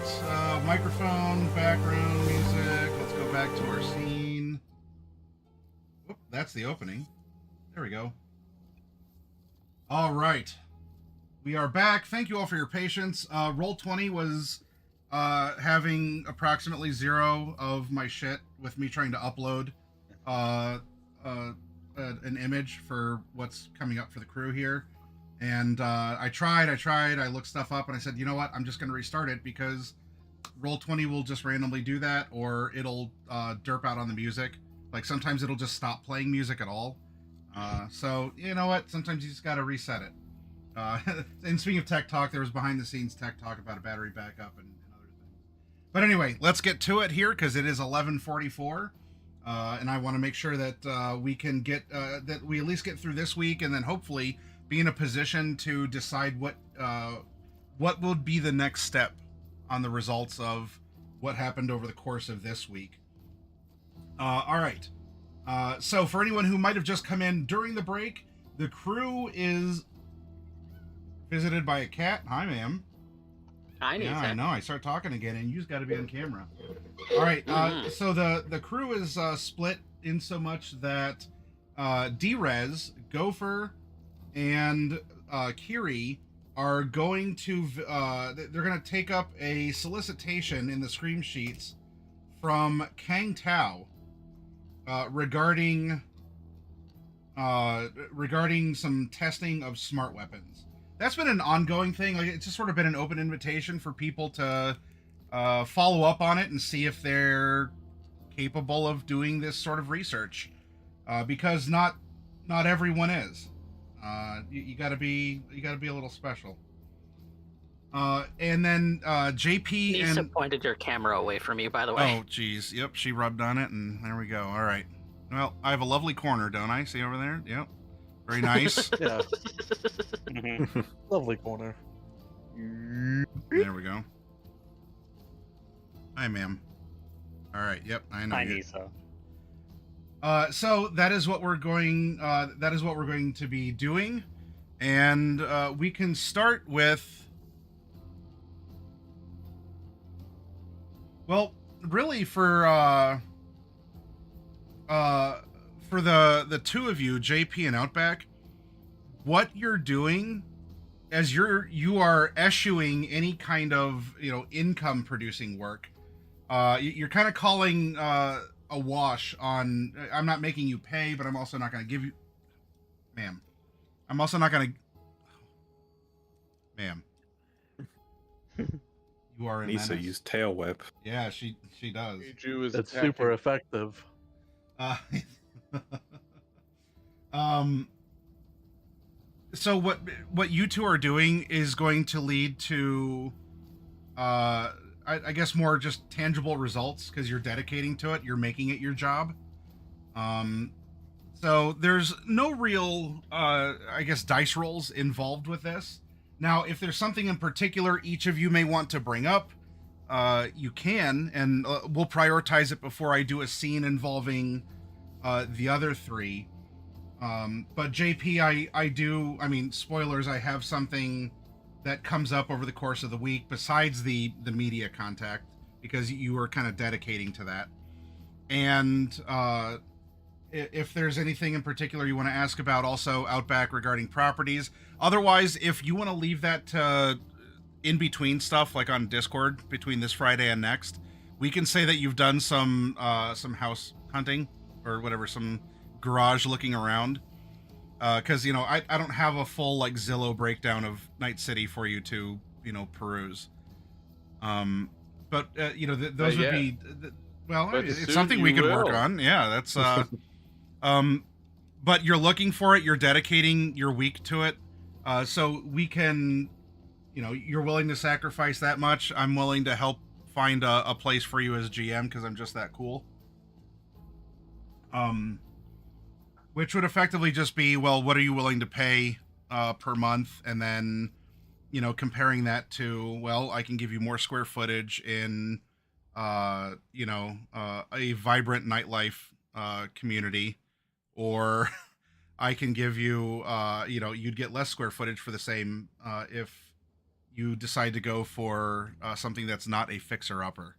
S1: microphone, background music. Let's go back to our scene. Whoop, that's the opening. There we go. All right. We are back. Thank you all for your patience. Roll20 was having approximately 0 of my shit with me trying to upload an image for what's coming up for the crew here. And I tried, I looked stuff up, and I said, you know what? I'm just going to restart it because Roll20 will just randomly do that, or it'll derp out on the music. Like sometimes it'll just stop playing music at all. So you know what? Sometimes you just got to reset it. And speaking of tech talk, there was behind the scenes tech talk about a battery backup and other things. But anyway, let's get to it here because it is 11:44, and I want to make sure that we can get that we at least get through this week, and then hopefully be in a position to decide what would be the next step on the results of what happened over the course of this week. All right. So for anyone who might have just come in during the break, the crew is visited by a cat. Hi, ma'am.
S2: I need
S1: I know. I start talking again, and you just got to be on camera. All right. So the crew is split in so much that Drez, Gopher, and Kiri are going to they're going to take up a solicitation in the scream sheets from Kang Tao regarding some testing of smart weapons. That's been an ongoing thing. Like it's just sort of been an open invitation for people to follow up on it and see if they're capable of doing this sort of research, because not everyone is. You got to be a little special. And then JP
S2: Lisa
S1: and
S2: pointed your camera away from you, by the way.
S1: oh geez, yep, she rubbed on it, and there we go. All right. Well, I have a lovely corner, don't I? See over there? Yep. Very nice.
S4: Yeah,
S5: Mhm.
S4: lovely corner.
S1: There we go. Hi, ma'am. All right. Yep, I know
S5: Hi,
S1: you.
S5: Nisa.
S1: So that is what we're going. That is what we're going to be doing, and we can start with. Well, really, for the two of you, JP and Outback, what you're doing as you are eschewing any kind of income producing work, you're kind of calling a wash on. I'm not making you pay, but I'm also not going to give you, ma'am. I'm also not going to, ma'am. You are a
S3: Nisa
S1: menace.
S3: used tail whip.
S1: Yeah, she does.
S6: Jew is
S4: It's
S6: attacking.
S4: super effective.
S1: So what you two are doing is going to lead to I guess more just tangible results because you're dedicating to it, you're making it your job. So there's no real I guess dice rolls involved with this. Now if there's something in particular each of you may want to bring up, you can, and we'll prioritize it before I do a scene involving the other three. But JP, I mean, spoilers, I have something that comes up over the course of the week besides the media contact, because you were kind of dedicating to that. And if there's anything in particular you want to ask about, also Outback regarding properties. Otherwise, if you want to leave that to in between stuff, like on Discord between this Friday and next, we can say that you've done some house hunting or whatever, some garage looking around, because I don't have a full like Zillow breakdown of Night City for you to peruse, but those would be well,
S6: But
S1: it's
S6: soon
S1: something we
S6: you
S1: can work
S6: will.
S1: on. Yeah, that's but you're looking for it, you're dedicating your week to it, so we can, you're willing to sacrifice that much. I'm willing to help find a place for you as GM because I'm just that cool. Which would effectively just be, well, what are you willing to pay per month? And then, comparing that to, well, I can give you more square footage in, a vibrant nightlife community, or I can give you, you'd get less square footage for the same if you decide to go for something that's not a fixer-upper.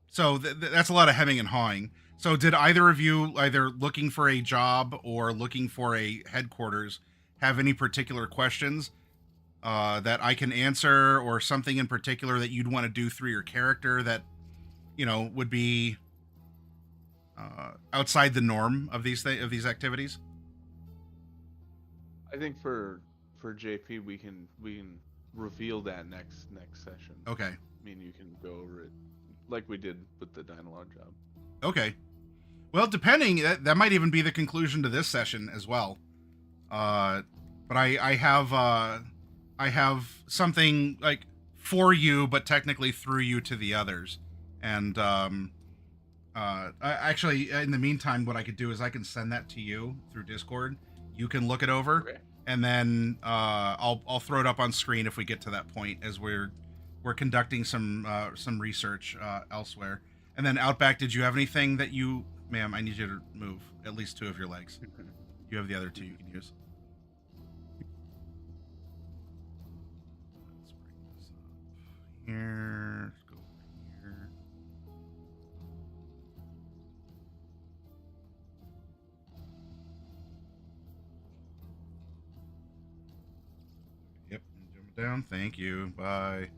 S1: So that's a lot of hemming and hawing. So did either of you, either looking for a job or looking for a headquarters, have any particular questions that I can answer, or something in particular that you'd want to do through your character that, would be outside the norm of these activities?
S6: I think for JP we can reveal that next session.
S1: Okay.
S6: I mean, you can go over it like we did with the dialogue job.
S1: Okay. Well, depending, that might even be the conclusion to this session as well. But I have something like for you, but technically through you to the others. And actually, in the meantime, what I could do is I can send that to you through Discord. You can look it over,
S6: Okay.
S1: and then I'll throw it up on screen if we get to that point, as we're conducting some research elsewhere. And then Outback, did you have anything that you, ma'am? I need you to move at least 2 of your legs. You have the other 2 you can use. Let's bring this up here. Let's go over here. Yep, jump down. Thank you. Bye.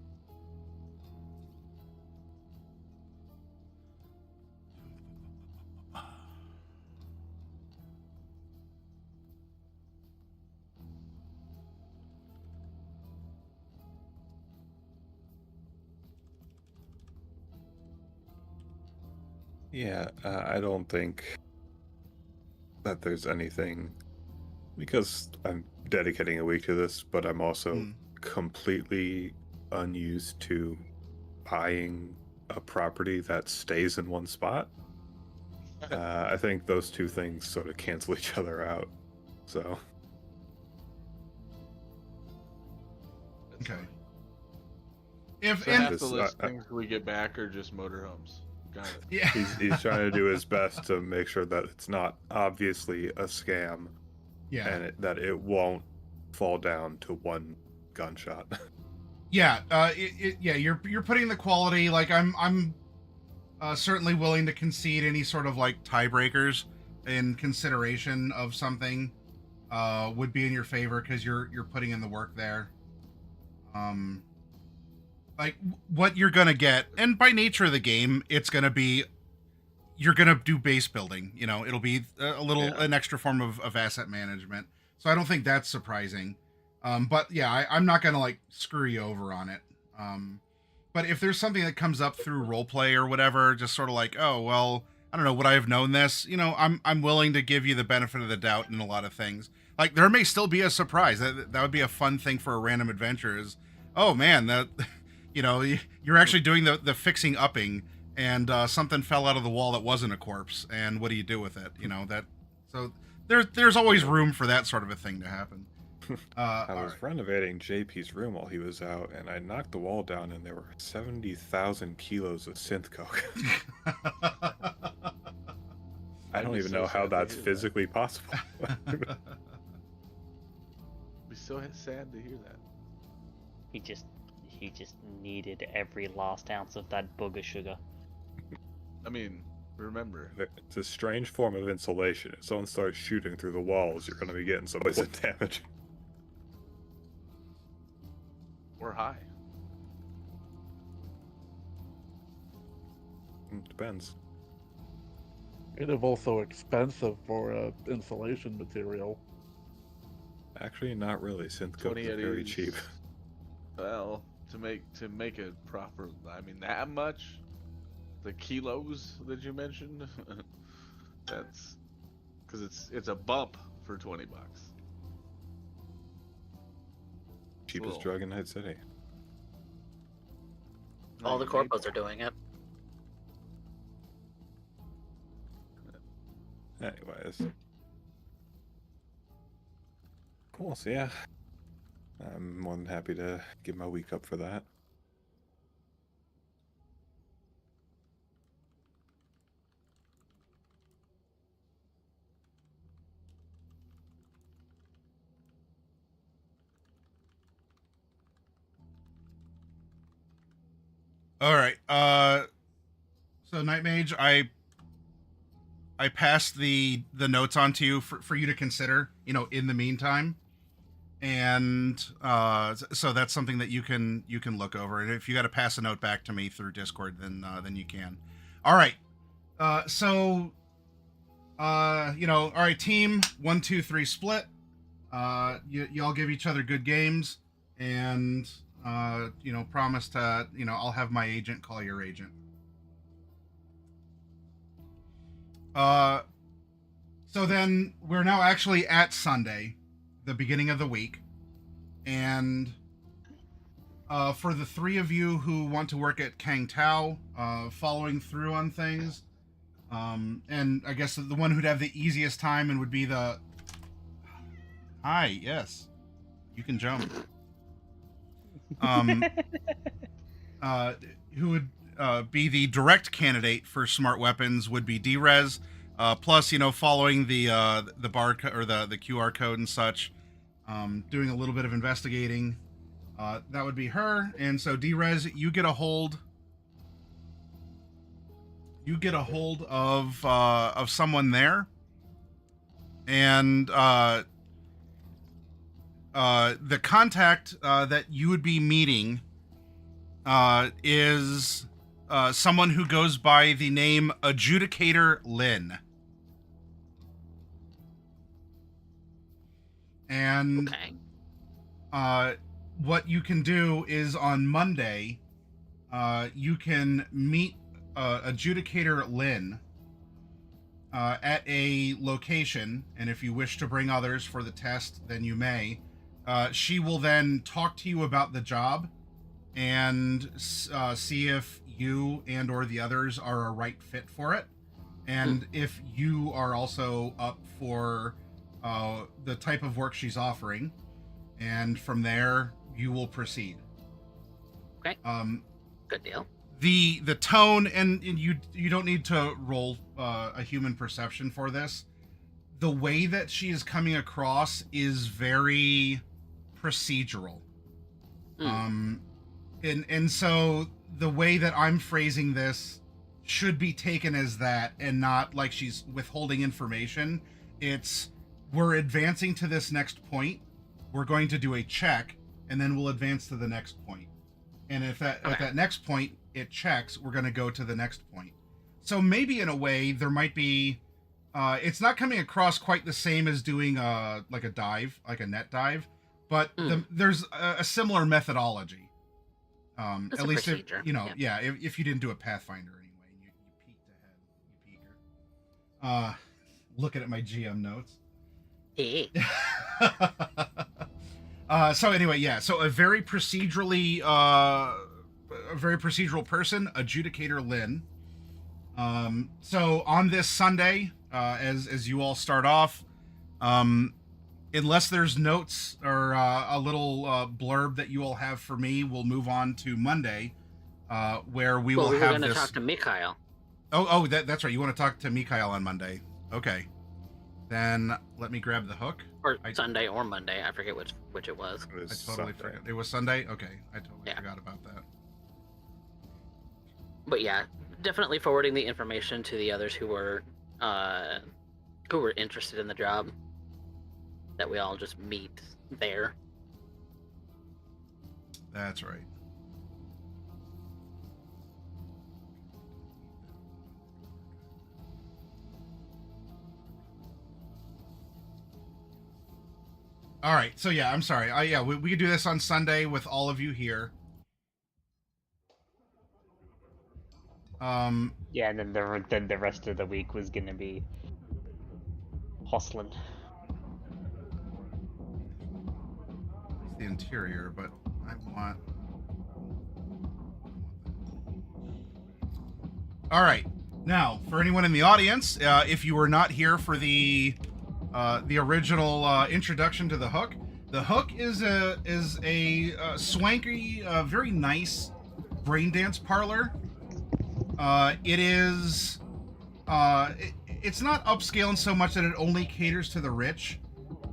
S3: Yeah, I don't think that there's anything, because I'm dedicating a week to this, but I'm also completely unused to buying a property that stays in one spot. I think those 2 things sort of cancel each other out. So.
S6: That's
S1: Okay.
S6: fine.
S1: If
S6: So
S1: and
S6: half the listings we get back are just motorhomes. Got it.
S1: yeah,
S3: He's trying to do his best to make sure that it's not obviously a scam,
S1: yeah,
S3: and that it won't fall down to 1 gunshot.
S1: yeah. Yeah. You're putting the quality, like I'm certainly willing to concede any sort of like tiebreakers in consideration of something would be in your favor, because you're putting in the work there. Like what you're gonna get, and by nature of the game, it's gonna be, you're gonna do base building. It'll be a little an extra form of asset management. So I don't think that's surprising. But yeah, I'm not gonna like screw you over on it. But if there's something that comes up through roleplay or whatever, just sort of like, oh well, I don't know, would I have known this? I'm willing to give you the benefit of the doubt in a lot of things. Like there may still be a surprise. That would be a fun thing for a random adventure. Is, oh man, that you're actually doing the fixing upping, and something fell out of the wall that wasn't a corpse, and what do you do with it? That. So there's always room for that sort of a thing to happen.
S3: I was renovating JP's room while he was out, and I knocked the wall down, and there were 70,000 kilos of synth coke. I don't even know how that's physically possible.
S6: Be so sad to hear that.
S5: He just needed every last ounce of that booger sugar.
S6: I mean, remember,
S3: It's a strange form of insulation. If someone starts shooting through the walls, you're going to be getting some poison damage.
S6: we're high.
S3: Depends.
S4: Kind of also expensive for insulation material.
S3: Actually, not really. Synth coke
S6: 20
S3: is very
S6: Eddies.
S3: cheap.
S6: Well, to make a proper, I mean, that much, the kilos that you mentioned, that's because it's a bump for $20.
S3: Cheapest
S6: Cool.
S3: drug in Night City.
S2: All the corpos are doing it.
S3: Anyways. Cool, so yeah. I'm more than happy to give my week up for that.
S1: All right. So Night Mage, I passed the notes on to you for you to consider. In the meantime, and so that's something that you can look over. And if you got to pass a note back to me through Discord, then you can. All right. So all right, team 1, 2, 3 split. You all give each other good games, and promise to I'll have my agent call your agent. So then we're now actually at Sunday, the beginning of the week, and for the three of you who want to work at Kang Tao, following through on things, and I guess the one who'd have the easiest time and would be the... Hi, yes, you can jump. Who would be the direct candidate for smart weapons would be Drez. Plus, following the barcode or the QR code and such, doing a little bit of investigating. That would be her. And so, Drez, you get a hold. You get a hold of someone there, and the contact that you would be meeting is someone who goes by the name Adjudicator Lin. And what you can do is on Monday, you can meet Adjudicator Lin at a location, and if you wish to bring others for the test, then you may. She will then talk to you about the job and see if you and or the others are a right fit for it, and if you are also up for the type of work she's offering, and from there you will proceed.
S2: Okay. Good deal.
S1: The tone, and you don't need to roll a human perception for this. The way that she is coming across is very procedural. And so the way that I'm phrasing this should be taken as that, and not like she's withholding information. It's, we're advancing to this next point. We're going to do a check, and then we'll advance to the next point. And if at that next point it checks, we're going to go to the next point. So maybe in a way there might be, it's not coming across quite the same as doing like a dive, like a net dive, but there's a similar methodology. At least if, if you didn't do a Pathfinder anyway, you peeked ahead, you peeker. Looking at my GM notes.
S2: Hey.
S1: So anyway, so a very procedurally, a very procedural person, Adjudicator Lin. So on this Sunday, as you all start off, unless there's notes or a little blurb that you all have for me, we'll move on to Monday, where we will have this. We're going
S2: to talk to Mikhail.
S1: Oh, that's right. You want to talk to Mikhail on Monday? Okay. Then let me grab the hook.
S2: Or Sunday or Monday. I forget which it was.
S1: I totally forgot. It was Sunday? Okay. I totally forgot about that.
S2: But yeah, definitely forwarding the information to the others who were interested in the job. That we all just meet there.
S1: That's right. All right, so yeah, I'm sorry. We could do this on Sunday with all of you here.
S7: Yeah, and then the rest of the week was gonna be hustling.
S1: The interior, but I want. All right, now for anyone in the audience, if you were not here for the original introduction to the Hook. The Hook is a swanky, very nice brain dance parlor. It is it's not upscale in so much that it only caters to the rich.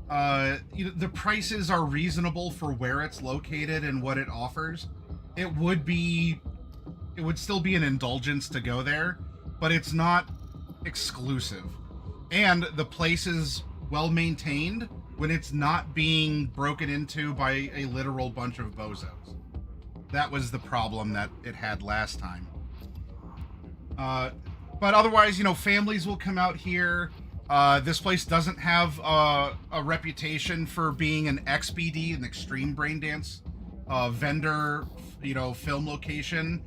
S1: The prices are reasonable for where it's located and what it offers. It would be it would still be an indulgence to go there, but it's not exclusive. And the place is well maintained when it's not being broken into by a literal bunch of bozos. That was the problem that it had last time. But otherwise, you know, families will come out here. This place doesn't have a reputation for being an XBD, an extreme braindance vendor, you know, film location.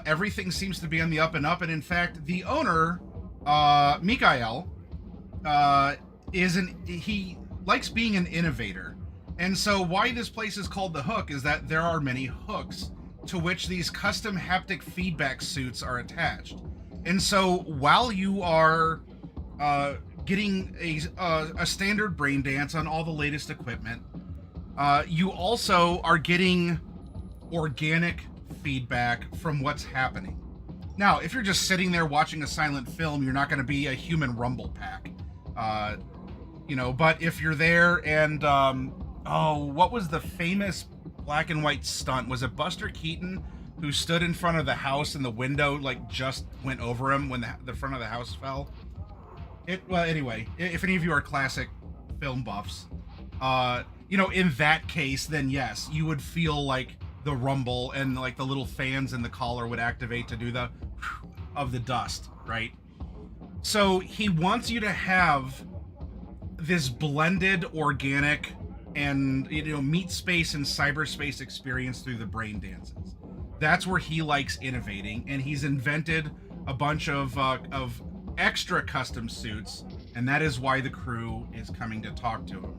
S1: Everything seems to be on the up and up. And in fact, the owner, Mikael, he likes being an innovator. And so why this place is called The Hook is that there are many hooks to which these custom haptic feedback suits are attached. And so while you are getting a standard brain dance on all the latest equipment, you also are getting organic feedback from what's happening. Now, if you're just sitting there watching a silent film, you're not going to be a human rumble pack. You know, but if you're there and, what was the famous black and white stunt? Was it Buster Keaton who stood in front of the house and the window, like, just went over him when the front of the house fell? Well, anyway, if any of you are classic film buffs, you know, in that case, then yes, you would feel like the rumble and like the little fans in the collar would activate to do the of the dust, right? So he wants you to have this blended organic and, you know, meat space and cyberspace experience through the brain dances. That's where he likes innovating, and he's invented a bunch of extra custom suits, and that is why the crew is coming to talk to him.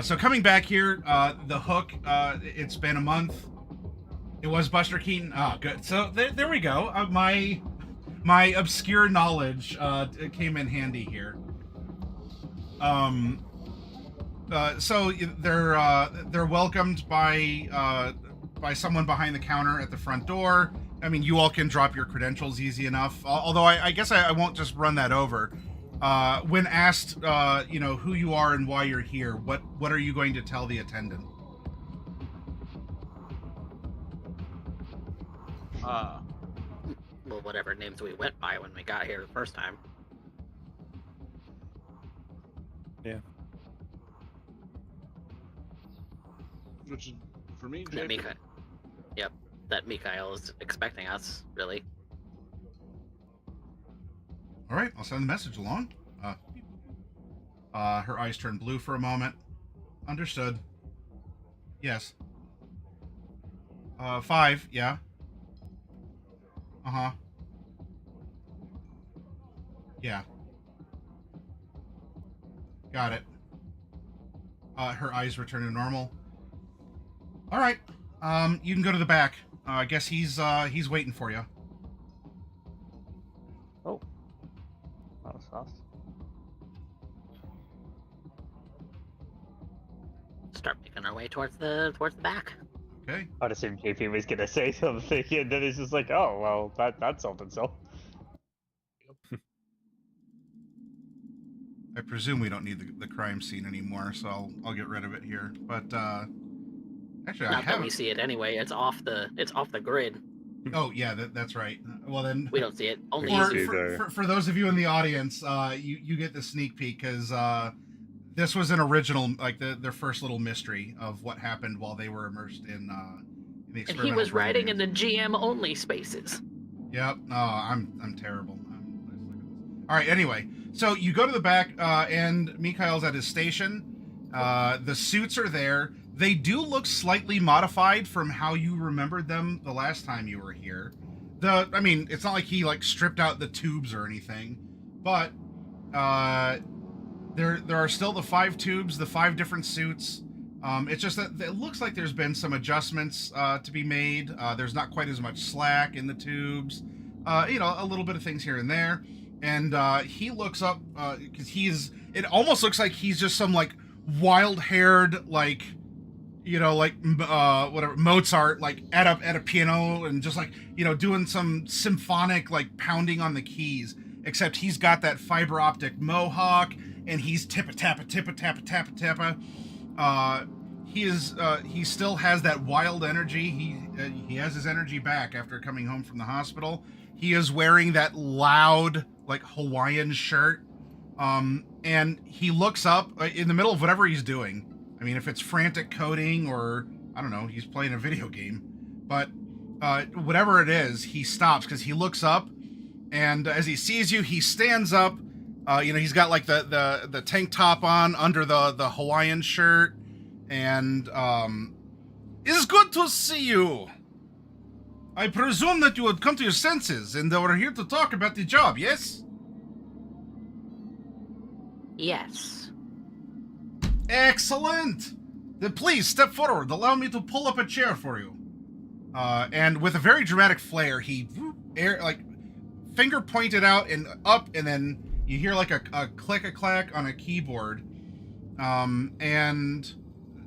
S1: So coming back here, The Hook, it's been a month. It was Buster Keaton. Ah, good. So there we go. My obscure knowledge came in handy here. So they're welcomed by someone behind the counter at the front door. I mean, you all can drop your credentials easy enough. Although I guess I won't just run that over. When asked, you know, who you are and why you're here, what are you going to tell the attendant?
S2: Well, whatever names we went by when we got here the first time.
S3: Yeah.
S6: Which is, for me,
S2: That
S6: Jacob.
S2: Yep, that Mikael is expecting us, really.
S1: All right, I'll send the message along. Her eyes turn blue for a moment. Understood. Yes. 5, yeah. Uh-huh. Yeah. Got it. Her eyes return to normal. All right. You can go to the back. I guess he's waiting for you.
S7: Oh. That was fast.
S2: Start making our way towards the back.
S1: Okay.
S7: I'd assume JP was gonna say something, and then it's just like, oh, well, that's something so.
S1: I presume we don't need the crime scene anymore, so I'll get rid of it here. But actually, I
S2: Not that
S1: haven't.
S2: we see it anyway. It's off the grid.
S1: Oh yeah, that's right. Well then,
S2: We don't see it. Only
S3: Or-
S2: you see.
S1: for those of you in the audience, you get the sneak peek because this was an original, like their first little mystery of what happened while they were immersed in the
S2: And
S1: experimental.
S2: he was
S1: brain
S2: riding in
S1: dance.
S2: the GM only spaces.
S1: Yep. Oh, I'm terrible. All right. Anyway, so you go to the back, and Mikhail's at his station. The suits are there. They do look slightly modified from how you remembered them the last time you were here. I mean, it's not like he like stripped out the tubes or anything, but there are still the 5 tubes, the 5 different suits. It's just that it looks like there's been some adjustments to be made. There's not quite as much slack in the tubes. You know, a little bit of things here and there. And he looks up because it almost looks like he's just some like wild-haired, like, you know, like whatever, Mozart, like at a piano and just like, you know, doing some symphonic like pounding on the keys. Except he's got that fiber optic mohawk and he's tippa tappa tippa tappa tappa tappa. he still has that wild energy. He has his energy back after coming home from the hospital. He is wearing that loud like Hawaiian shirt, and he looks up in the middle of whatever he's doing. I mean, if it's frantic coding or I don't know, he's playing a video game, but whatever it is, he stops because he looks up, and as he sees you, he stands up. He's got like the tank top on under the Hawaiian shirt. And, it's good to see you. I presume that you had come to your senses and we're here to talk about the job, yes?
S2: Yes.
S1: Excellent. Then please step forward. Allow me to pull up a chair for you. And with a very dramatic flair, he finger pointed out and up, and then you hear like a click-a-clack on a keyboard. And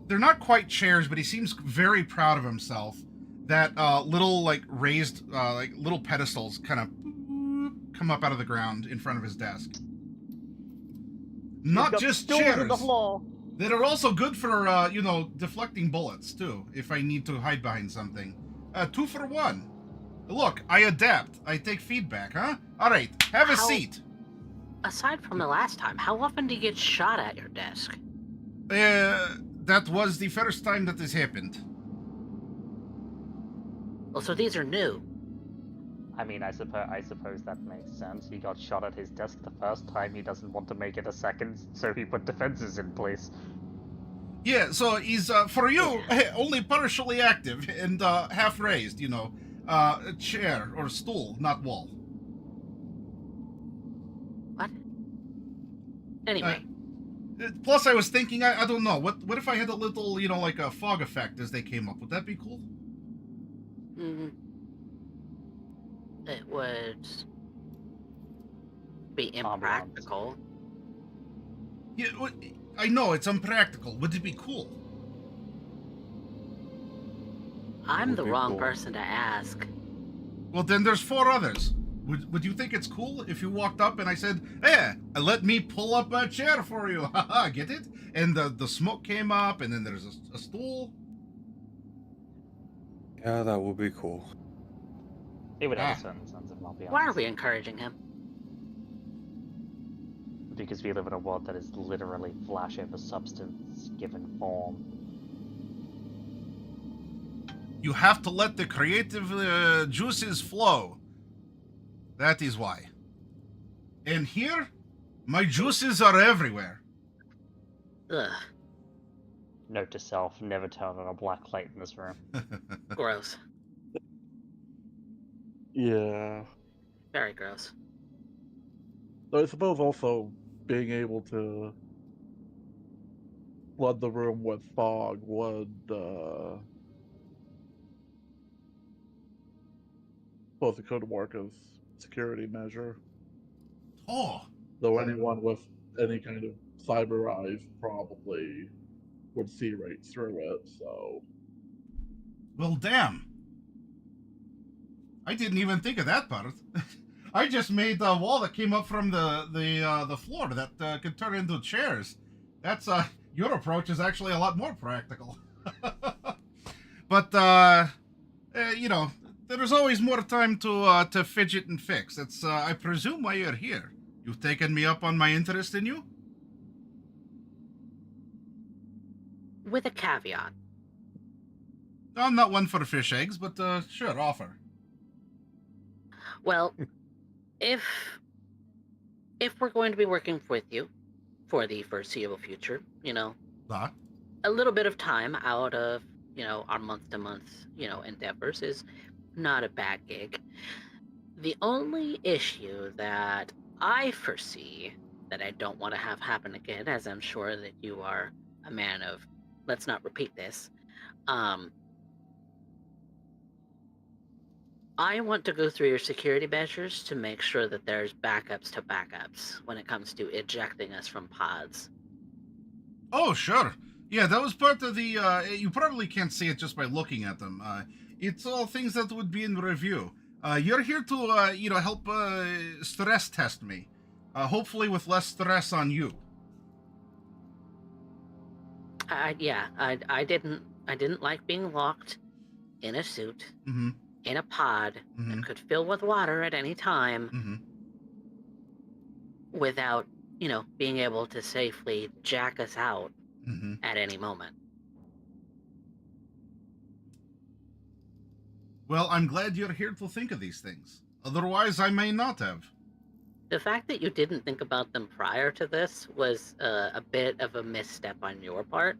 S1: they're not quite chairs, but he seems very proud of himself. That little like raised like little pedestals kind of come up out of the ground in front of his desk. Not just chairs.
S7: In the floor.
S1: That are also good for deflecting bullets too. If I need to hide behind something, 2 for 1. Look, I adapt. I take feedback, huh? All right, have a seat.
S2: Aside from the last time, how often do you get shot at your desk?
S1: That was the first time that this happened.
S2: Well, so these are new.
S7: I mean, I suppose that makes sense. He got shot at his desk the first time. He doesn't want to make it a second, so he put defenses in place.
S1: Yeah, so he's, for you, only partially active and half raised, a chair or stool, not wall.
S2: What? Anyway.
S1: Plus, I was thinking, I don't know, what if I had a little, like a fog effect as they came up? Would that be cool?
S2: Mm-hmm. It would be impractical.
S1: Yeah, I know, it's unpractical. Would it be cool?
S2: I'm the wrong
S3: cool.
S2: person to ask.
S1: Well, then there's 4 others. Would you think it's cool if you walked up and I said, "Hey, let me pull up a chair for you"? Haha, get it? And the smoke came up, and then there's a stool.
S3: Yeah, that would be cool.
S7: It would have a certain sense of not being
S2: Why are we encouraging him?
S7: Because we live in a world that is literally flash over substance given form.
S1: You have to let the creative juices flow. That is why. And here, my juices are everywhere.
S2: Ugh,
S7: Note to self, never turn on a black light in this room.
S2: gross.
S4: Yeah.
S2: Very gross.
S4: So I suppose also being able to flood the room with fog would, suppose it could work as security measure.
S1: Oh,
S4: Though anyone with any kind of cyber eyes probably would see right through it, so...
S1: well, damn. I didn't even think of that part. I just made the wall that came up from the floor that could turn into chairs. That's your approach is actually a lot more practical. But there's always more time to fidget and fix. That's I presume why you're here. You've taken me up on my interest in you.
S2: With a caveat.
S1: I'm not one for fish eggs, but sure, offer.
S2: Well, if we're going to be working with you for the foreseeable future,
S1: Ah,
S2: a little bit of time out of, our month-to-month, endeavors is not a bad gig. The only issue that I foresee that I don't want to have happen again, as I'm sure that you are a man of, let's not repeat this, I want to go through your security measures to make sure that there's backups to backups when it comes to ejecting us from pods.
S1: oh, sure. Yeah, that was part of the. You probably can't see it just by looking at them. It's all things that would be in review. You're here to, help stress test me. Hopefully with less stress on you.
S2: I didn't like being locked in a suit
S1: Mm-hmm.
S2: in a pod
S1: Mm-hmm.
S2: that could fill with water at any time
S1: Mm-hmm.
S2: without, being able to safely jack us out
S1: Mm-hmm.
S2: at any moment.
S1: Well, I'm glad you're here to think of these things. Otherwise, I may not have.
S2: The fact that you didn't think about them prior to this was a bit of a misstep on your part.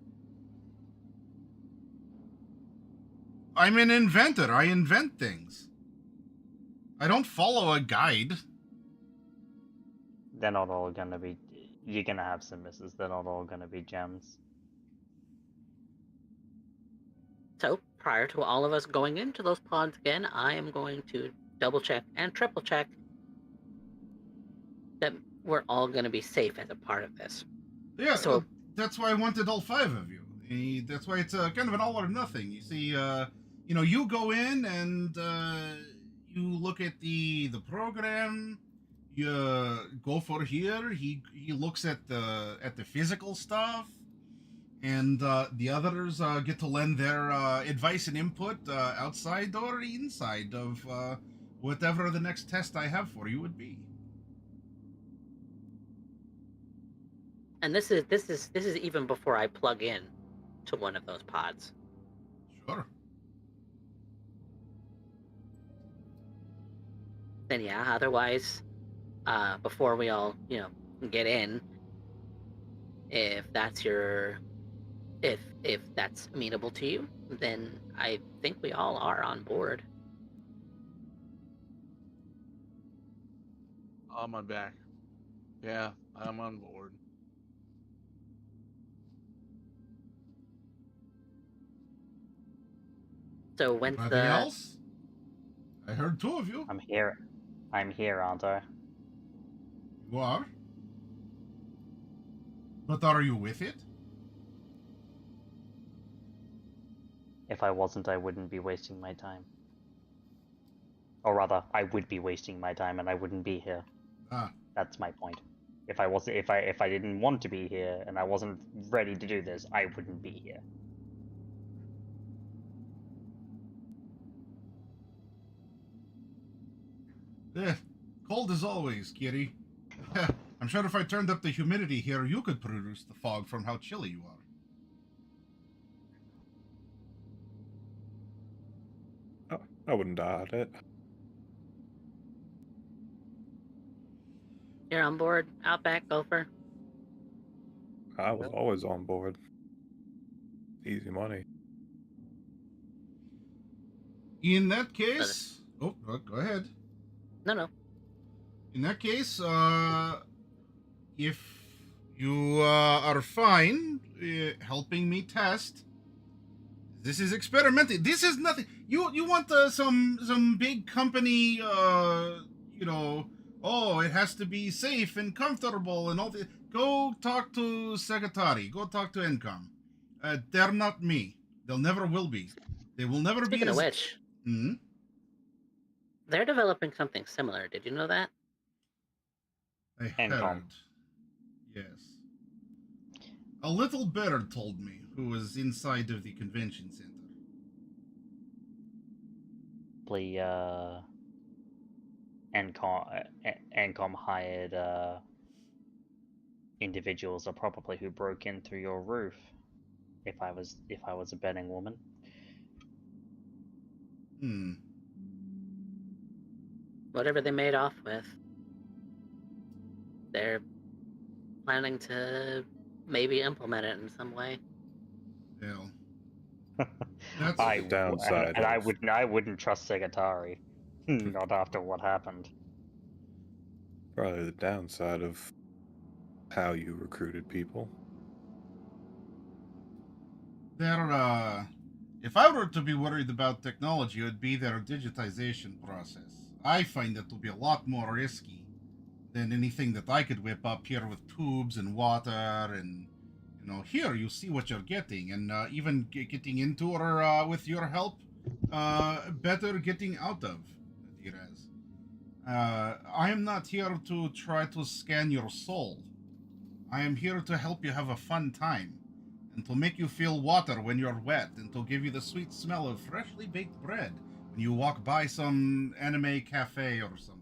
S1: I'm an inventor. I invent things. I don't follow a guide.
S7: They're not all gonna be. You're gonna have some misses. They're not all gonna be gems.
S2: So, prior to all of us going into those pods again, I am going to double check and triple check that we're all going to be safe as a part of this.
S1: Yeah,
S2: So-
S1: that's why I wanted all 5 of you. That's why it's kind of an all or nothing. You see, you go in and you look at the program. You go for here. He looks at the physical stuff, and the others get to lend their advice and input outside or inside of whatever the next test I have for you would be.
S2: And this is even before I plug in to one of those pods.
S1: Sure.
S2: Then yeah, otherwise, before we all, get in, if that's if that's amenable to you, then I think we all are on board.
S6: On my back. Yeah, I'm on board.
S2: So when's
S1: Anything
S2: the
S1: else? I heard 2 of you.
S7: I'm here. I'm here, aren't I?
S1: You are? But are you with it?
S7: If I wasn't, I wouldn't be wasting my time. Or rather, I would be wasting my time, and I wouldn't be here.
S1: Ah.
S7: That's my point. If I didn't want to be here and I wasn't ready to do this, I wouldn't be here.
S1: Cold as always, Kitty. I'm sure if I turned up the humidity here, you could produce the fog from how chilly you are.
S3: Oh, I wouldn't doubt it.
S2: You're on board, Outback Gopher?
S3: I was always on board. Easy money.
S1: In that case... Oh, go ahead.
S2: No.
S1: In that case, if you are fine helping me test, this is experimenting. This is nothing. You want some big company, oh, it has to be safe and comfortable and all that. Go talk to Segatari. Go talk to Encom. They're not me. They'll never will be. They will never
S2: Speaking
S1: be.
S2: of which, they're developing something similar. Did you know that?
S1: I
S7: Encom.
S1: heard. Yes. A little bird told me who was inside of the convention center.
S7: The Encom hired individuals are probably who broke in through your roof. If I was a betting woman.
S2: Whatever they made off with, they're planning to maybe implement it in some way.
S1: Hell. That's
S3: the downside
S7: and
S3: of-
S7: I wouldn't trust Segatari. Not after what happened.
S3: Probably the downside of how you recruited people.
S1: If I were to be worried about technology, it would be their digitization process. I find it to be a lot more risky than anything that I could whip up here with tubes and water and, here you see what you're getting, and even getting into or with your help, better getting out of, Direz. I am not here to try to scan your soul. I am here to help you have a fun time. and to make you feel water when you're wet, and to give you the sweet smell of freshly baked bread when you walk by some anime cafe or something.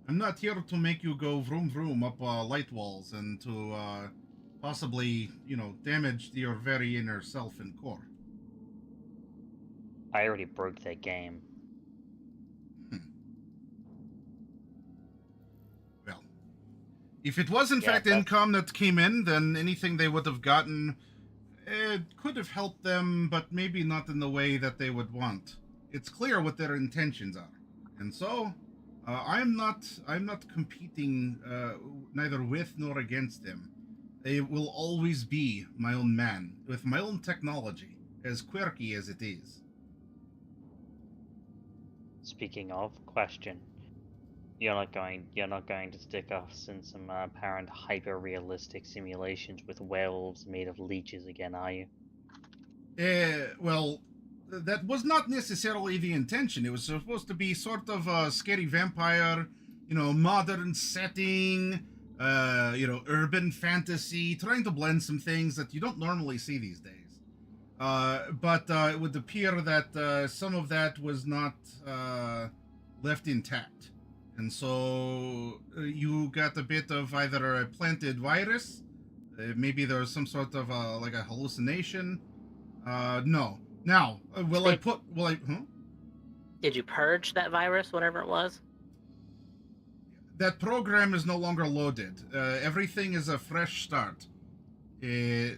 S1: I'm not here to make you go vroom vroom up light walls and to possibly, damage your very inner self and core.
S7: I already broke their game.
S1: Well, if it was in
S7: Yeah,
S1: fact income that came in, then anything they would have gotten, it could have helped them, but maybe not in the way that they would want. It's clear what their intentions are, and so I'm not competing neither with nor against them. They will always be my own man with my own technology, as quirky as it is.
S7: Speaking of, question. You're not going to stick us in some apparent hyper-realistic simulations with werewolves made of leeches again, are you?
S1: Well, that was not necessarily the intention. It was supposed to be sort of a scary vampire, modern setting, urban fantasy, trying to blend some things that you don't normally see these days. But it would appear that some of that was not left intact. And so you got a bit of either a planted virus, maybe there was some sort of like a hallucination. No. Now,
S2: Did you purge that virus, whatever it was?
S1: That program is no longer loaded. Everything is a fresh start. I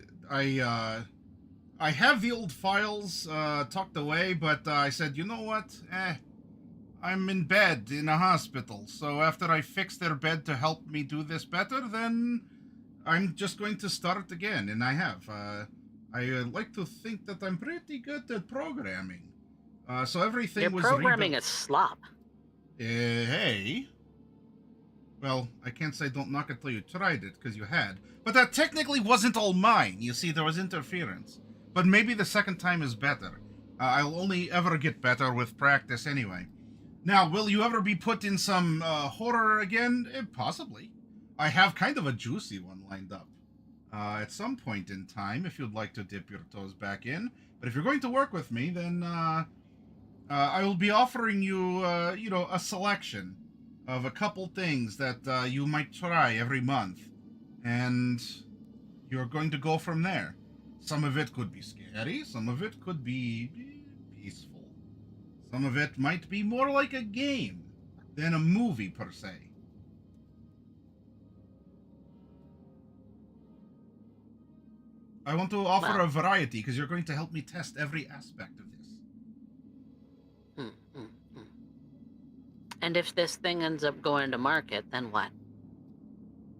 S1: have the old files tucked away, but I said, you know what? I'm in bed in a hospital, so after I fix their bed to help me do this better, then I'm just going to start again, and I have. I like to think that I'm pretty good at programming. So everything
S2: Your
S1: was
S2: programming is slop.
S1: Hey. Well, I can't say don't knock it till you tried it, because you had. But that technically wasn't all mine. You see, there was interference. But maybe the second time is better. I'll only ever get better with practice anyway. Now, will you ever be put in some horror again? Possibly. I have kind of a juicy one lined up. At some point in time, if you'd like to dip your toes back in. But if you're going to work with me, then I will be offering you, a selection of a couple things that you might try every month. And you're going to go from there. Some of it could be scary, some of it could be peaceful. Some of it might be more like a game than a movie per se. I want to offer a variety because you're going to help me test every aspect of this.
S2: And if this thing ends up going to market, then what?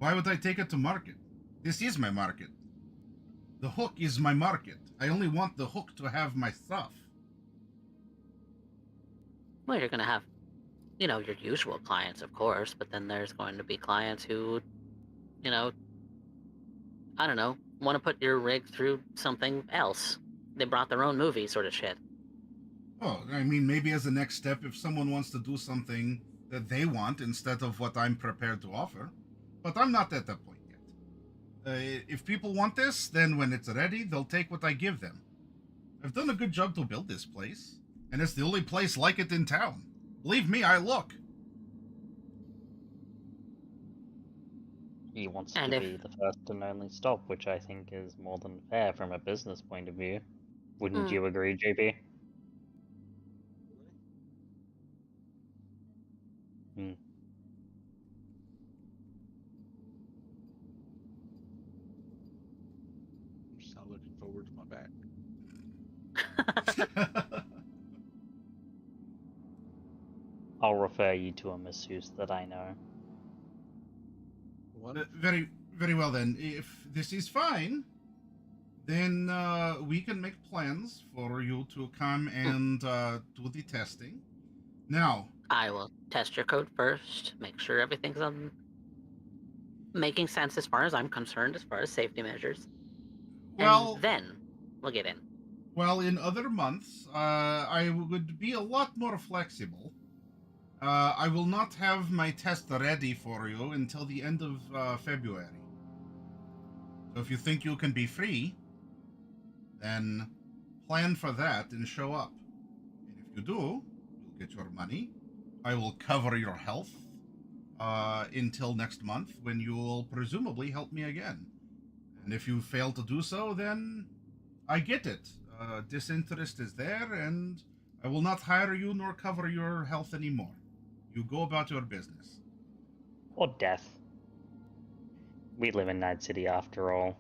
S1: Why would I take it to market? This is my market. The hook is my market. I only want the hook to have my stuff.
S2: Well, you're going to have, your usual clients, of course, but then there's going to be clients who, I don't know, want to put your rig through something else. They brought their own movie sort of shit.
S1: Oh, I mean, maybe as a next step, if someone wants to do something that they want instead of what I'm prepared to offer. But I'm not at that point yet. If people want this, then when it's ready, they'll take what I give them. I've done a good job to build this place, and it's the only place like it in town. Believe me, I look.
S7: He wants to be the first and only stop, which I think is more than fair from a business point of view. Wouldn't you agree, JB? Hmm.
S6: I'm just not looking forward to my back.
S7: I'll refer you to a masseuse that I know.
S1: Very, very well then. If this is fine, then we can make plans for you to come and do the testing. Now,
S2: I will test your code first, make sure everything's making sense as far as I'm concerned, as far as safety measures.
S1: Well,
S2: and then we'll get in.
S1: Well, in other months, I would be a lot more flexible. I will not have my test ready for you until the end of February. So if you think you can be free, then plan for that and show up. And if you do, you'll get your money. I will cover your health until next month, when you will presumably help me again. And if you fail to do so, then I get it. Disinterest is there, and I will not hire you nor cover your health anymore. You go about your business.
S7: Or death. We live in Night City after all.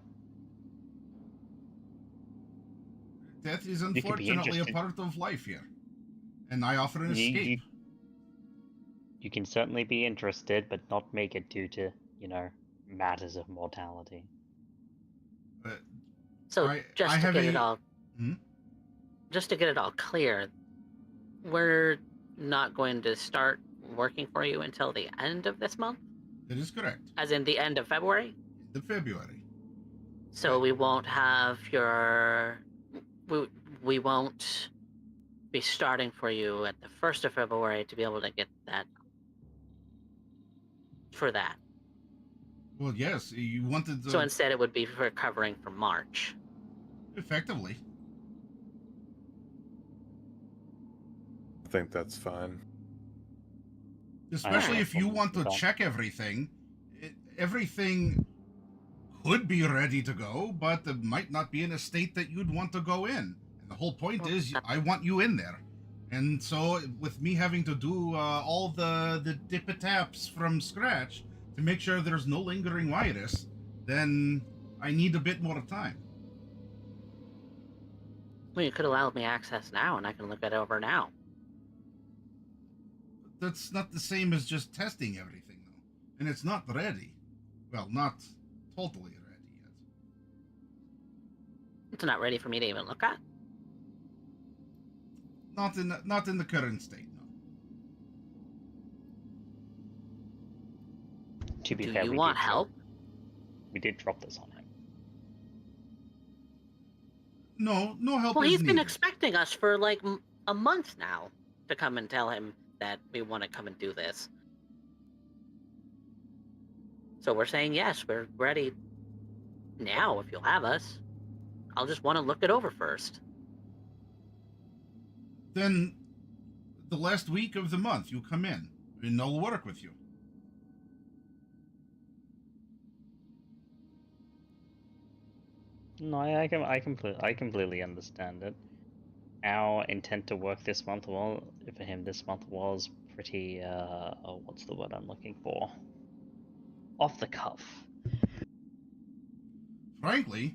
S1: Death is
S7: You could be
S1: unfortunately a
S7: interested.
S1: part of life here, and I offer an escape.
S7: You can certainly be interested, but not make it due to, matters of mortality.
S2: So
S1: I
S2: just to
S1: have
S2: get
S1: a-
S2: it all,
S1: Hmm?
S2: just to get it all clear, we're not going to start working for you until the end of this month,
S1: That is correct.
S2: as in the end of February.
S1: End of February.
S2: So
S1: Right.
S2: we won't have we won't be starting for you at the 1st of February to be able to get that for that.
S1: Well, yes, you wanted to...
S2: So instead, it would be for covering for March.
S1: Effectively.
S3: I think that's fine.
S1: Especially
S7: have
S1: if you
S7: problems
S1: want to
S7: with that.
S1: check everything. Everything could be ready to go, but it might not be in a state that you'd want to go in. And the whole point
S2: Well,
S1: is, I want you in there. And so, with me having to do all the dip-a-taps from scratch to make sure there's no lingering virus, then I need a bit more time.
S2: Well, you could allow me access now, and I can look it over now.
S1: That's not the same as just testing everything, though. And it's not ready. Well, not totally ready yet.
S2: It's not ready for me to even look at.
S1: Not in the current state, no.
S7: To be
S2: Do
S7: fair,
S2: you
S7: we
S2: want
S7: did
S2: help?
S7: We did drop this on him.
S1: No help
S2: Well,
S1: is
S2: he's been
S1: needed.
S2: expecting us for like a month now to come and tell him that we want to come and do this. So we're saying yes, we're ready now if you'll have us. I'll just want to look it over first.
S1: Then the last week of the month, you come in, and I'll work with you.
S7: No, I completely understand it. Our intent to work this month, well, for him, this month was pretty, what's the word I'm looking for? Off the cuff.
S1: Frankly,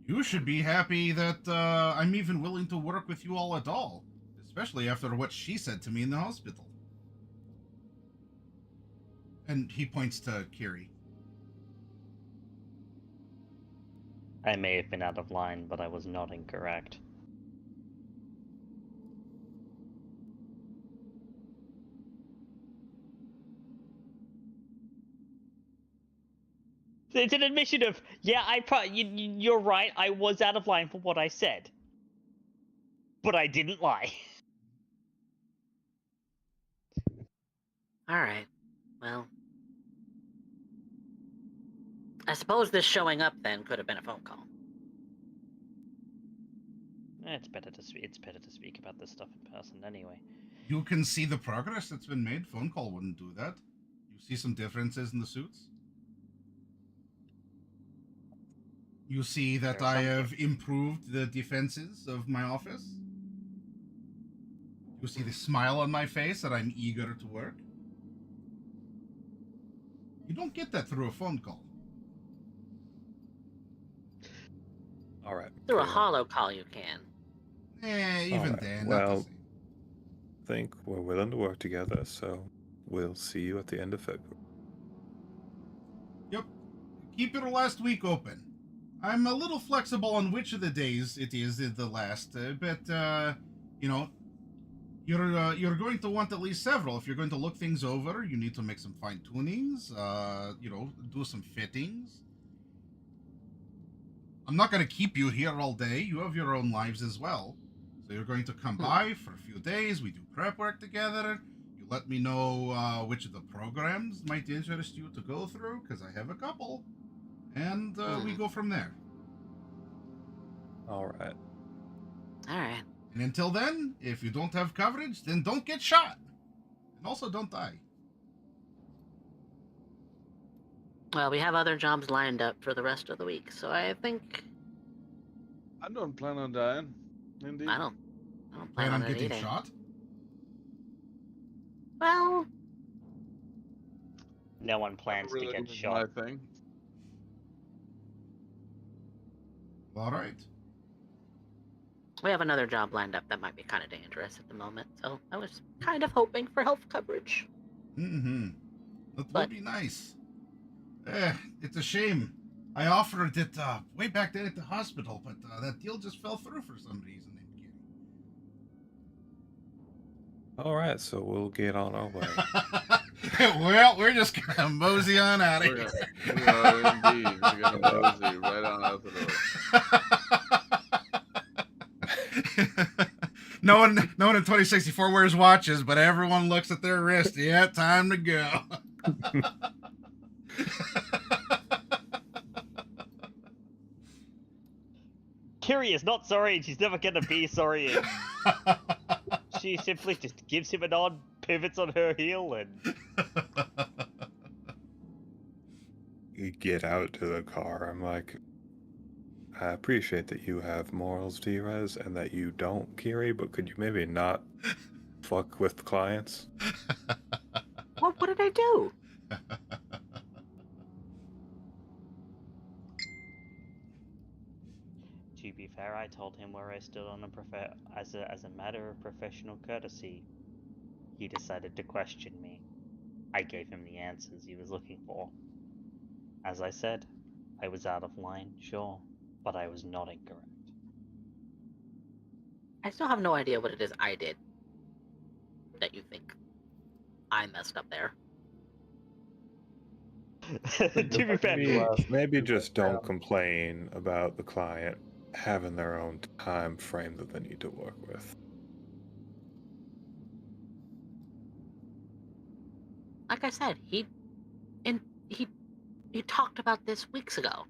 S1: you should be happy that I'm even willing to work with you all at all, especially after what she said to me in the hospital. And he points to Kiri.
S7: I may have been out of line, but I was not incorrect. It's an admission of, yeah, you're right, I was out of line for what I said. But I didn't lie.
S2: Alright, well. I suppose this showing up then could have been a phone call.
S7: It's better to speak about this stuff in person anyway.
S1: You can see the progress that's been made. Phone call wouldn't do that. You see some differences in the suits? You see that
S7: There are
S1: I
S7: some
S1: have improved the defenses of my office? You see the smile on my face that I'm eager to work? You don't get that through a phone call.
S3: All right.
S2: Through a
S3: clear.
S2: hollow call you can.
S1: Even
S3: Alright,
S1: then, not
S3: well-
S1: the same.
S3: I think we're willing to work together, so we'll see you at the end of February.
S1: Yep. Keep your last week open. I'm a little flexible on which of the days it is the last, but you know, you're going to want at least several. If you're going to look things over, you need to make some fine tunings. You know, do some fittings. I'm not going to keep you here all day. You have your own lives as well. So you're going to come by for a few days. We do prep work together. You let me know which of the programs might interest you to go through, because I have a couple, and we go from there.
S3: All right.
S2: All right.
S1: And until then, if you don't have coverage, then don't get shot, and also don't die.
S2: Well, we have other jobs lined up for the rest of the week, so I think
S6: I don't plan on dying. Indeed.
S2: I don't
S1: Plan
S2: plan
S1: on
S2: on it
S1: getting
S2: either.
S1: shot?
S2: Well,
S7: No one plans to
S6: Really
S7: get
S6: is
S7: shot.
S6: my thing.
S1: All right.
S2: we have another job lined up that might be kind of dangerous at the moment, so I was kind of hoping for health coverage.
S1: Mm-hmm. That would
S2: But-
S1: be nice. It's a shame. I offered it way back then at the hospital, but that deal just fell through for some reason.
S3: All right, so we'll get on our way.
S1: Well, we're just gonna mosey on out of
S6: We're
S1: here.
S6: We are indeed. We're gonna mosey right on out the door.
S1: No one in 2064 wears watches, but everyone looks at their wrist. Yeah, time to go.
S7: Kiri is not sorry, and she's never gonna be sorry. And she simply just gives him a nod, pivots on her heel, and
S3: You get out to the car. I'm like, I appreciate that you have morals, T-Rez, and that you don't, Kiri, but could you maybe not fuck with clients?
S2: What did I do?
S7: to be fair, I told him where I stood on as a matter of professional courtesy. He decided to question me. I gave him the answers he was looking for. As I said, I was out of line, sure, but I was not incorrect.
S2: I still have no idea what it is I did that you think I messed up there.
S7: To be fair,
S3: Maybe just don't complain about the client having their own time frame that they need to work with.
S2: Like I said, he talked about this weeks ago.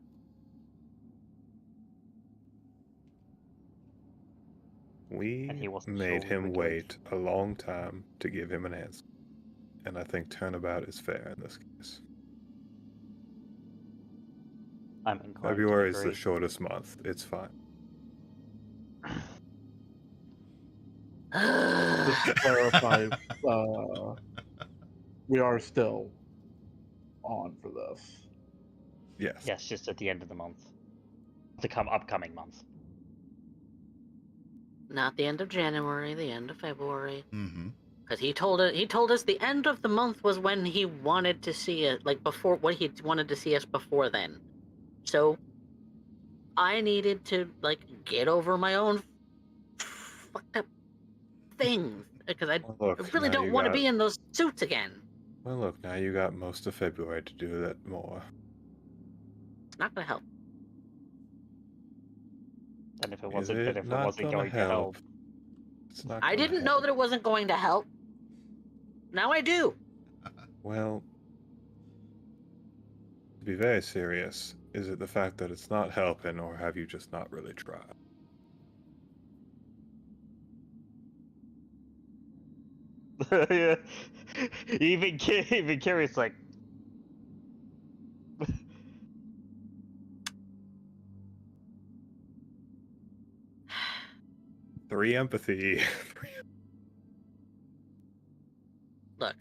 S3: We
S7: And he wasn't
S3: made
S7: sure we
S3: him
S7: would
S3: wait a long time to give him an answer. And I think turnabout is fair in this case.
S7: I'm inclined
S3: February
S7: to
S3: is the
S7: agree.
S3: shortest month. It's fine.
S4: Just to clarify, we are still on for this.
S3: Yes.
S7: Yes, just at the end of the month. The upcoming month.
S2: Not the end of January, the end of February.
S1: Mm-hmm.
S2: Because he told us the end of the month was when he wanted to see it, like before what he wanted to see us before then. So I needed to like get over my own fucked up things because I
S3: Well, look,
S2: really
S3: now
S2: don't
S3: you
S2: want to
S3: got-
S2: be in those suits again.
S3: Well, look, now you got most of February to do that more.
S2: It's not gonna help.
S7: And if it
S3: Is
S7: wasn't,
S3: it
S7: but if it
S3: not
S7: wasn't
S3: gonna
S7: going to help,
S3: It's not
S2: I
S3: gonna
S2: didn't know
S3: help.
S2: that it wasn't going to help. Now I do.
S3: Well, to be very serious, is it the fact that it's not helping, or have you just not really tried?
S7: yeah. Even Kiri's like,
S3: 3 empathy.
S2: Look.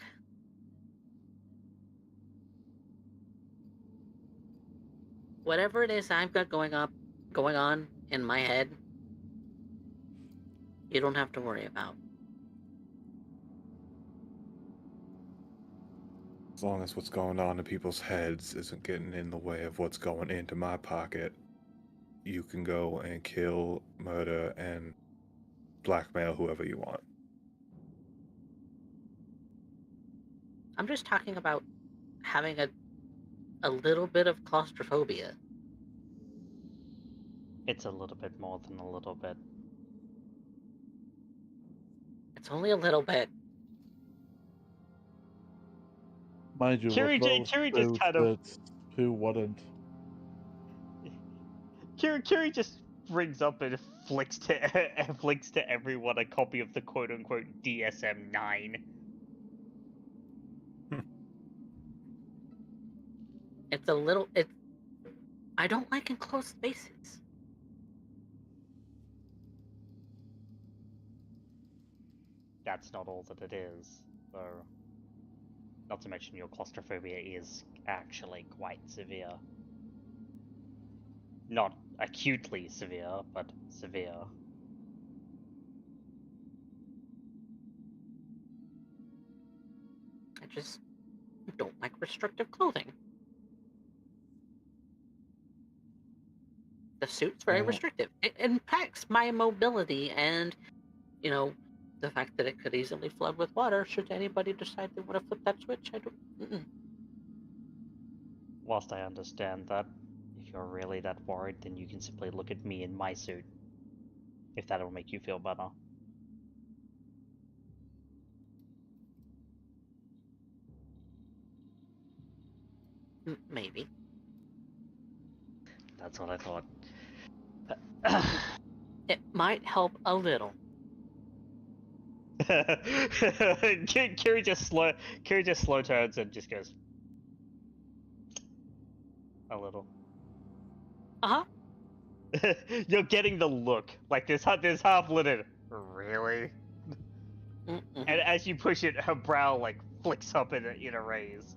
S2: Whatever it is I've got going on in my head, you don't have to worry about.
S3: As long as what's going on in people's heads isn't getting in the way of what's going into my pocket, you can go and kill, murder, and blackmail whoever you want.
S2: I'm just talking about having a little bit of claustrophobia.
S7: it's a little bit more than a little bit.
S2: It's only a little bit.
S4: Mind you,
S5: Kiri
S4: with those
S5: Kiri just
S4: suits,
S5: kind of
S4: who wouldn't?
S5: Kiri just brings up and flicks to everyone a copy of the quote unquote DSM-9.
S2: It's I don't like enclosed spaces.
S7: That's not all that it is, though. Not to mention your claustrophobia is actually quite severe. Not acutely severe, but severe.
S2: I just don't like restrictive clothing. The suit's very restrictive. It impacts my mobility and, you know, the fact that it could easily flood with water should anybody decide they want to flip that switch. I don't.
S7: Whilst I understand that, if you're really that worried, then you can simply look at me in my suit. If that'll make you feel better.
S2: Maybe.
S7: That's what I thought.
S2: It might help a little.
S7: Kiri just slow turns and just goes a little.
S2: Uh-huh.
S7: You're getting the look. Like this half-littered. Really? And as you push it, her brow like flicks up in a raise.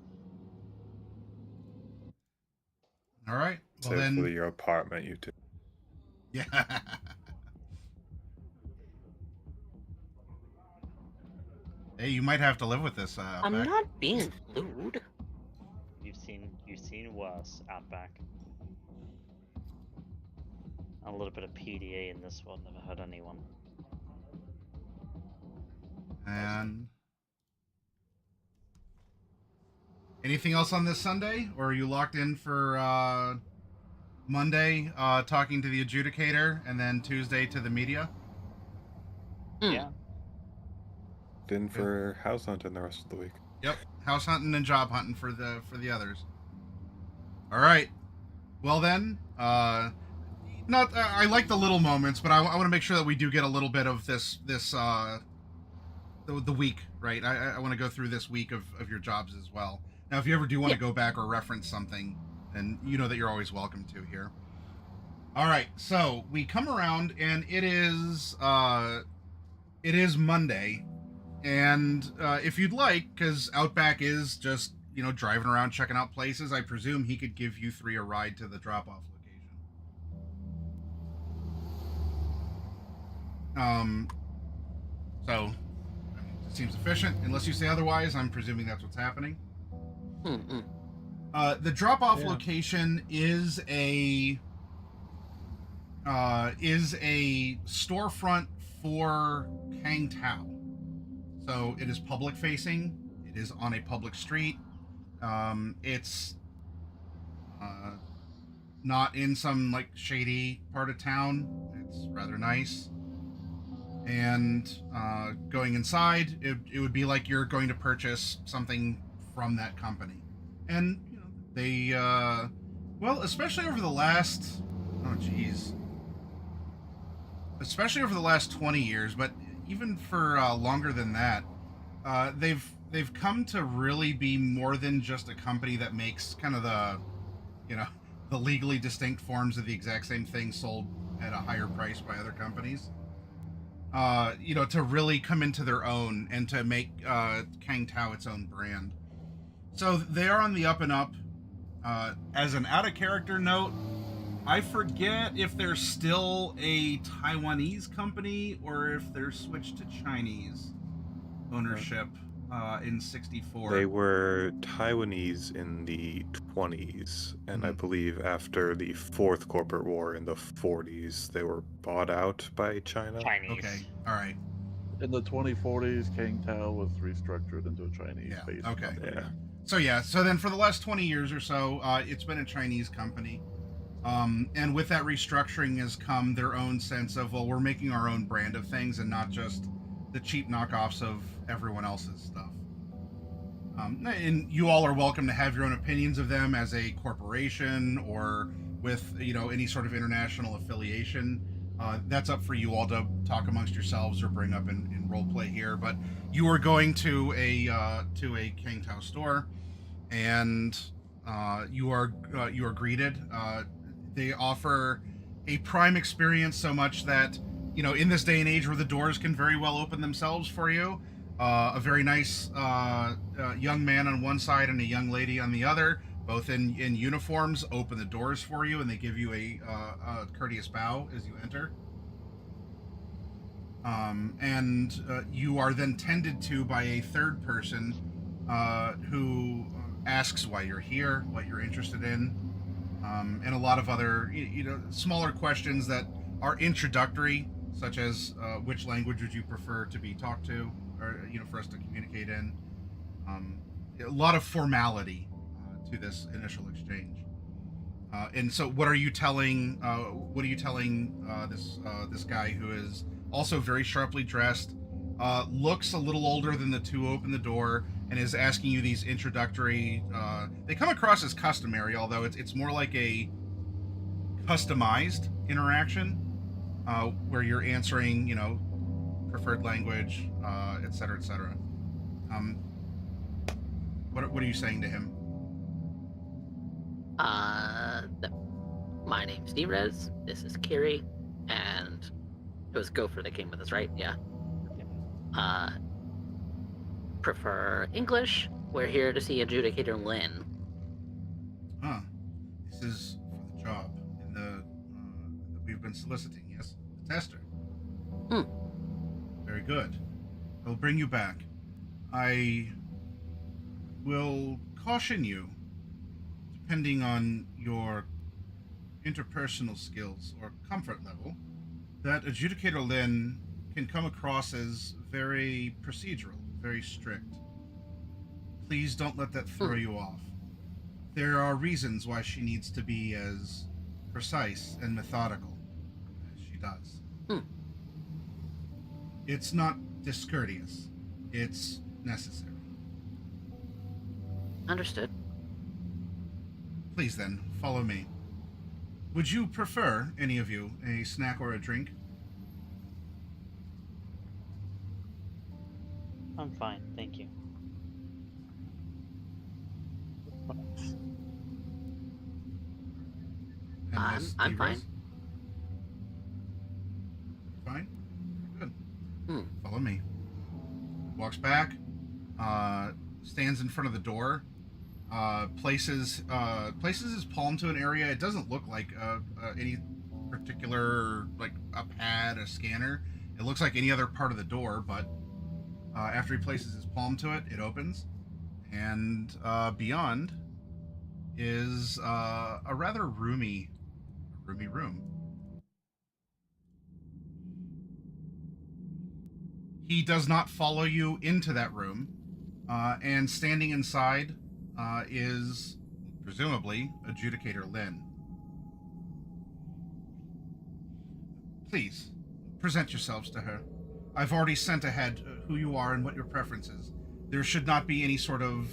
S1: All right. Well
S3: Save
S1: then.
S3: for your apartment, you two.
S1: Yeah. Hey, you might have to live with this.
S2: I'm
S1: Outback.
S2: not being lewd.
S7: You've seen worse, Outback. A little bit of PDA in this one. Never hurt anyone.
S1: And anything else on this Sunday, or are you locked in for Monday talking to the adjudicator, and then Tuesday to the media?
S7: Yeah.
S3: In for house hunting the rest of the week.
S1: Yep, house hunting and job hunting for the others. All right. Well then, I like the little moments, but I want to make sure that we do get a little bit of this the week, right? I want to go through this week of your jobs as well. Now, if you ever do want to go back or reference something, then you know that you're always welcome to here. All right, so we come around and it is Monday, and if you'd like, because Outback is just driving around checking out places, I presume he could give you three a ride to the drop-off location. So it seems efficient. Unless you say otherwise, I'm presuming that's what's happening. The drop-off location is a storefront for Kang Tao. So it is public facing. It is on a public street. It's not in some shady part of town. It's rather nice. And going inside, it would be like you're going to purchase something from that company. And they especially over the last especially over the last 20 years, but even for longer than that, they've come to really be more than just a company that makes kind of the legally distinct forms of the exact same thing sold at a higher price by other companies. To really come into their own and to make Kang Tao its own brand. So they are on the up and up. As an out-of-character note, I forget if they're still a Taiwanese company or if they're switched to Chinese ownership in '64.
S3: They were Taiwanese in the 20s, and I believe after the Fourth Corporate War in the 40s, they were bought out by China.
S7: Chinese.
S1: Okay, all right.
S4: In the 2040s, Kang Tao was restructured into a Chinese-based
S1: okay.
S4: company.
S1: So then for the last 20 years or so, it's been a Chinese company. And with that restructuring has come their own sense of, well, we're making our own brand of things and not just the cheap knockoffs of everyone else's stuff. And you all are welcome to have your own opinions of them as a corporation or with any sort of international affiliation. That's up for you all to talk amongst yourselves or bring up in role play here. But you are going to a Kang Tao store, and you are greeted. They offer a prime experience so much that in this day and age where the doors can very well open themselves for you. A very nice young man on one side and a young lady on the other, both in uniforms, open the doors for you, and they give you a courteous bow as you enter. And you are then tended to by a third person who asks why you're here, what you're interested in, and a lot of other smaller questions that are introductory, such as which language would you prefer to be talked to, or for us to communicate in. A lot of formality to this initial exchange. And so, what are you telling? This guy who is also very sharply dressed, looks a little older than the two who open the door, and is asking you these introductory. They come across as customary, although it's more like a customized interaction, where you're answering, preferred language, et cetera, et cetera. What are you saying to him?
S2: My name's Nerez. This is Kiri, and it was Gopher that came with us, right? Yeah. Prefer English. We're here to see Adjudicator Lynn.
S1: This is for the job that we've been soliciting. Yes, the tester. Very good. I'll bring you back. I will caution you, depending on your interpersonal skills or comfort level, that Adjudicator Lynn can come across as very procedural, very strict. Please don't let that throw you off. There are reasons why she needs to be as precise and methodical as she does. It's not discourteous. It's necessary.
S2: Understood.
S1: Please then, follow me. Would you prefer, any of you, a snack or a drink?
S7: I'm fine, thank you.
S1: And Miss
S2: I'm
S1: Divas?
S2: fine.
S1: Fine? Good.
S2: Hmm.
S1: Follow me. Walks back, stands in front of the door, places his palm to an area. It doesn't look like any particular, like a pad, a scanner. It looks like any other part of the door, but after he places his palm to it, it opens, and beyond is a rather roomy room. He does not follow you into that room, and standing inside is presumably Adjudicator Lynn. Please, present yourselves to her. I've already sent ahead who you are and what your preference is. There should not be any sort of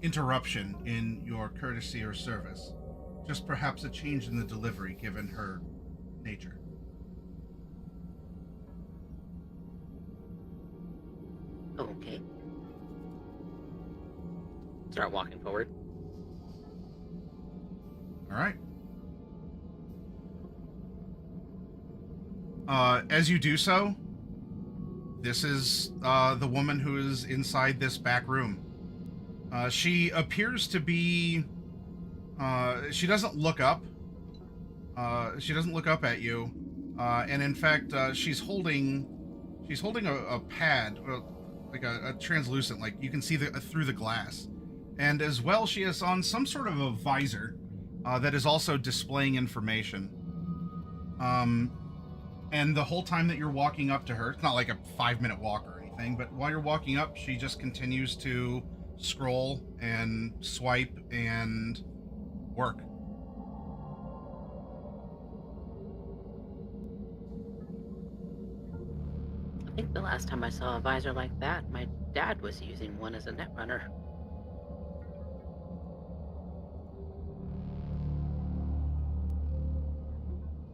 S1: interruption in your courtesy or service. Just perhaps a change in the delivery given her nature.
S2: Okay. Start walking forward.
S1: All right. As you do so, this is the woman who is inside this back room. She appears to be. She doesn't look up. She doesn't look up at you, and in fact, she's holding a pad, like a translucent, like you can see through the glass, and as well, she has on some sort of a visor that is also displaying information. And the whole time that you're walking up to her, it's not like a 5-minute walk or anything, but while you're walking up, she just continues to scroll and swipe and work.
S2: I think the last time I saw a visor like that might Dad was using one as a netrunner.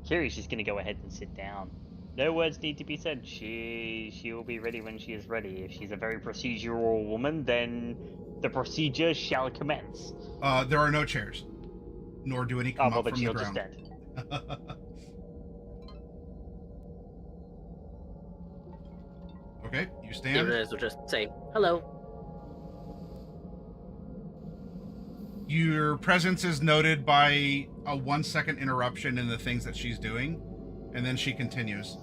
S7: Kiri's just gonna go ahead and sit down. No words need to be said. She will be ready when she is ready. If she's a very procedural woman, then the procedure shall commence.
S1: There are no chairs, nor do any come
S7: well,
S1: up
S7: then
S1: from the
S7: she'll just
S1: ground.
S7: stand.
S1: Okay, you stand.
S2: Liz will just say, hello.
S1: Your presence is noted by a 1-second interruption in the things that she's doing, and then she continues.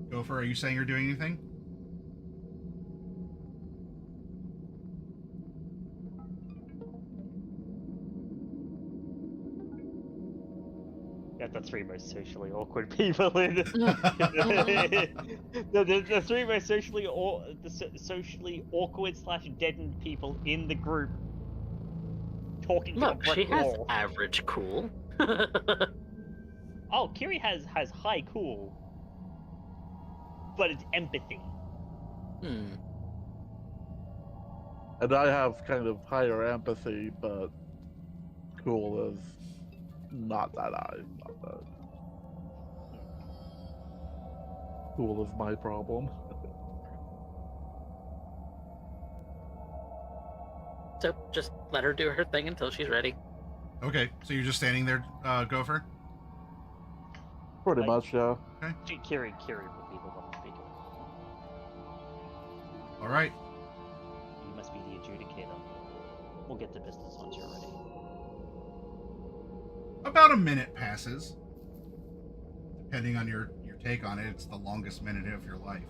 S1: Gopher, are you saying you're doing anything?
S7: Got the three most socially awkward people in the three most socially awkward / deadened people in the group talking to a
S2: Look,
S7: brick
S2: she has
S7: wall.
S2: average cool.
S7: Oh, Kiri has high cool, but it's empathy.
S4: And I have kind of higher empathy, but cool is not that high. Not that. Cool is my problem.
S2: So just let her do her thing until she's ready.
S1: Okay, so you're just standing there, Gopher?
S4: Pretty much, yeah.
S7: Kiri will be the one speaking.
S1: All right.
S7: You must be the adjudicator. We'll get to business once you're ready.
S1: About a minute passes. Depending on your take on it, it's the longest minute of your life.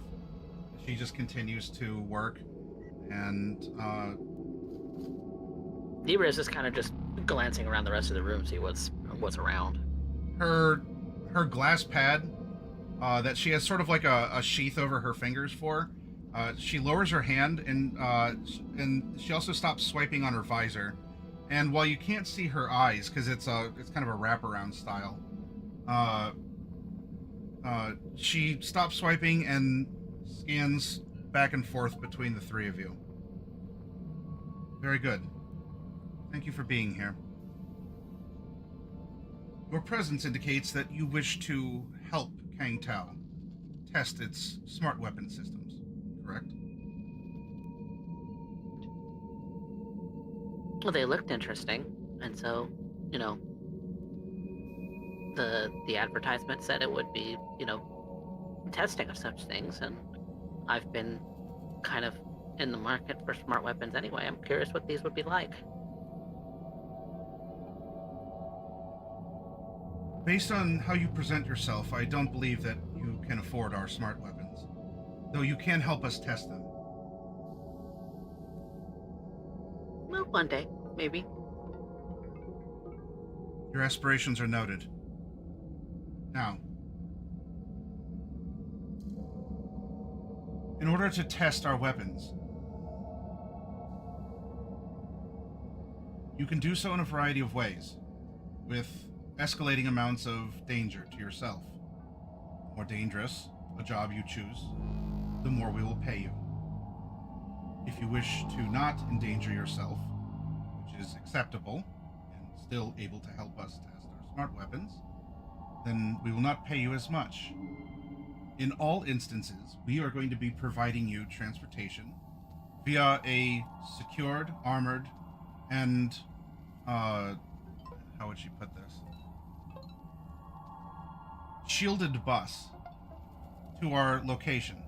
S1: She just continues to work, and
S2: Debra is just kind of just glancing around the rest of the room, see what's around.
S1: her glass pad that she has sort of like a sheath over her fingers for. She lowers her hand, and she also stops swiping on her visor. And while you can't see her eyes because it's kind of a wraparound style, she stops swiping and scans back and forth between the three of you. Very good. Thank you for being here. Your presence indicates that you wish to help Kang Tao test its smart weapon systems, correct?
S2: Well, they looked interesting, and so, the advertisement said it would be, testing of such things, and I've been kind of in the market for smart weapons anyway. I'm curious what these would be like.
S1: Based on how you present yourself, I don't believe that you can afford our smart weapons, though you can help us test them.
S2: Well, one day, maybe.
S1: Your aspirations are noted. Now, in order to test our weapons, you can do so in a variety of ways, with escalating amounts of danger to yourself. The more dangerous a job you choose, the more we will pay you. If you wish to not endanger yourself, which is acceptable and still able to help us test our smart weapons, then we will not pay you as much. In all instances, we are going to be providing you transportation via a secured, armored, and how would she put this? Shielded bus to our location.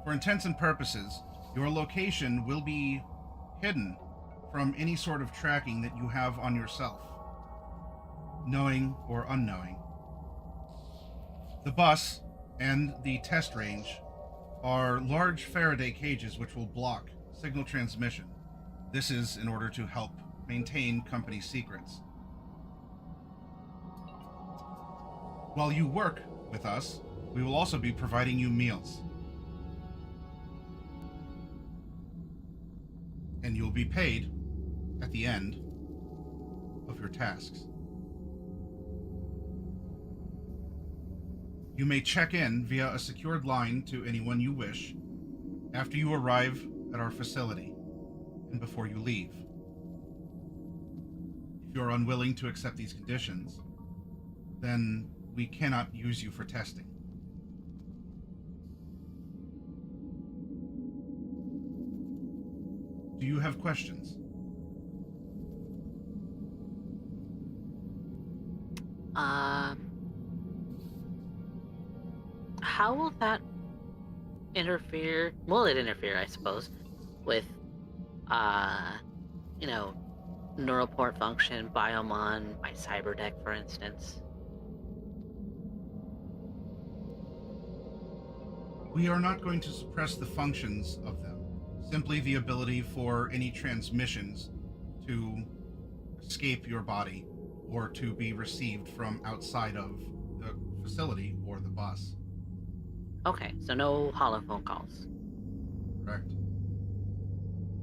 S1: For intents and purposes, your location will be hidden from any sort of tracking that you have on yourself, knowing or unknowing. The bus and the test range are large Faraday cages which will block signal transmission. This is in order to help maintain company secrets. While you work with us, we will also be providing you meals. And you'll be paid at the end of your tasks. You may check in via a secured line to anyone you wish after you arrive at our facility and before you leave. If you are unwilling to accept these conditions, then we cannot use you for testing. Do you have questions?
S2: How will that interfere? Will it interfere, I suppose, with, neural port function, Biomon, my cyberdeck, for instance?
S1: We are not going to suppress the functions of them, simply the ability for any transmissions to escape your body or to be received from outside of the facility or the bus.
S2: Okay, so no holophone calls.
S1: Correct.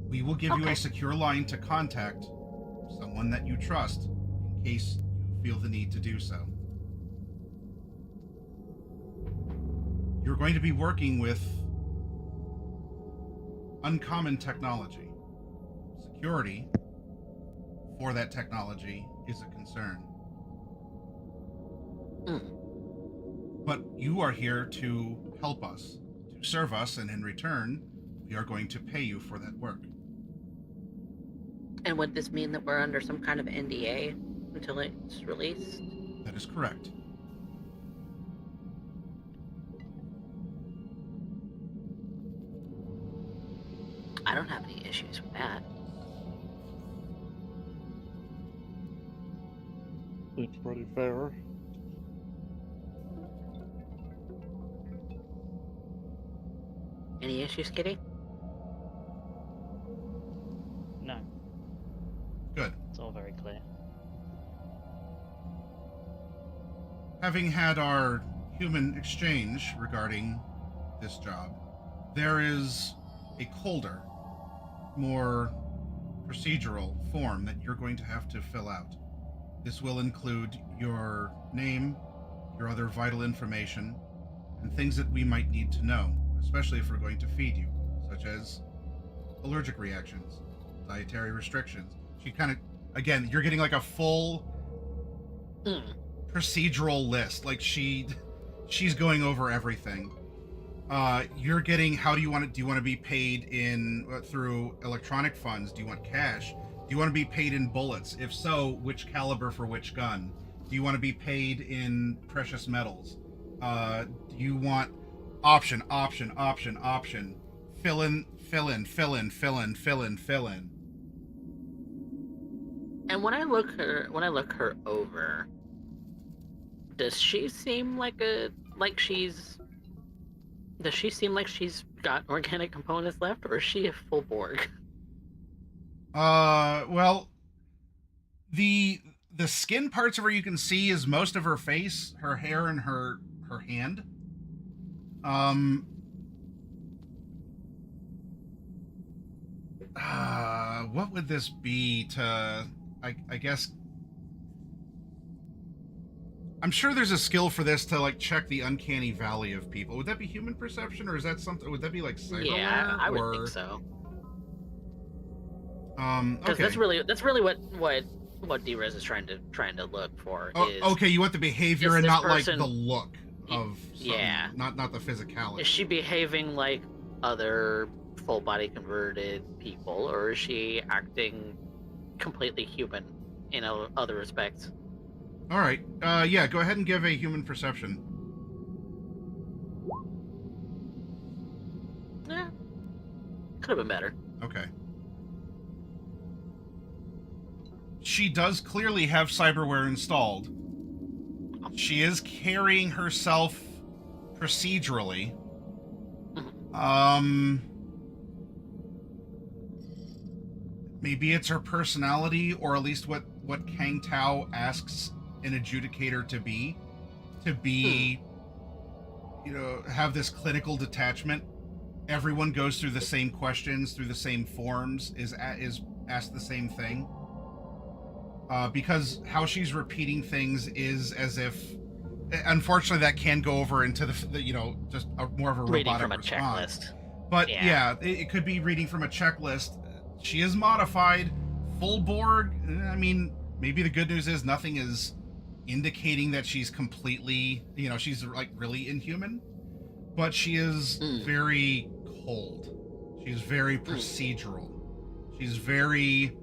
S1: We will give you a secure line to contact someone that you trust in case you feel the need to do so. You're going to be working with uncommon technology. Security for that technology is a concern. But you are here to help us, to serve us, and in return, we are going to pay you for that work.
S2: And would this mean that we're under some kind of NDA until it's released?
S1: That is correct.
S2: I don't have any issues with that.
S4: It's pretty fair.
S2: Any issues, Kitty?
S7: No,
S1: Good.
S7: it's all very clear.
S1: Having had our human exchange regarding this job, there is a colder, more procedural form that you're going to have to fill out. This will include your name, your other vital information, and things that we might need to know, especially if we're going to feed you, such as allergic reactions, dietary restrictions. She kind of, again, you're getting like a full procedural list. Like she's going over everything. You're getting, how do you want to be paid in through electronic funds? Do you want cash? Do you want to be paid in bullets? If so, which caliber for which gun? Do you want to be paid in precious metals? Do you want option? Fill in.
S2: And when I look her over, does she seem like she's got organic components left, or is she a full Borg?
S1: Well, the skin parts of her you can see is most of her face, her hair, and her hand. What would this be to, I guess, I'm sure there's a skill for this to like check the uncanny valley of people. Would that be human perception, or is that something, would that be like cyberware?
S2: Yeah, I would think so. Because
S1: okay.
S2: that's really what D-Res is trying to look for. Is,
S1: okay, you want the behavior and not
S2: person,
S1: like the look of
S2: yeah,
S1: not the physicality.
S2: Is she behaving like other full body converted people, or is she acting completely human in other respects?
S1: All right, yeah, go ahead and give a human perception.
S2: Yeah, could have been better.
S1: Okay. She does clearly have cyberware installed. She is carrying herself procedurally. Maybe it's her personality, or at least what Kang Tao asks an adjudicator to be, have this clinical detachment. Everyone goes through the same questions, through the same forms, is asked the same thing. Because how she's repeating things is as if unfortunately, that can go over into the just more of a
S2: Reading
S1: robotic
S2: from a
S1: response.
S2: checklist.
S1: But
S2: Yeah.
S1: it could be reading from a checklist. She is modified, full Borg. I mean, maybe the good news is nothing is indicating that she's completely, she's like really inhuman. But she is very cold. She's very procedural. She's very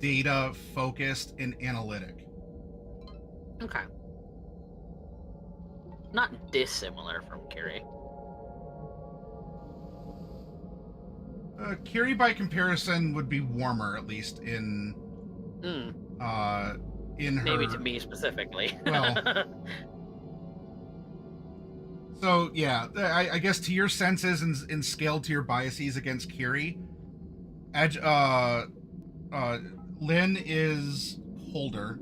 S1: data focused and analytic.
S2: Okay. Not dissimilar from Kiri.
S1: Kiri, by comparison, would be warmer, at least in in her.
S2: Maybe to me specifically.
S1: Well. So yeah, I guess to your senses and scaled to your biases against Kiri, Lynn is colder.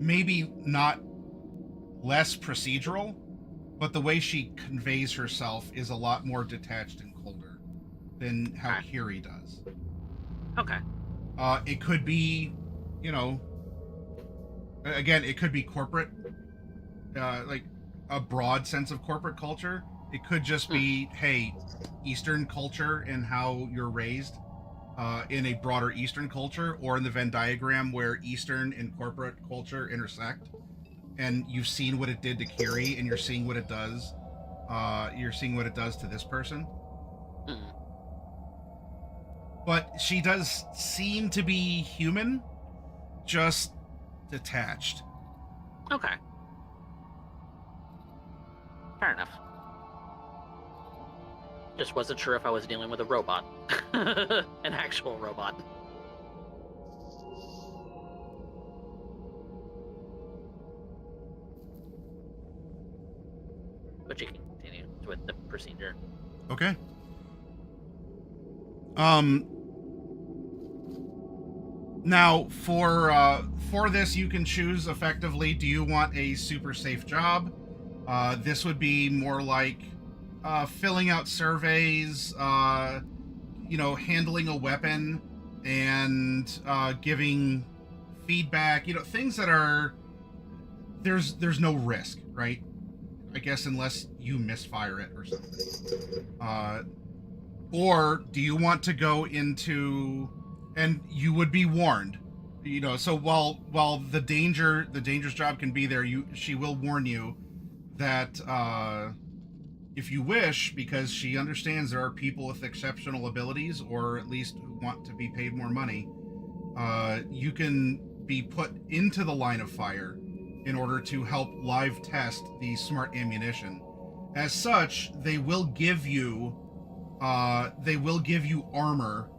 S1: Maybe not less procedural, but the way she conveys herself is a lot more detached and colder than how Kiri does.
S2: Okay.
S1: It could be, again, it could be corporate, like a broad sense of corporate culture. It could just be, hey, Eastern culture and how you're raised in a broader Eastern culture, or in the Venn diagram where Eastern and corporate culture intersect. And you've seen what it did to Kiri, and you're seeing what it does. You're seeing what it does to this person. But she does seem to be human, just detached.
S2: Okay. Fair enough. Just wasn't sure if I was dealing with a robot. An actual robot. But you can continue with the procedure.
S1: Okay. Now for this, you can choose effectively. Do you want a super safe job? This would be more like filling out surveys, handling a weapon, and giving feedback. Things that are there's no risk, right? I guess unless you misfire it or something. Or do you want to go into, and you would be warned, so while the dangerous job can be there, she will warn you that if you wish, because she understands there are people with exceptional abilities, or at least who want to be paid more money, you can be put into the line of fire in order to help live test the smart ammunition. As such, they will give you armor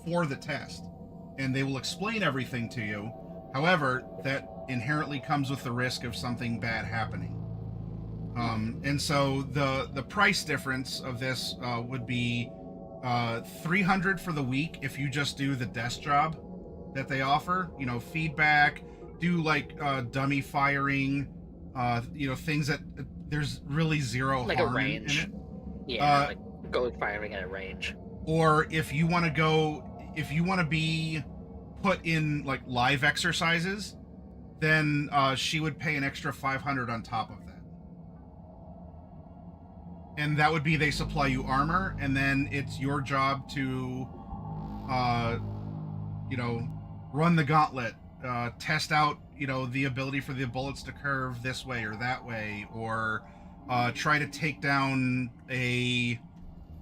S1: for the test, and they will explain everything to you. However, that inherently comes with the risk of something bad happening. And so the price difference of this would be $300 for the week if you just do the desk job that they offer. Feedback, do like dummy firing, things that there's really zero
S2: like
S1: harm
S2: a range.
S1: in it.
S2: Yeah, like go firing at a range.
S1: Or if you want to be put in like live exercises, then she would pay an extra $500 on top of that. And that would be, they supply you armor, and then it's your job to, run the gauntlet, test out, the ability for the bullets to curve this way or that way, or try to take down a,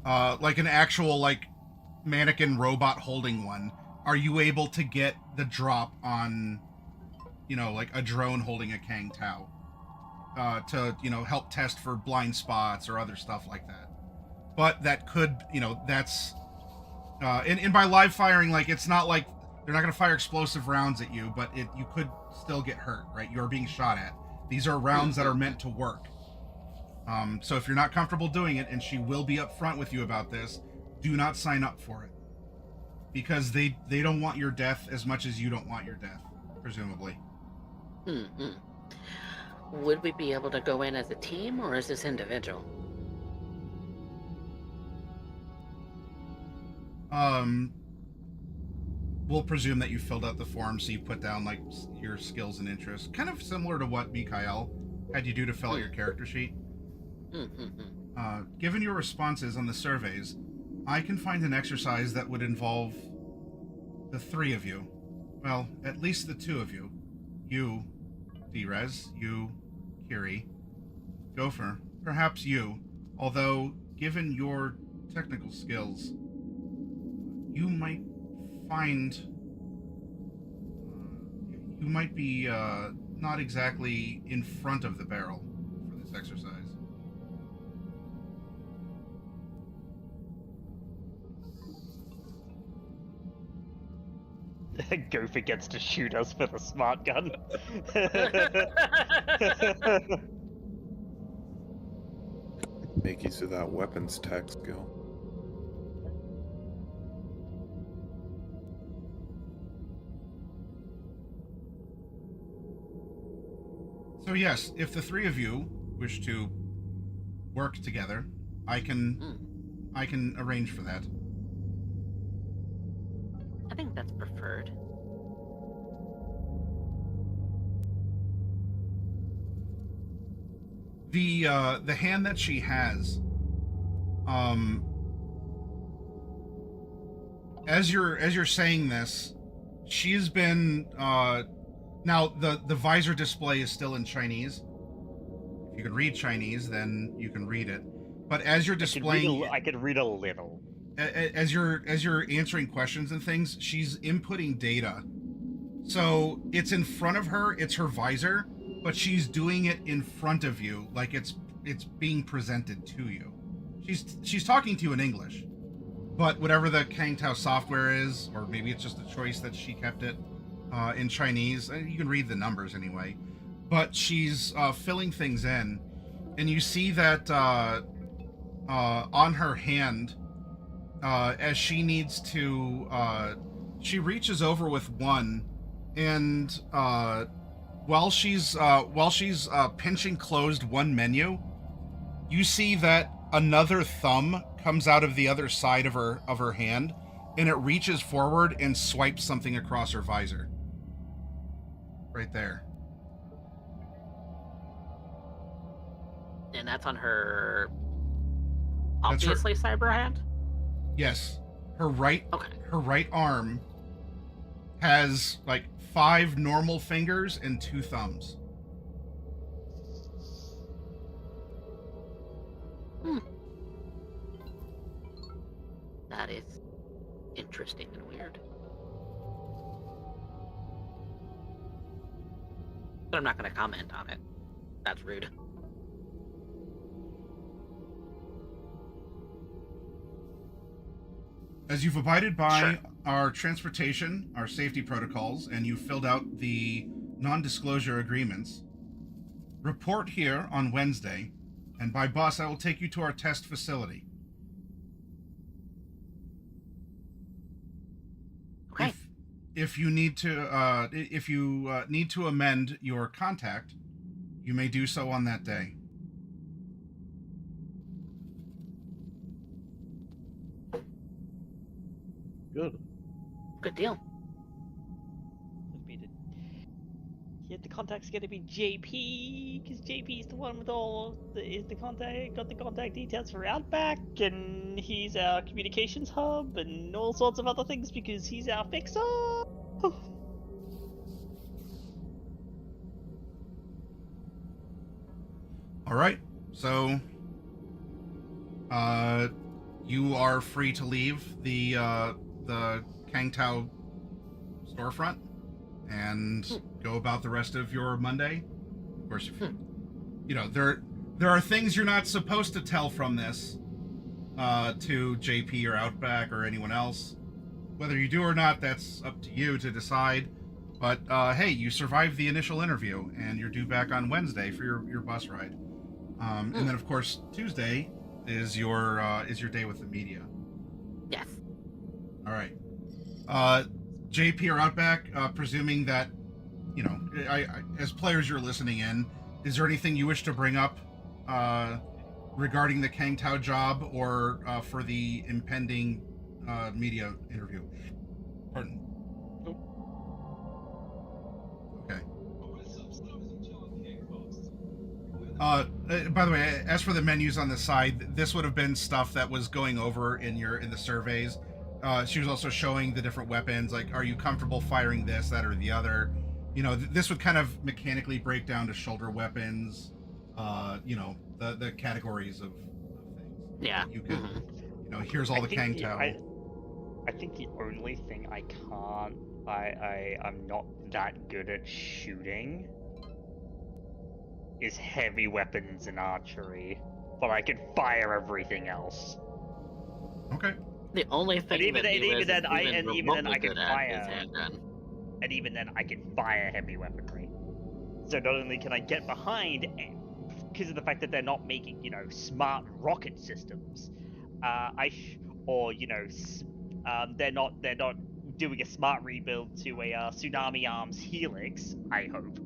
S1: like an actual, like, mannequin robot holding one. Are you able to get the drop on, like a drone holding a Kang Tao? To help test for blind spots or other stuff like that. But that could, that's and by live firing, like, it's not like they're not going to fire explosive rounds at you, but you could still get hurt, right? You're being shot at. These are rounds that are meant to work. So if you're not comfortable doing it, and she will be upfront with you about this, do not sign up for it, because they don't want your death as much as you don't want your death, presumably.
S2: Would we be able to go in as a team, or is this individual?
S1: We'll presume that you filled out the form, so you put down like your skills and interests, kind of similar to what Mikhail had you do to fill out your character sheet. Given your responses on the surveys, I can find an exercise that would involve the three of you. Well, at least the two of you. You, Drez, you, Kiri, Gopher, perhaps you, although given your technical skills, you might find you might be not exactly in front of the barrel for this exercise.
S7: Gopher gets to shoot us with a smart gun.
S3: Make use of that weapons tech skill.
S1: So yes, if the three of you wish to work together, I can arrange for that.
S2: I think that's preferred.
S1: The hand that she has, as you're saying this, she's been now the visor display is still in Chinese. If you can read Chinese, then you can read it. But as you're displaying,
S7: I can read a little.
S1: As you're answering questions and things, she's inputting data. So it's in front of her, it's her visor, but she's doing it in front of you, like it's being presented to you. She's talking to you in English, but whatever the Kangtao software is, or maybe it's just a choice that she kept it in Chinese. You can read the numbers anyway, but she's filling things in, and you see that on her hand, as she needs to, she reaches over with one, and while she's pinching closed one menu, you see that another thumb comes out of the other side of her hand, and it reaches forward and swipes something across her visor. Right there.
S2: And that's on her
S1: That's her-
S2: obviously cyber hand?
S1: Yes. Her right
S2: Okay.
S1: arm has like 5 normal fingers and 2 thumbs.
S2: That is interesting and weird. But I'm not going to comment on it. That's rude.
S1: As you've abided by
S2: Sure.
S1: our transportation, our safety protocols, and you've filled out the non-disclosure agreements, report here on Wednesday, and by bus I will take you to our test facility.
S2: Okay.
S1: If you need to need to amend your contact, you may do so on that day.
S4: Good.
S2: Good deal.
S5: Yeah, the contact's gonna be JP, because JP's the one with got the contact details for Outback, and he's our communications hub, and all sorts of other things, because he's our fixer.
S1: All right. So, you are free to leave the Kangtao storefront and go about the rest of your Monday. Of course, if you know there are things you're not supposed to tell from this to JP or Outback or anyone else. Whether you do or not, that's up to you to decide. But hey, you survived the initial interview, and you're due back on Wednesday for your bus ride. And then, of course, Tuesday is your day with the media.
S2: Yes.
S1: All right. JP or Outback, presuming that, you know, as players you're listening in, is there anything you wish to bring up regarding the Kangtao job or for the impending media interview? Pardon.
S6: Nope.
S1: Okay. By the way, as for the menus on the side, this would have been stuff that was going over in the surveys. She was also showing the different weapons. Like, are you comfortable firing this, that, or the other? You know, this would kind of mechanically break down to shoulder weapons. You know, the categories of things.
S2: Yeah.
S1: You could,
S2: Mhm.
S1: you know, here's all the Kang Tao.
S7: I think the only thing I'm not that good at shooting is heavy weapons and archery, but I can fire everything else.
S1: Okay.
S2: The only thing
S5: even
S2: that
S5: then-
S2: Diva
S5: even then,
S2: is
S5: I-
S2: even
S5: and even then I
S2: remotely
S5: can
S2: good at
S5: fire.
S2: is handgun.
S5: And even then, I can fire heavy weaponry. So not only can I get behind, because of the fact that they're not making, you know, smart rocket systems, or you know, they're not doing a smart rebuild to a tsunami arms helix. I hope.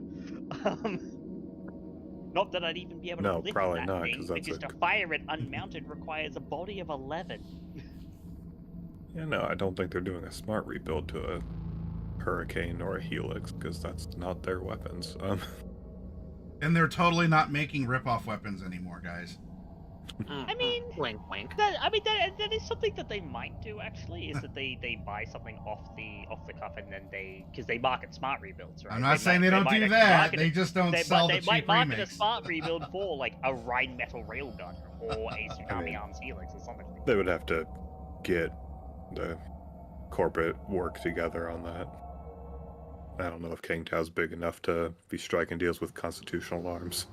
S5: Not that I'd even be able to
S3: No,
S5: lift
S3: probably
S5: that
S3: not,
S5: thing,
S3: 'cause that's
S5: because
S3: a-
S5: to fire it unmounted requires a body of 11.
S3: Yeah, no, I don't think they're doing a smart rebuild to a Hurricane or a Helix, because that's not their weapons.
S1: And they're totally not making rip-off weapons anymore, guys.
S5: I mean,
S2: wink, wink.
S5: that is something that they might do actually. Is that they buy something off the cuff and then because they market smart rebuilds, right?
S1: I'm not saying they don't
S5: might
S1: do
S5: actually
S1: that.
S5: market
S1: They
S5: it-
S1: just don't
S5: they,
S1: sell
S5: but
S1: the
S5: they might
S1: cheap
S5: market a
S1: remakes.
S5: smart rebuild for like a Rhine metal railgun or a tsunami
S3: mean,
S5: arms helix or something like that.
S3: They would have to get the corporate work together on that. I don't know if King Tao's big enough to be striking deals with constitutional arms.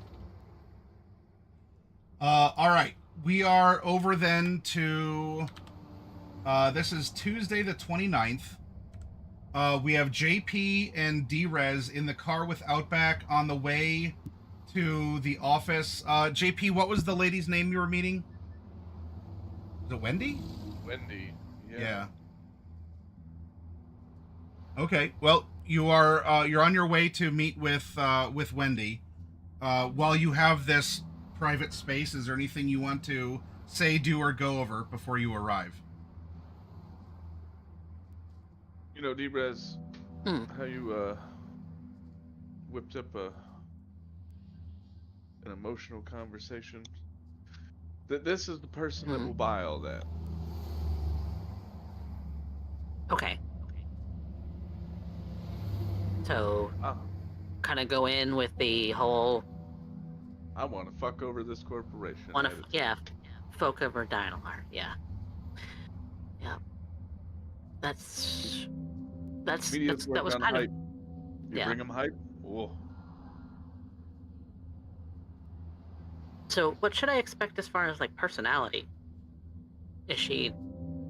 S1: All right. We are over then to. This is Tuesday the 29th. We have JP and Drez in the car with Outback on the way to the office. JP, what was the lady's name you were meeting? Was it Wendy?
S6: Wendy.
S1: Yeah. Okay. Well, you're on your way to meet with Wendy. While you have this private space, is there anything you want to say, do, or go over before you arrive?
S6: You know, Debrez,
S2: Hmm.
S6: how you whipped up an emotional conversation. That this is the person that
S2: Hmm.
S6: will buy all that.
S2: Okay. So, kind of go in with the whole
S6: I want to fuck over this corporation.
S2: folk over Dynamar. Yeah. That's
S6: Media's
S2: that was
S6: working on
S2: kind of
S6: hype. You
S2: yeah.
S6: bring them hype? Oh.
S2: So, what should I expect as far as like personality? Is she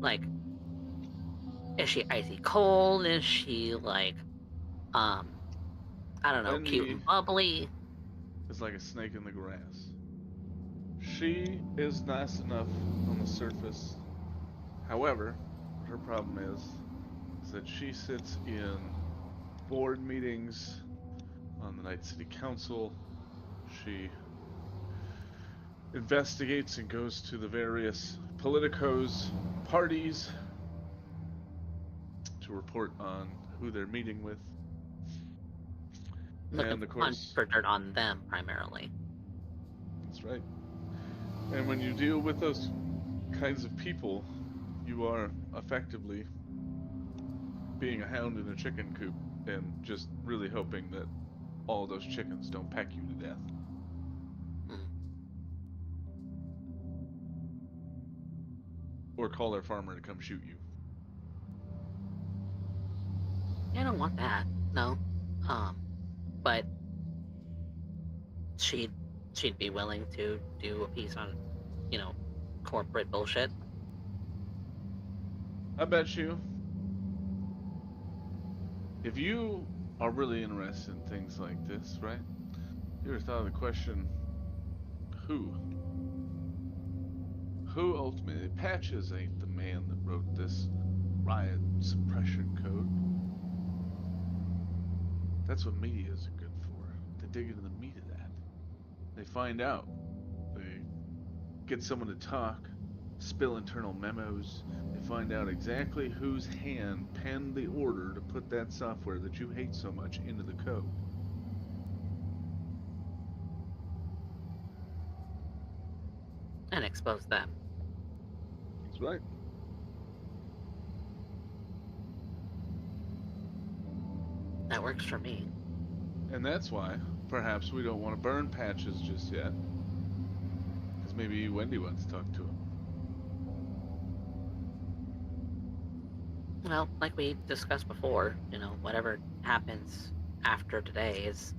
S2: like icy cold? Is she like I don't know, cute and bubbly?
S6: Is like a snake in the grass. She is nice enough on the surface. However, what her problem is that she sits in board meetings on the night city council. She investigates and goes to the various politicos parties to report on who they're meeting with.
S2: Looking
S6: And of
S2: for
S6: course,
S2: for dirt on them primarily.
S6: that's right. And when you deal with those kinds of people, you are effectively being a hound in a chicken coop and just really hoping that all those chickens don't peck you to death. Or call their farmer to come shoot you.
S2: I don't want that. No. But she'd be willing to do a piece on, you know, corporate bullshit.
S6: I bet you, if you are really interested in things like this, right? You ever thought of the question, who? Who ultimately? Patches ain't the man that wrote this riot suppression code. That's what medias are good for. They dig into the meat of that. They find out. They get someone to talk, spill internal memos. They find out exactly whose hand penned the order to put that software that you hate so much into the code.
S2: and expose them.
S6: That's right.
S2: That works for me.
S6: And that's why perhaps we don't want to burn Patches just yet. Because maybe Wendy wants to talk to him.
S2: Well, like we discussed before, whatever happens after today is,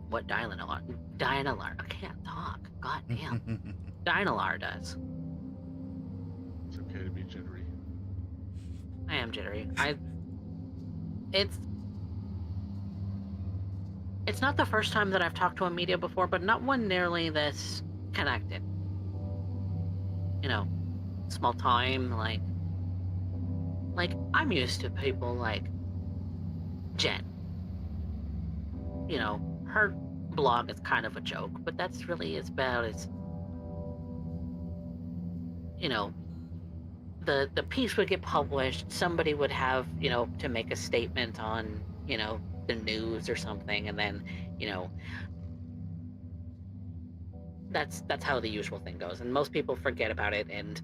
S2: what Dynalar, I can't talk. God damn. Dynalar does.
S6: It's okay to be jittery.
S2: I am jittery. It's not the first time that I've talked to a media before, but not one nearly this connected. Small time, like I'm used to people like Jen. Her blog is kind of a joke, but that's really about as the piece would get published, somebody would have, to make a statement on, the news or something, and then, that's how the usual thing goes. And most people forget about it, and,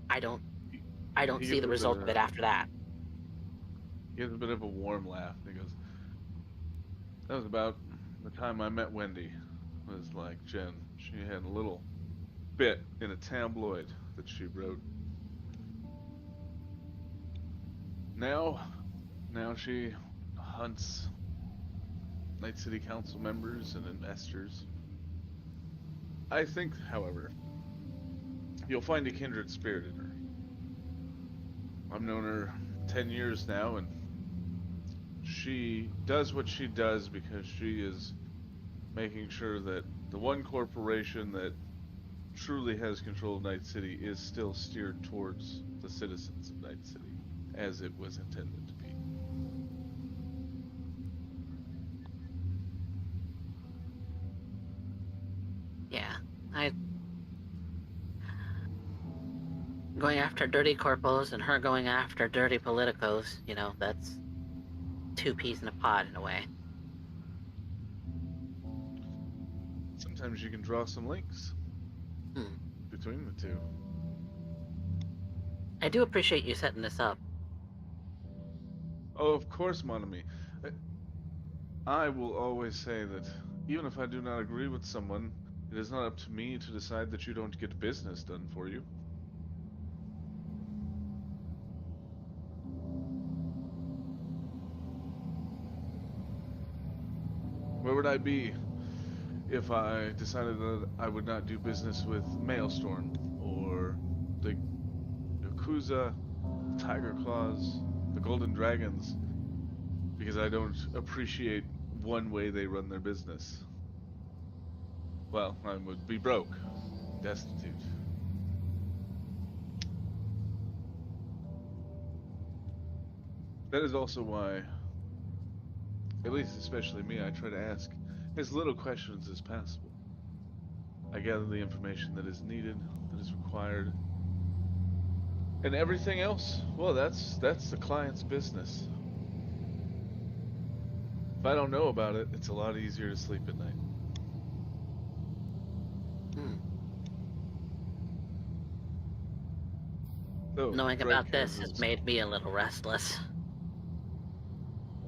S2: I don't
S6: He
S2: see the
S6: gives
S2: result of it after that.
S6: He has a bit of a warm laugh. And he goes, that was about the time I met Wendy. It was like Jen. She had a little bit in a tabloid that she wrote. Now she hunts Night City Council members and investors. I think, however, you'll find a kindred spirit in her. I've known her 10 years now, and she does what she does because she is making sure that the one corporation that truly has control of Night City is still steered towards the citizens of Night City, as it was intended to be.
S2: Yeah, going after dirty corpos and her going after dirty politicos, that's two peas in a pod in a way.
S6: Sometimes you can draw some links between the two.
S2: I do appreciate you setting this up.
S6: Oh, of course, mon ami. I will always say that even if I do not agree with someone, it is not up to me to decide that you don't get business done for you. Where would I be if I decided that I would not do business with Maelstrom or the Yakuza, Tiger Claws, the Golden Dragons, because I don't appreciate one way they run their business? Well, I would be broke, destitute. That is also why, at least especially me, I try to ask as little questions as possible. I gather the information that is needed, that is required. And everything else, well, that's the client's business. If I don't know about it, it's a lot easier to sleep at night. So,
S2: Knowing
S6: Greg
S2: about this has
S6: Kansas.
S2: made me a little restless.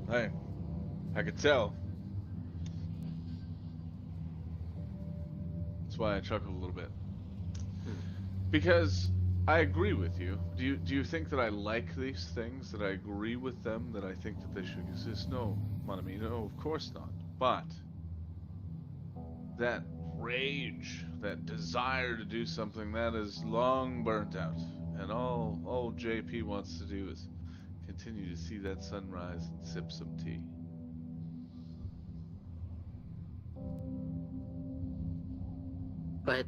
S6: Hey, I could tell. That's why I chuckled a little bit. Because I agree with you. Do you think that I like these things? That I agree with them? That I think that they should exist? No, mon ami, no, of course not. But that rage, that desire to do something, that is long burnt out. And all JP wants to do is continue to see that sunrise and sip some tea.
S2: But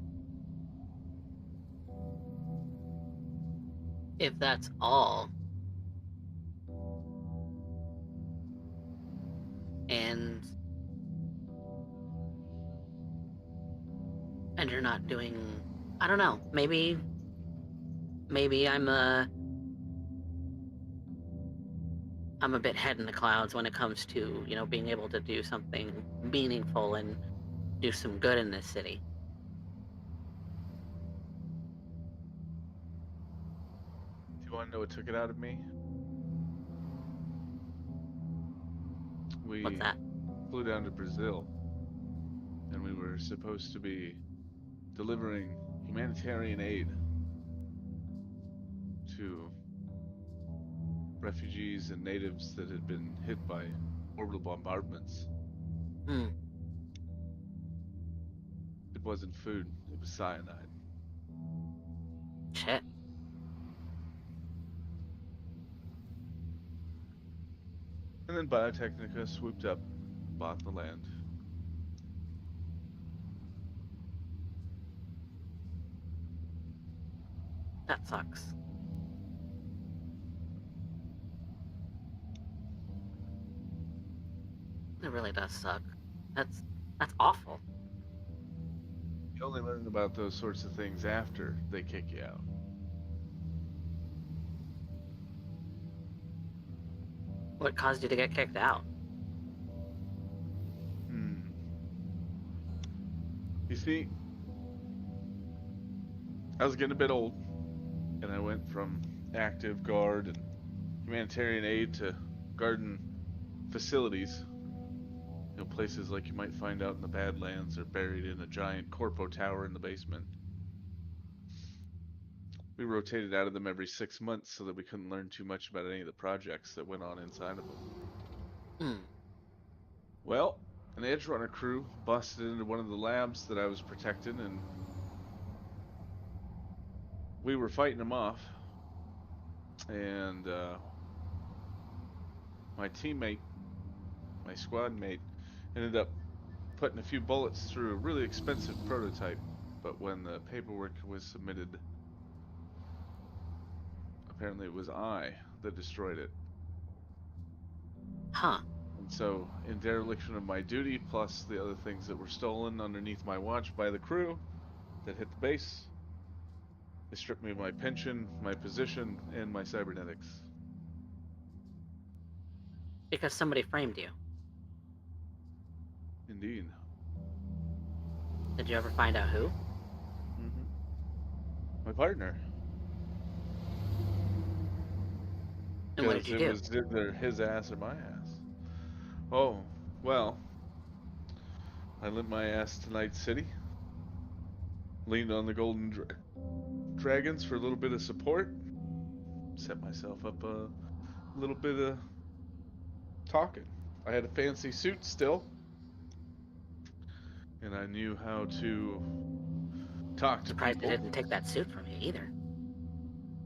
S2: if that's all, and you're not doing, I don't know, maybe I'm I'm a bit head in the clouds when it comes to, being able to do something meaningful and do some good in this city.
S6: Do you want to know what took it out of me?
S2: What's
S6: We
S2: that?
S6: flew down to Brazil, and we were supposed to be delivering humanitarian aid to refugees and natives that had been hit by orbital bombardments.
S2: Hmm.
S6: It wasn't food, it was cyanide.
S2: Shit.
S6: And then Biotechnica swooped up, bought the land.
S2: That sucks. It really does suck. That's awful.
S6: You only learn about those sorts of things after they kick you out.
S2: What caused you to get kicked out?
S6: You see, I was getting a bit old, and I went from active guard and humanitarian aid to garden facilities. Places like you might find out in the Badlands or buried in a giant corpo tower in the basement. We rotated out of them every 6 months so that we couldn't learn too much about any of the projects that went on inside of them.
S2: Hmm.
S6: Well, an Edge Runner crew busted into one of the labs that I was protecting, and we were fighting them off. And my teammate, my squad mate, ended up putting a few bullets through a really expensive prototype. But when the paperwork was submitted, apparently it was I that destroyed it.
S2: Huh.
S6: And so, in dereliction of my duty, plus the other things that were stolen underneath my watch by the crew that hit the base, they stripped me of my pension, my position, and my cybernetics.
S2: Because somebody framed you.
S6: Indeed.
S2: Did you ever find out who?
S6: My partner.
S2: And what did
S6: Because
S2: you
S6: it
S2: do?
S6: was either his ass or my ass. Oh, well, I limped my ass to Night City, leaned on the Golden Dragons for a little bit of support, set myself up a little bit of talking. I had a fancy suit still, and I knew how to talk to
S2: Surprised they
S6: people.
S2: didn't take that suit from you either.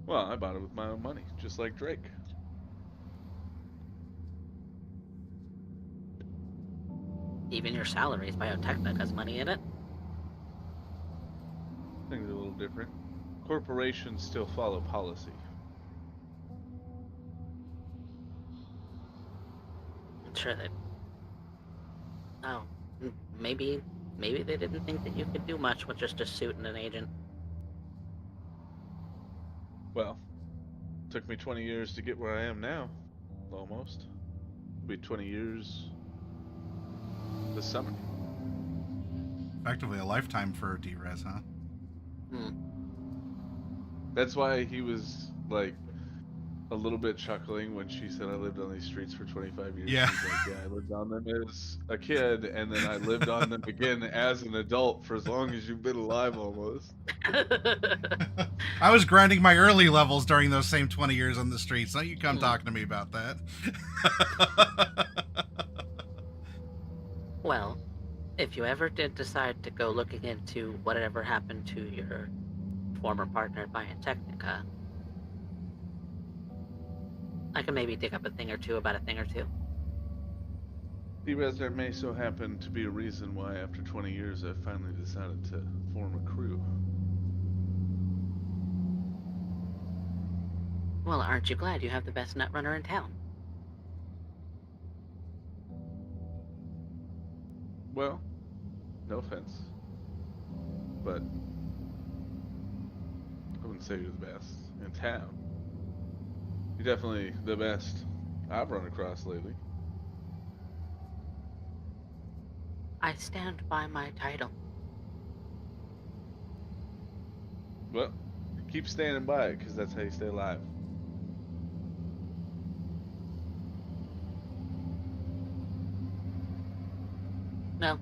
S6: Well, I bought it with my own money, just like Drake.
S2: Even your salaries, Biotechnica has money in it.
S6: Things are a little different. Corporations still follow policy.
S2: I'm sure that. Oh, maybe they didn't think that you could do much with just a suit and an agent.
S6: Well, took me 20 years to get where I am now. Almost. It'll be 20 years this summer.
S1: Effectively a lifetime for D-Res, huh?
S2: Hmm.
S6: That's why he was like a little bit chuckling when she said I lived on these streets for 25 years.
S1: Yeah.
S6: He's like, yeah, I lived on them as a kid, and then I lived on them again as an adult for as long as you've been alive almost.
S1: I was grinding my early levels during those same 20 years on the streets. Don't you come
S2: Hmm.
S1: talking to me about that.
S2: Well, if you ever did decide to go looking into whatever happened to your former partner at Biotechnica, I can maybe dig up a thing or two about a thing or two.
S6: D-Res, there may so happen to be a reason why after 20 years I finally decided to form a crew.
S2: Well, aren't you glad you have the best netrunner in town?
S6: Well, no offense, but I wouldn't say you're the best in town. You're definitely the best I've run across lately.
S2: I stand by my title.
S6: Well, keep standing by it, because that's how you stay alive.
S2: No.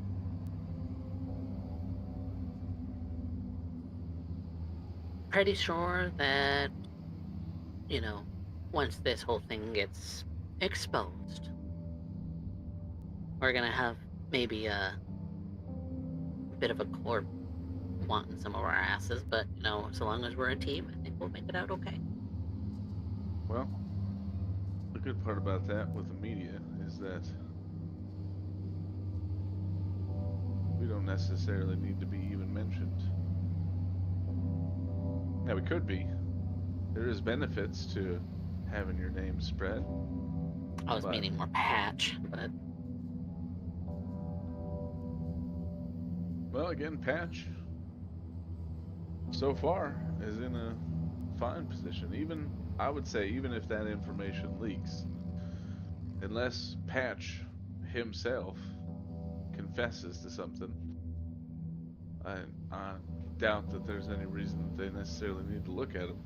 S2: Pretty sure that, you know, once this whole thing gets exposed, we're gonna have maybe a bit of a corp wanting some of our asses, but, you know, so long as we're a team, I think we'll make it out okay.
S6: Well, the good part about that with the media is that we don't necessarily need to be even mentioned. Now, we could be. There is benefits to having your name spread.
S2: I was
S6: But-
S2: meaning more patch, but
S6: Well, again, Patch, so far, is in a fine position. Even, I would say, even if that information leaks, unless Patch himself confesses to something, I doubt that there's any reason that they necessarily need to look at him.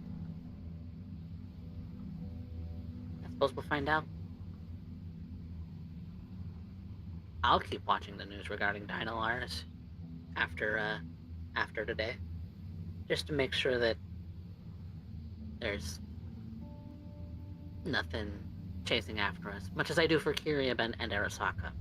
S2: I suppose we'll find out. I'll keep watching the news regarding Dino Lars after today, just to make sure that there's nothing chasing after us, much as I do for Kirib and Arasaka.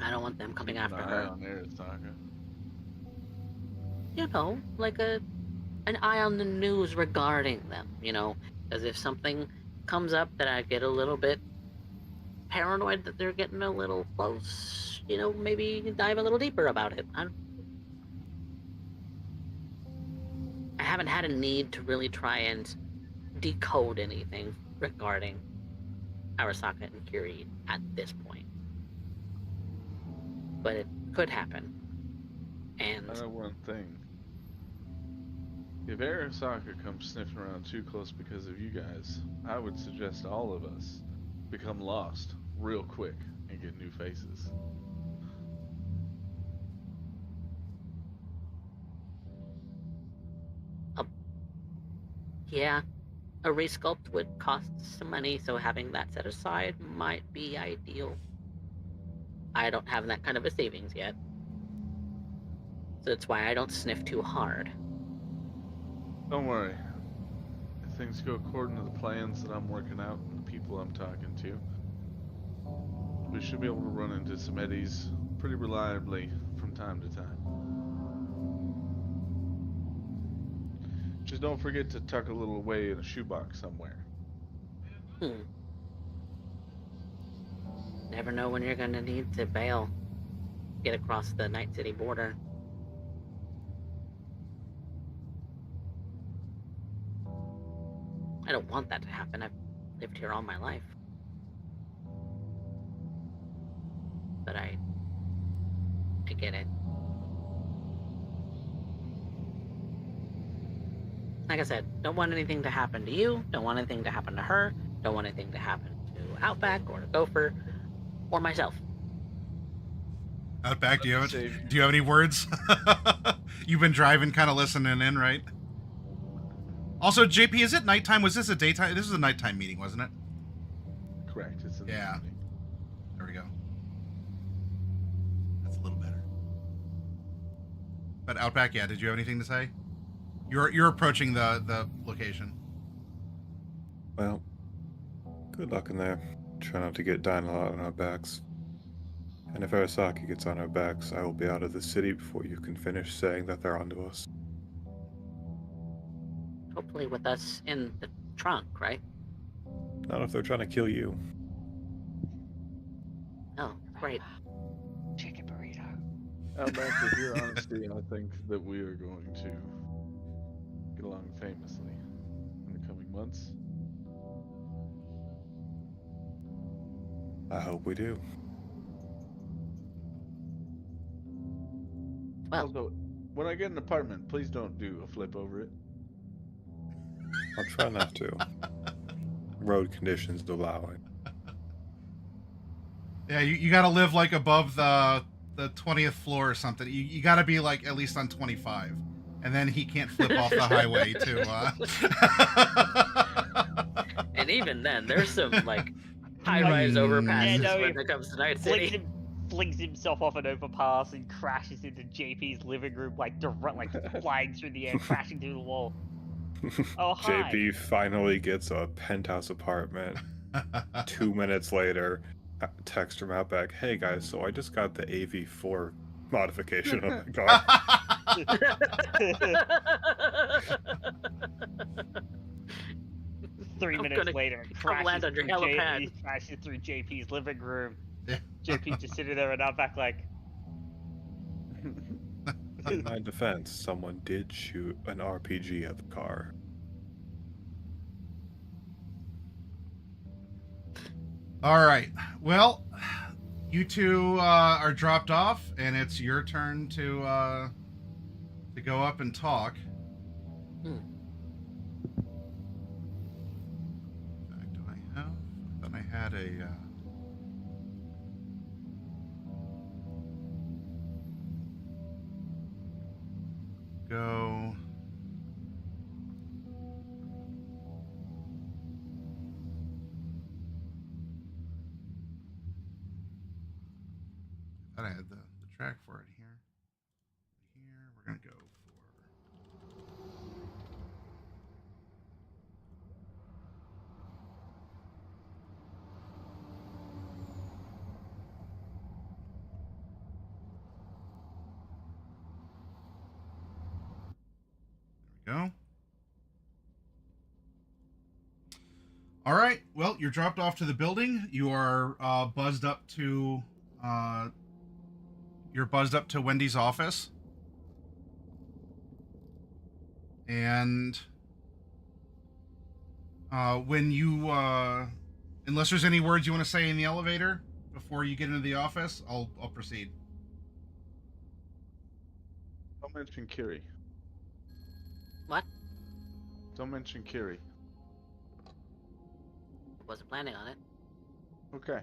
S2: I don't want them coming
S6: Keep
S2: after
S6: an eye
S2: her.
S6: on Arasaka.
S2: You know, like an eye on the news regarding them, you know, as if something comes up that I get a little bit paranoid that they're getting a little close, you know, maybe dive a little deeper about it. I haven't had a need to really try and decode anything regarding Arasaka and Kiri at this point. But it could happen. And
S6: I know one thing. If Arasaka comes sniffing around too close because of you guys, I would suggest all of us become lost real quick and get new faces.
S2: yeah, a resculpt would cost some money, so having that set aside might be ideal. I don't have that kind of a savings yet. So that's why I don't sniff too hard.
S6: Don't worry. If things go according to the plans that I'm working out and the people I'm talking to, we should be able to run into some eddies pretty reliably from time to time. Just don't forget to tuck a little away in a shoebox somewhere.
S2: Never know when you're gonna need to bail. Get across the Night City border. I don't want that to happen. I've lived here all my life. But I get it. Like I said, don't want anything to happen to you, don't want anything to happen to her, don't want anything to happen to Outback or to Gopher or myself.
S1: Outback, do you have
S6: Save you.
S1: do you have any words? You've been driving, kind of listening in, right? Also, JP, is it nighttime? Was this a daytime? This was a nighttime meeting, wasn't it?
S6: Correct. It's in the
S1: Yeah.
S6: evening.
S1: There we go. That's a little better. But Outback, yeah. Did you have anything to say? You're approaching the location.
S3: Well, good luck in there. Try not to get Dino on our backs. And if Arasaki gets on our backs, I will be out of the city before you can finish saying that they're onto us.
S2: Hopefully with us in the trunk, right?
S3: Not if they're trying to kill you.
S2: Oh, great.
S5: Chicken burrito.
S6: Outback, with your honesty, I think that we are going to get along famously in the coming months.
S3: I hope we do.
S2: Well,
S6: Although, when I get an apartment, please don't do a flip over it.
S3: I'll try not to. Road conditions allowing.
S1: Yeah, you got to live like above the 20th floor or something. You got to be like at least on 25, and then he can't flip off the highway too.
S2: And even then, there's some like high-rise overpasses
S5: no,
S2: when it comes to Night City.
S5: Flings himself off an overpass and crashes into JP's living room, like flying through the air, crashing through the wall. Oh, hi.
S3: JP finally gets a penthouse apartment. 2 minutes later, text from Outback, hey guys, so I just got the AV4 modification on the car.
S5: 3
S2: I'm
S5: minutes
S2: gonna
S5: later,
S2: land on your helipad.
S5: crashes through JP's living room.
S1: Yeah.
S5: JP just sitting there and Outback like,
S3: In my defense, someone did shoot an RPG at the car.
S1: All right. Well, you two are dropped off, and it's your turn to go up and talk.
S2: Hmm.
S1: In fact, do I have? I thought I had a. Go. I thought I had the track for it here. Here, we're gonna go for. There we go. All right. Well, you're dropped off to the building. You are buzzed up to. You're buzzed up to Wendy's office, and when you, unless there's any words you want to say in the elevator before you get into the office, I'll proceed.
S6: Don't mention Kiri.
S2: What?
S6: Don't mention Kiri.
S2: Wasn't planning on it.
S6: Okay.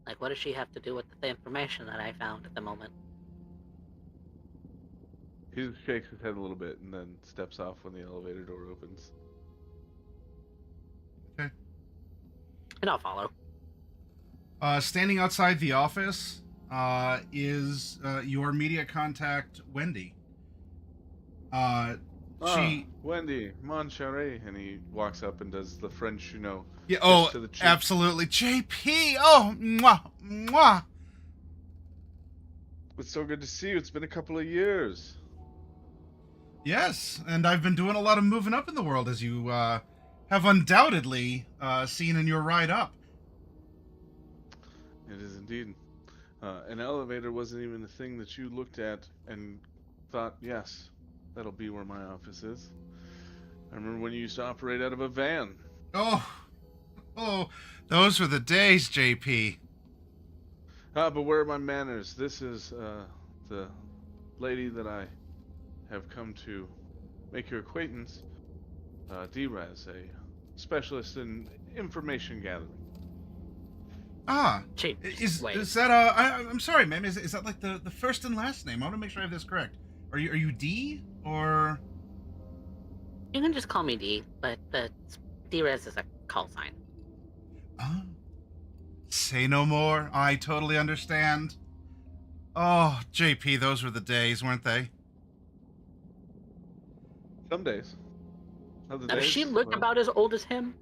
S2: Like, what does she have to do with the information that I found at the moment?
S6: He shakes his head a little bit and then steps off when the elevator door opens.
S1: Okay.
S2: And I'll follow.
S1: Standing outside the office is your media contact, Wendy. She.
S6: Wendy, mon chérie. And he walks up and does the French,
S1: Yeah.
S6: kiss
S1: Oh,
S6: to the cheek.
S1: absolutely. JP. Oh, mwah, mwah.
S6: It's so good to see you. It's been a couple of years.
S1: Yes, and I've been doing a lot of moving up in the world, as you have undoubtedly seen in your ride up.
S6: It is indeed. An elevator wasn't even a thing that you looked at and thought, yes, that'll be where my office is. I remember when you used to operate out of a van.
S1: Oh, those were the days, JP.
S6: But where are my manners? This is the lady that I have come to make your acquaintance. D-Raz, a specialist in information gathering.
S1: Ah,
S2: Chief,
S1: is
S2: wait.
S1: that I'm sorry, ma'am. Is that like the first and last name? I want to make sure I have this correct. Are you D or?
S2: You can just call me D, but the D-Res is a call sign.
S1: Say no more. I totally understand. Oh, JP, those were the days, weren't they?
S6: Some days. Other
S2: Does
S6: days,
S2: she look
S6: well,
S2: about as old as him?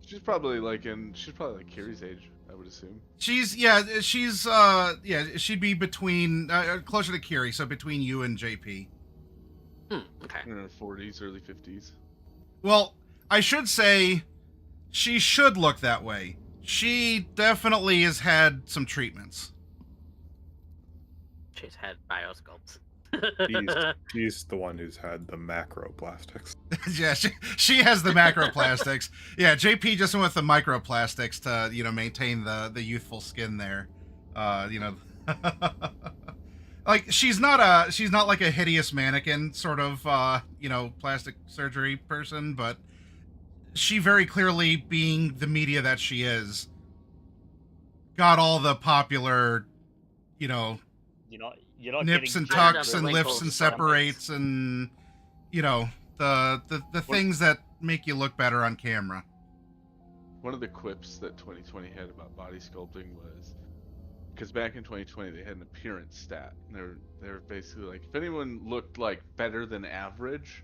S6: She's probably like Kiri's age, I would assume.
S1: She'd be between closer to Kiri, so between you and JP.
S2: Okay.
S6: In her 40s, early 50s.
S1: Well, I should say she should look that way. She definitely has had some treatments.
S2: She's had biosculpts.
S3: She's the one who's had the macroplastics.
S1: Yeah, she has the macroplastics. Yeah, JP just went with the microplastics to, maintain the youthful skin there. Like she's not like a hideous mannequin sort of plastic surgery person, but she very clearly, being the media that she is, got all the popular, you know,
S7: You're not
S1: nips
S7: getting
S1: and
S2: Ironed
S1: tucks
S2: up
S1: and
S2: the
S1: lifts
S2: wrinkles
S1: and
S2: from it.
S1: separates and the things that make you look better on camera.
S6: One of the quips that 2020 had about body sculpting was, because back in 2020 they had an appearance stat. And they're basically like, if anyone looked like better than average,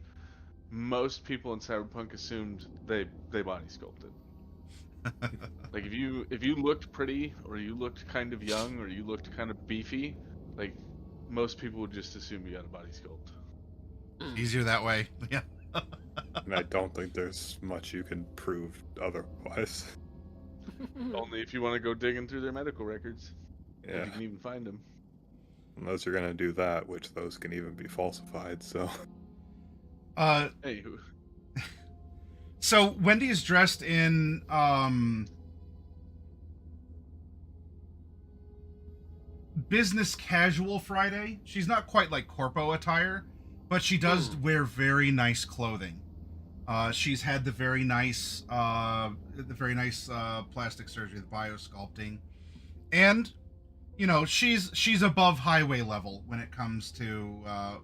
S6: most people in Cyberpunk assumed they body sculpted. Like if you looked pretty, or you looked kind of young, or you looked kind of beefy, like most people would just assume you got a body sculpt.
S1: Easier that way. Yeah.
S3: And I don't think there's much you can prove otherwise.
S6: Only if you want to go digging through their medical records. If
S3: Yeah,
S6: you can even find them.
S3: unless you're gonna do that, which those can even be falsified. So
S6: Hey,
S1: So Wendy is dressed in business casual Friday. She's not quite like corpo attire, but she does wear very nice clothing. She's had the very nice plastic surgery, the biosculpting, and she's above highway level when it comes to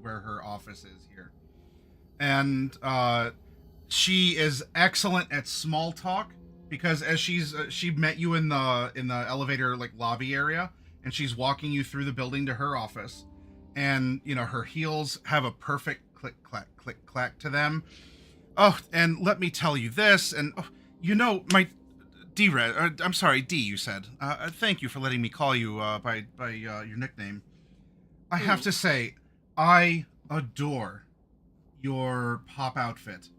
S1: where her office is here, and she is excellent at small talk, because as she met you in the elevator like lobby area, and she's walking you through the building to her office, and her heels have a perfect click clack to them. Oh, and let me tell you this, and my D-Red, I'm sorry, D, you said. Thank you for letting me call you by your nickname. I have to say, I adore your pop outfit.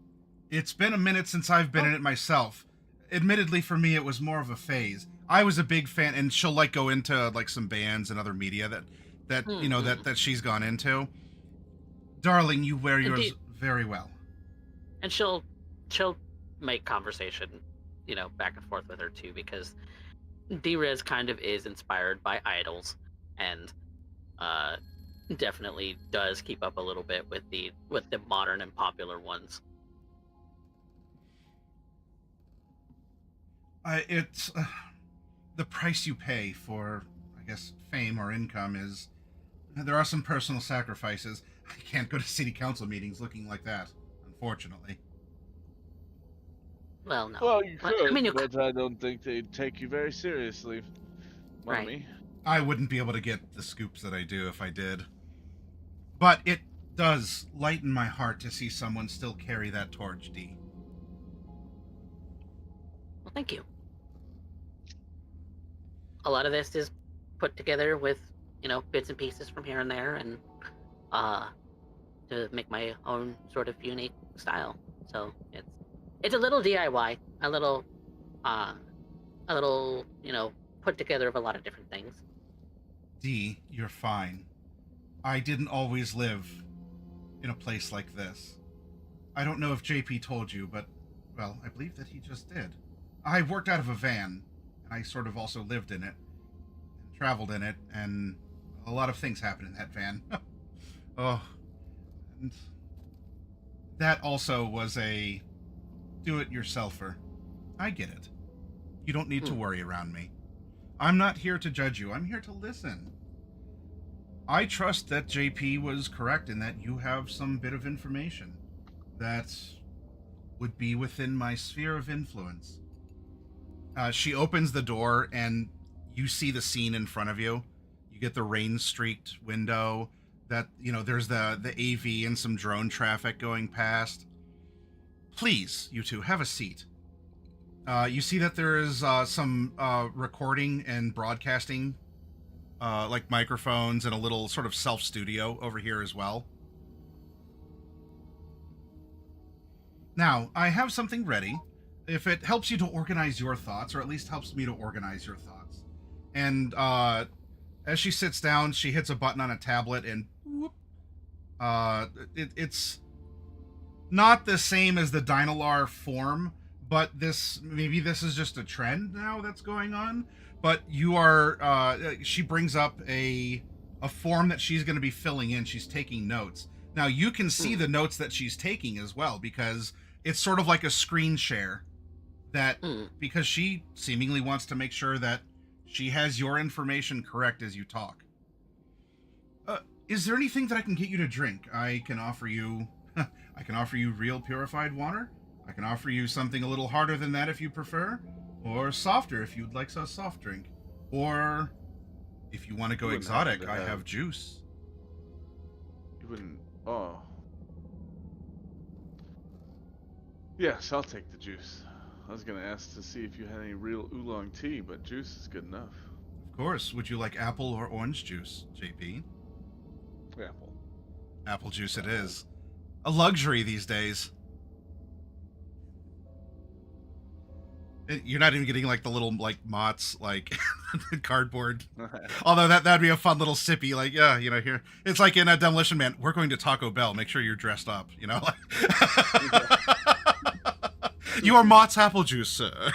S1: It's been a minute since I've been in it myself. Admittedly, for me, it was more of a phase. I was a big fan, and she'll go into some bands and other media that she's gone into. Darling, you wear yours very well.
S2: And she'll make conversation, back and forth with her too, because D-Rez kind of is inspired by idols, and definitely does keep up a little bit with the modern and popular ones.
S1: It's the price you pay for, I guess, fame or income is there are some personal sacrifices. I can't go to city council meetings looking like that, unfortunately.
S2: Well, no.
S6: well, you could,
S2: I mean,
S6: but I don't think they'd take you very seriously, mommy.
S1: I wouldn't be able to get the scoops that I do if I did. But it does lighten my heart to see someone still carry that torch, D.
S2: Well, thank you. A lot of this is put together with, bits and pieces from here and there, and to make my own sort of unique style. So it's a little DIY, a little put together of a lot of different things.
S1: D, you're fine. I didn't always live in a place like this. I don't know if JP told you, but, well, I believe that he just did. I worked out of a van, and I sort of also lived in it, and traveled in it, and a lot of things happened in that van. Oh, and that also was a do-it-yourselfer. I get it. You don't need to worry around me. I'm not here to judge you. I'm here to listen. I trust that JP was correct in that you have some bit of information that would be within my sphere of influence. She opens the door, and you see the scene in front of you. You get the rain-streaked window. That there's the AV and some drone traffic going past. Please, you two, have a seat. You see that there is some recording and broadcasting, like microphones and a little sort of self-studio over here as well. Now, I have something ready. If it helps you to organize your thoughts, or at least helps me to organize your thoughts. And as she sits down, she hits a button on a tablet, and whoop, it's not the same as the Dynalar form, but this is just a trend now that's going on. but you are. She brings up a form that she's going to be filling in. She's taking notes. Now you can see the notes that she's taking as well because it's sort of like a screen share. That because she seemingly wants to make sure that she has your information correct as you talk. Is there anything that I can get you to drink? I can offer you real purified water. I can offer you something a little harder than that if you prefer, or softer if you'd like a soft drink. Or if you want to go
S6: wouldn't
S1: exotic,
S6: happen to
S1: I
S6: have-
S1: have juice.
S6: You wouldn't. Oh. Yes, I'll take the juice. I was gonna ask to see if you had any real oolong tea, but juice is good enough.
S1: Of course. Would you like apple or orange juice, JP?
S6: Apple.
S1: Apple juice it is. A luxury these days. You're not even getting like the little like Mott's like cardboard. Although that'd be a fun little sippy, like here it's like in a Demolition Man. We're going to Taco Bell. Make sure you're dressed up. You are Mott's apple juice, sir.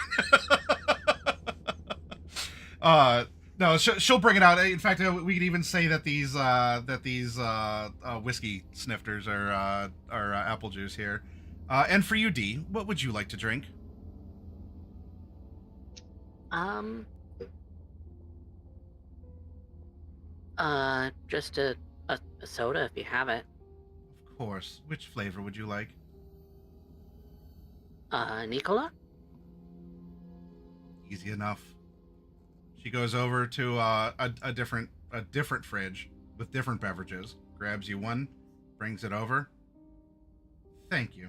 S1: No, she'll bring it out. In fact, we could even say that these whiskey snifters are apple juice here. And for you, D, what would you like to drink?
S2: Just a soda if you have it.
S1: Of course. Which flavor would you like?
S2: Nicola?
S1: Easy enough. She goes over to a different fridge with different beverages, grabs you one, brings it over. Thank you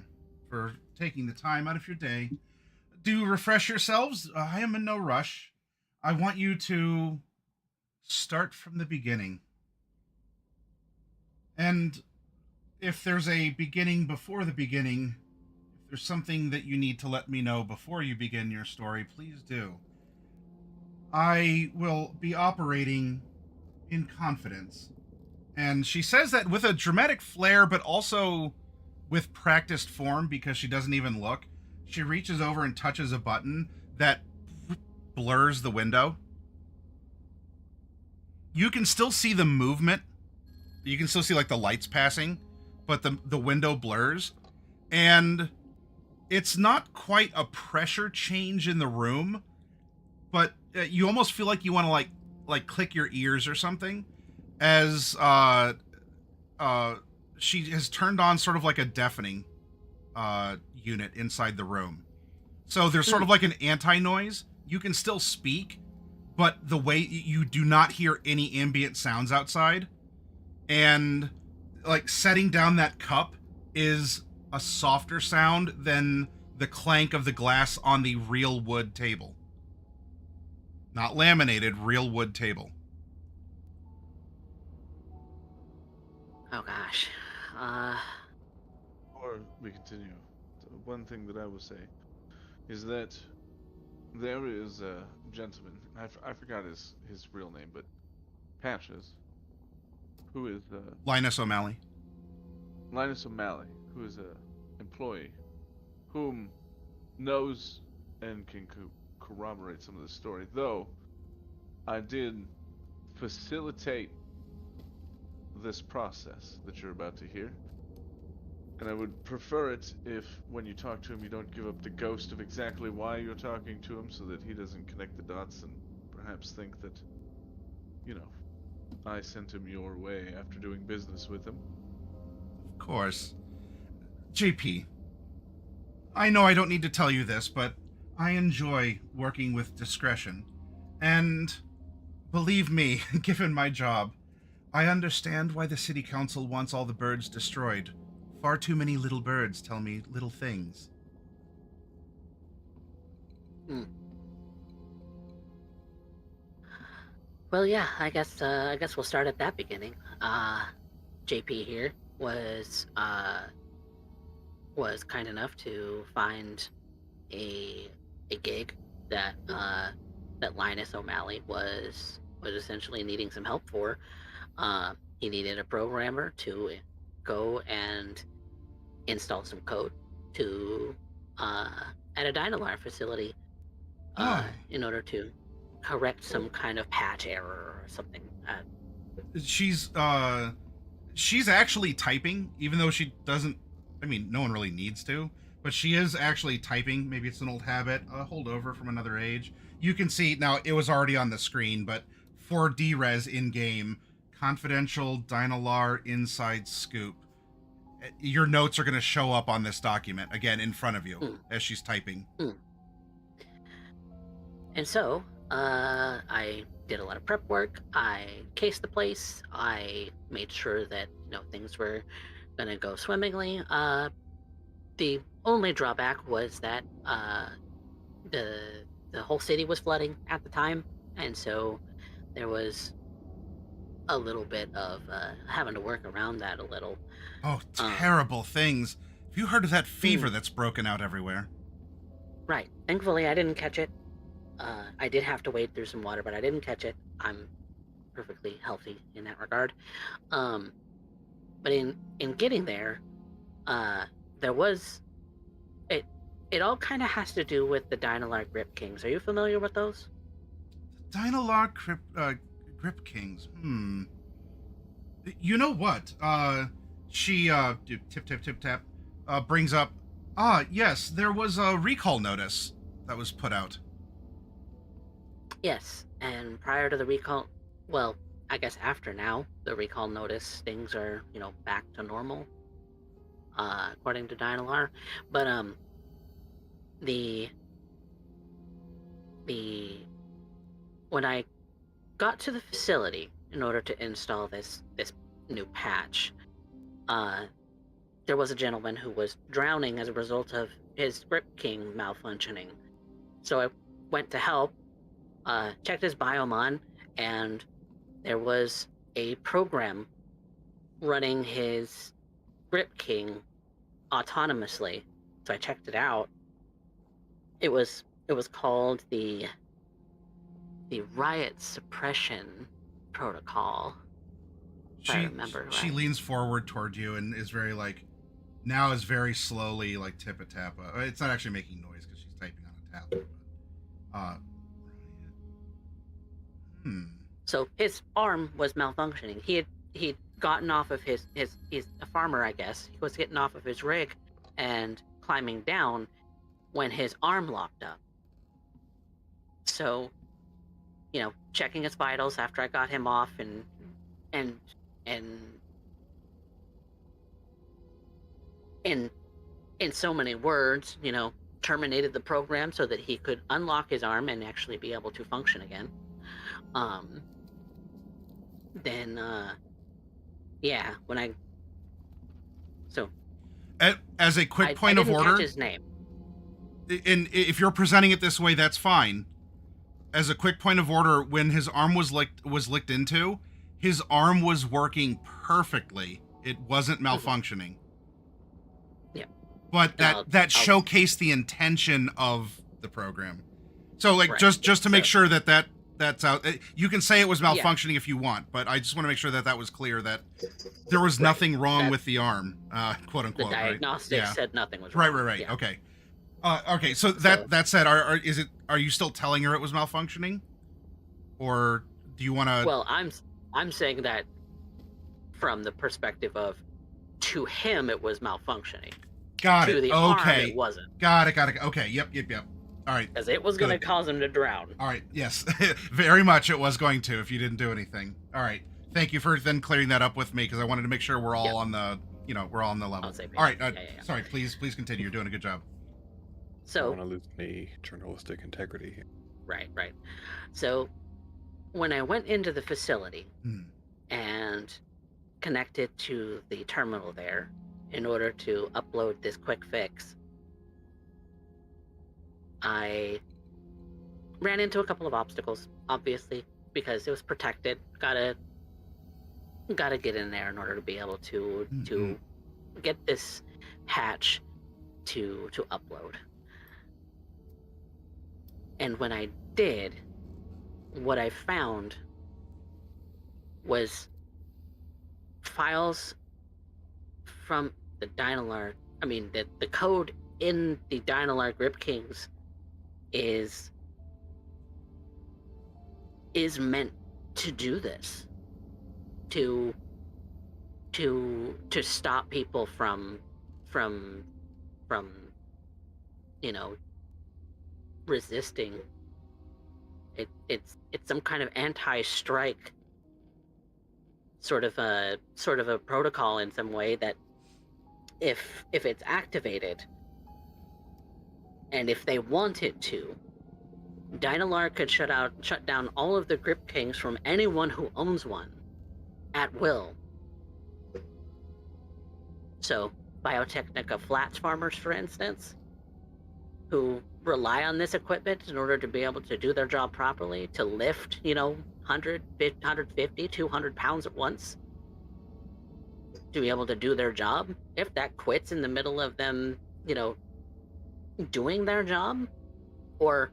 S1: for taking the time out of your day. Do refresh yourselves. I am in no rush. I want you to start from the beginning. And if there's a beginning before the beginning, if there's something that you need to let me know before you begin your story, please do. I will be operating in confidence. And she says that with a dramatic flair, but also with practiced form because she doesn't even look. She reaches over and touches a button that blurs the window. You can still see the movement. You can still see like the lights passing, but the window blurs. And it's not quite a pressure change in the room, but you almost feel like you want to like click your ears or something as she has turned on sort of like a deafening unit inside the room. So there's sort of like an anti-noise. You can still speak, but the way you do not hear any ambient sounds outside. And like setting down that cup is a softer sound than the clank of the glass on the real wood table. Not laminated, real wood table.
S2: Oh gosh.
S6: Or we continue. So one thing that I will say is that there is a gentleman. I forgot his real name, but Patches, who is
S1: Linus O'Malley.
S6: Linus O'Malley, who is a employee, whom knows and can corroborate some of the story. Though I did facilitate this process that you're about to hear. And I would prefer it if, when you talk to him, you don't give up the ghost of exactly why you're talking to him so that he doesn't connect the dots and perhaps think that, I sent him your way after doing business with him.
S1: Of course. JP, I know I don't need to tell you this, but I enjoy working with discretion. And believe me, given my job, I understand why the city council wants all the birds destroyed. Far too many little birds tell me little things.
S2: Well, yeah, I guess we'll start at that beginning. JP here was kind enough to find a gig that Linus O'Malley was essentially needing some help for. He needed a programmer to go and install some code to at a Dynalar facility in order to correct some kind of patch error or something.
S1: She's actually typing, even though she doesn't. I mean, no one really needs to, but she is actually typing. Maybe it's an old habit, a holdover from another age. You can see now it was already on the screen, but for DRes in game, confidential Dynalar inside scoop. Your notes are going to show up on this document again in front of you as she's typing.
S2: And so, I did a lot of prep work. I cased the place. I made sure that things were gonna go swimmingly. The only drawback was that the whole city was flooding at the time, and so there was a little bit of having to work around that a little.
S1: Oh, terrible things! Have you heard of that fever that's broken out everywhere?
S2: Right. Thankfully, I didn't catch it. I did have to wade through some water, but I didn't catch it. I'm perfectly healthy in that regard. But in getting there, there was it. It all kind of has to do with the Dynalar Grip Kings. Are you familiar with those?
S1: Dynalar Grip Kings. You know what? She tip brings up. Yes, there was a recall notice that was put out.
S2: Yes, and prior to the recall, well, I guess after now, the recall notice, things are, back to normal, according to Dynalar. But, when I got to the facility in order to install this new patch, there was a gentleman who was drowning as a result of his Grip King malfunctioning. So I went to help, checked his biomon, and there was a program running his Grip King autonomously. So I checked it out. It was called the riot suppression protocol. I remember right.
S1: She leans forward toward you and is very very slowly tip-a-tap. It's not actually making noise because she's typing on a tablet.
S2: So his arm was malfunctioning. He'd gotten off of he's a farmer, I guess. He was getting off of his rig and climbing down when his arm locked up. So, checking his vitals after I got him off and in so many words, terminated the program so that he could unlock his arm and actually be able to function again. Then, when I... So...
S1: As a quick point of order...
S2: I didn't catch his name.
S1: And if you're presenting it this way, that's fine. As a quick point of order, when his arm was licked into, his arm was working perfectly. It wasn't malfunctioning.
S2: Yeah.
S1: But that showcased the intention of the program. So, right. just to make sure that's out. You can say it was malfunctioning if you want, but I just want to make sure that was clear that there was nothing wrong with the arm, quote unquote.
S2: The diagnostics said nothing was
S1: wrong.
S2: Right.
S1: Right. Yeah. Okay. Okay. So that said, are you still telling her it was malfunctioning, or do you want to?
S2: Well, I'm saying that from the perspective of, to him it was malfunctioning.
S1: Got it.
S2: To the arm, it wasn't.
S1: Got it. Okay. Yep. All right.
S2: Because it was going to cause him to drown.
S1: All right. Yes. Very much it was going to if you didn't do anything. All right. Thank you for then clearing that up with me because I wanted to make sure we're all on the, we're all on the level. All right. Sorry. Please continue. You're doing a good job.
S3: I don't want to lose any journalistic integrity here.
S2: Right. So when I went into the facility and connected to the terminal there in order to upload this quick fix, I ran into a couple of obstacles, obviously, because it was protected. Gotta get in there in order to be able to get this hatch to upload. And when I did, what I found was files from the Dynalar. I mean, the code in the Dynalar Grip Kings is is meant to do this, to stop people from you know, resisting. It's some kind of anti-strike sort of a protocol in some way, that if it's activated, and if they wanted to, Dynalar could shut down all of the Grip Kings from anyone who owns one at will. So, Biotechnica flats farmers, for instance, who rely on this equipment in order to be able to do their job properly, to lift, 150, 200 pounds at once, to be able to do their job. If that quits in the middle of them, doing their job, or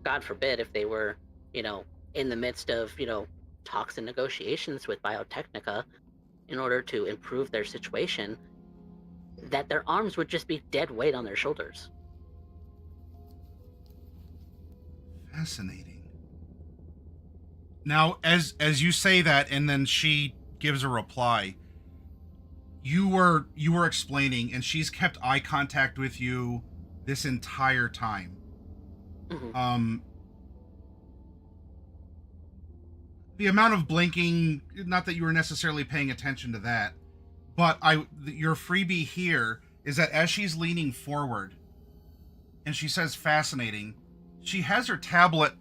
S2: God forbid, if they were, in the midst of, talks and negotiations with Biotechnica in order to improve their situation, that their arms would just be dead weight on their shoulders.
S1: Fascinating. Now, as you say that, and then she gives a reply, you were explaining, and she's kept eye contact with you this entire time.
S2: Mm-hmm.
S1: The amount of blinking, not that you were necessarily paying attention to that, but your freebie here is that as she's leaning forward and she says fascinating, she has her tablet,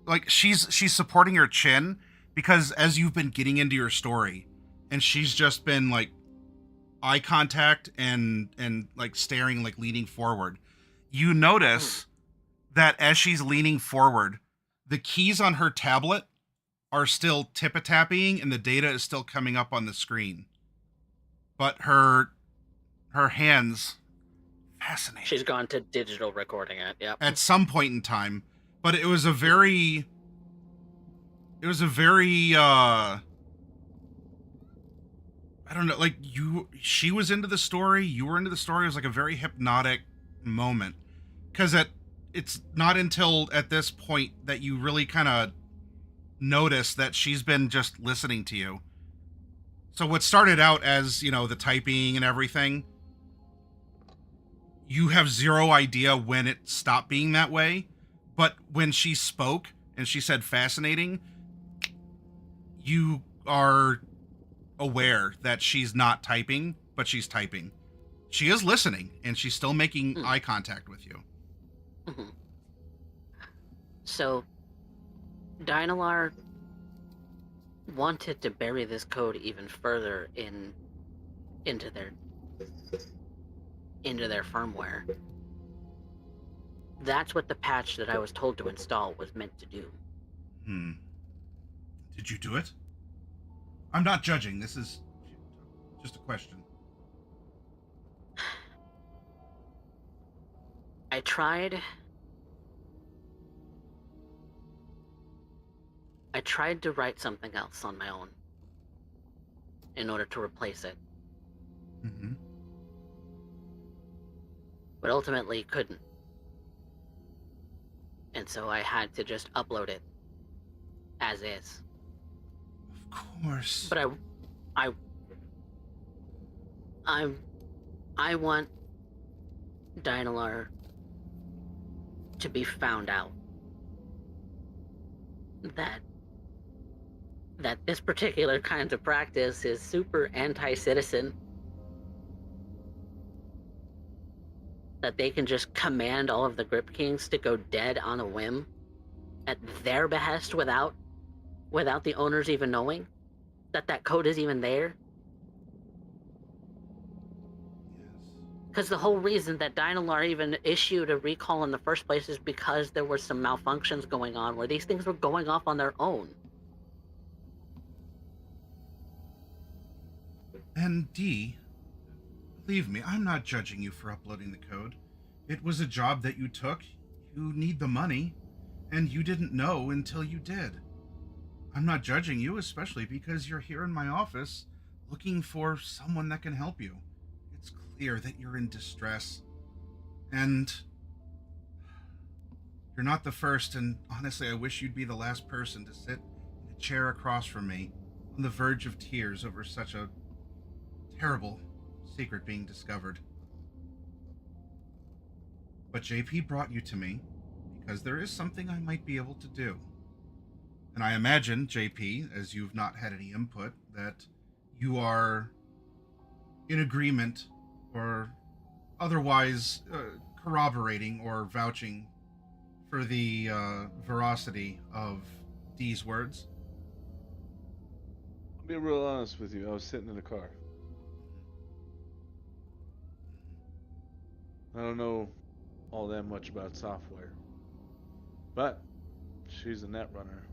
S1: like she's supporting her chin, because as you've been getting into your story, and she's just been like eye contact and like staring, like leaning forward, you notice that as she's leaning forward, the keys on her tablet are still tip-a-tapping and the data is still coming up on the screen. But her hands, fascinating.
S2: She's gone to digital recording it, yep.
S1: At some point in time. But it was a very I don't know, like she was into the story, you were into the story. It was like a very hypnotic moment. Because it's not until at this point that you really kind of notice that she's been just listening to you. So what started out as, the typing and everything, you have zero idea when it stopped being that way. But when she spoke and she said fascinating, you are aware that she's not typing, but she's typing. She is listening, and she's still making eye contact with you.
S2: Mm-hmm. So, Dynalar wanted to bury this code even further into their firmware. That's what the patch that I was told to install was meant to do.
S1: Did you do it? I'm not judging. This is just a question.
S2: I tried to write something else on my own in order to replace it.
S1: Mm-hmm.
S2: But ultimately couldn't. And so I had to just upload it as is.
S1: Of course.
S2: But I want Dynalar to be found out that this particular kind of practice is super anti-citizen. That they can just command all of the Grip Kings to go dead on a whim at their behest without the owners even knowing that code is even there. Because the whole reason that Dynalar even issued a recall in the first place is because there were some malfunctions going on where these things were going off on their own.
S1: And D, believe me, I'm not judging you for uploading the code. It was a job that you took. You need the money, and you didn't know until you did. I'm not judging you, especially because you're here in my office looking for someone that can help you. It's clear that you're in distress, and You're not the first, and honestly, I wish you'd be the last person to sit in a chair across from me on the verge of tears over such a terrible secret being discovered. But JP brought you to me because there is something I might be able to do. And I imagine, JP, as you've not had any input, that you are in agreement or otherwise corroborating or vouching for the veracity of D's words.
S6: I'll be real honest with you. I was sitting in the car. I don't know all that much about software, but she's a net runner.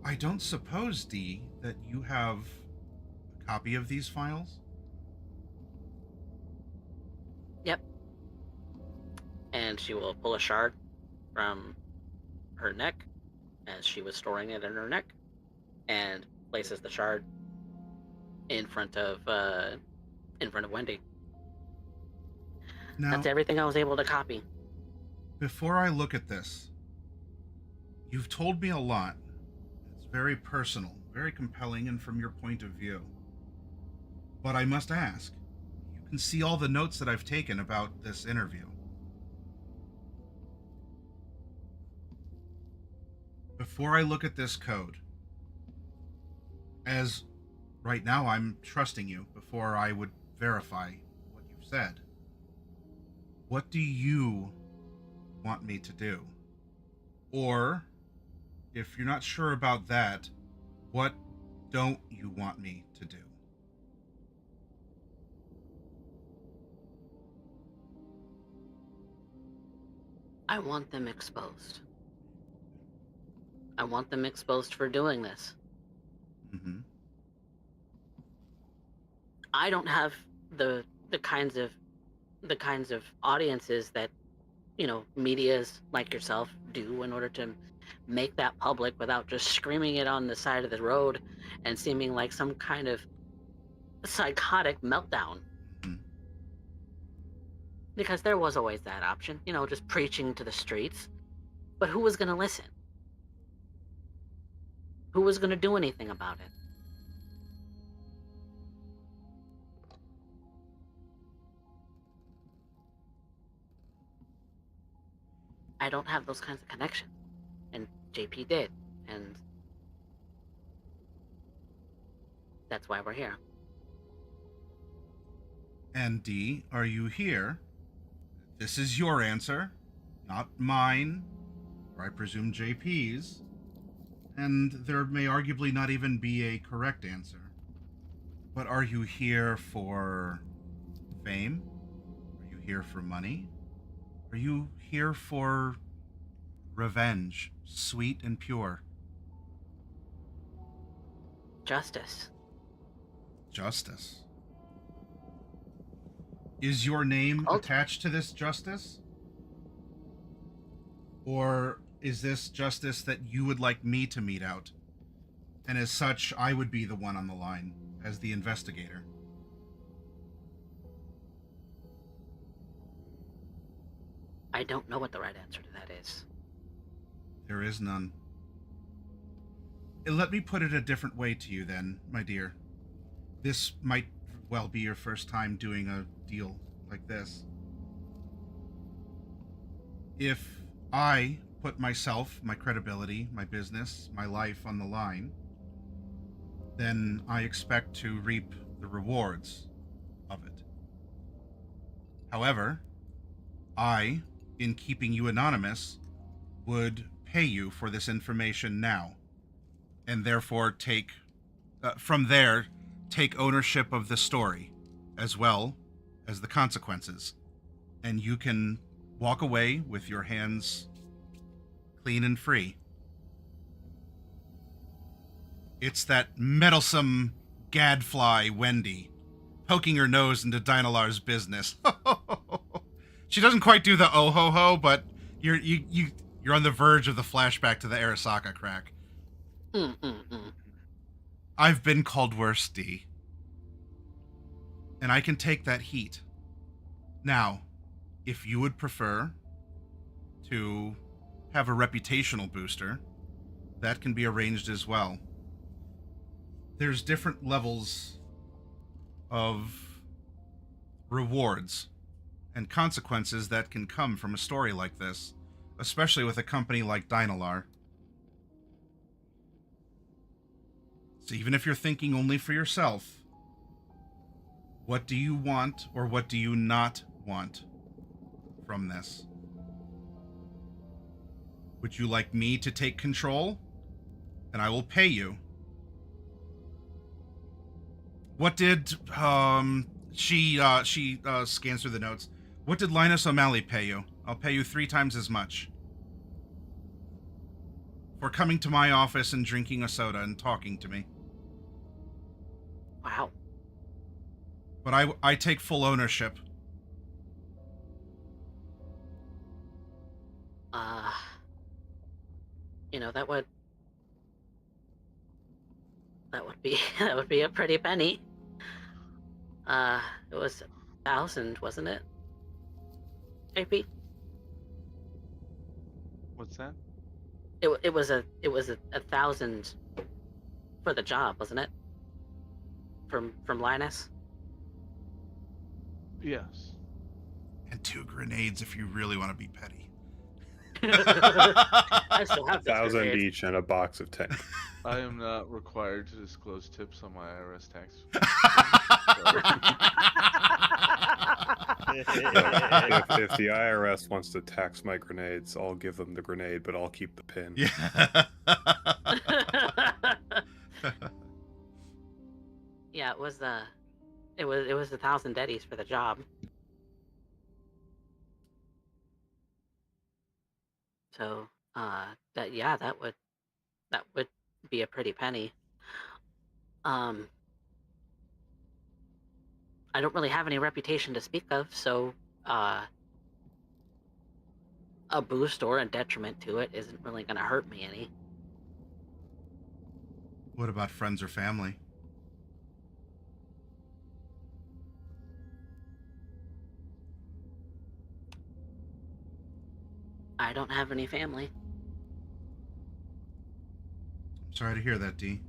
S1: I don't suppose, D, that you have a copy of these files?
S2: Yep. And she will pull a shard from her neck as she was storing it in her neck and places the shard in front of Wendy.
S1: Now,
S2: That's everything I was able to copy.
S1: before I look at this, you've told me a lot. It's very personal, very compelling, and from your point of view. But I must ask, you can see all the notes that I've taken about this interview. Before I look at this code, as right now I'm trusting you before I would verify what you've said, what do you want me to do? Or, if you're not sure about that, what don't you want me to do?
S2: I want them exposed. I want them exposed for doing this.
S1: Mm-hmm.
S2: I don't have the kinds of audiences that, you know, medias like yourself do in order to make that public without just screaming it on the side of the road and seeming like some kind of psychotic meltdown.
S1: Mm-hmm.
S2: Because there was always that option, you know, just preaching to the streets. But who was going to listen? Who was going to do anything about it? I don't have those kinds of connections. And JP did. And that's why we're here.
S1: And D, are you here? This is your answer, not mine, or I presume JP's. And there may arguably not even be a correct answer. But are you here for fame? Are you here for money? Are you here for revenge, sweet and pure?
S2: Justice.
S1: Justice. Is your name
S2: Oh.
S1: attached to this justice? Or is this justice that you would like me to mete out? And as such, I would be the one on the line as the investigator.
S2: I don't know what the right answer to that is.
S1: There is none. Let me put it a different way to you then, my dear. This might well be your first time doing a deal like this. If I put myself, my credibility, my business, my life on the line, then I expect to reap the rewards of it. However, I, in keeping you anonymous, would pay you for this information now, and therefore take ownership of the story, as well as the consequences. And you can walk away with your hands clean and free. It's that meddlesome gadfly Wendy, poking her nose into Dynalar's business. She doesn't quite do the oh ho ho, but you're on the verge of the flashback to the Arasaka crack. I've been called worse, D. And I can take that heat. Now, if you would prefer to have a reputational booster, that can be arranged as well. There's different levels of rewards and consequences that can come from a story like this, especially with a company like Dynalar. So even if you're thinking only for yourself, what do you want or what do you not want from this? Would you like me to take control? And I will pay you. What did she scans through the notes. What did Linus O'Malley pay you? I'll pay you 3 times as much for coming to my office and drinking a soda and talking to me.
S2: Wow.
S1: But I take full ownership.
S2: You know, that would be that would be a pretty penny. It was 1,000, wasn't it? JP?
S6: What's that?
S2: It was a 1,000 for the job, wasn't it? From Linus?
S6: Yes.
S1: And 2 grenades if you really want to be petty.
S2: I still have this
S3: 1,000
S2: grenade.
S3: each and a box of 10.
S6: I am not required to disclose tips on my IRS tax.
S3: if the IRS wants to tax my grenades, I'll give them the grenade, but I'll keep the pin.
S1: Yeah.
S2: Yeah, it was 1,000 eddies for the job. So, that would be a pretty penny. I don't really have any reputation to speak of, so a boost or a detriment to it isn't really going to hurt me any.
S1: What about friends or family?
S2: I don't have any family.
S1: I'm sorry to hear that, Dee.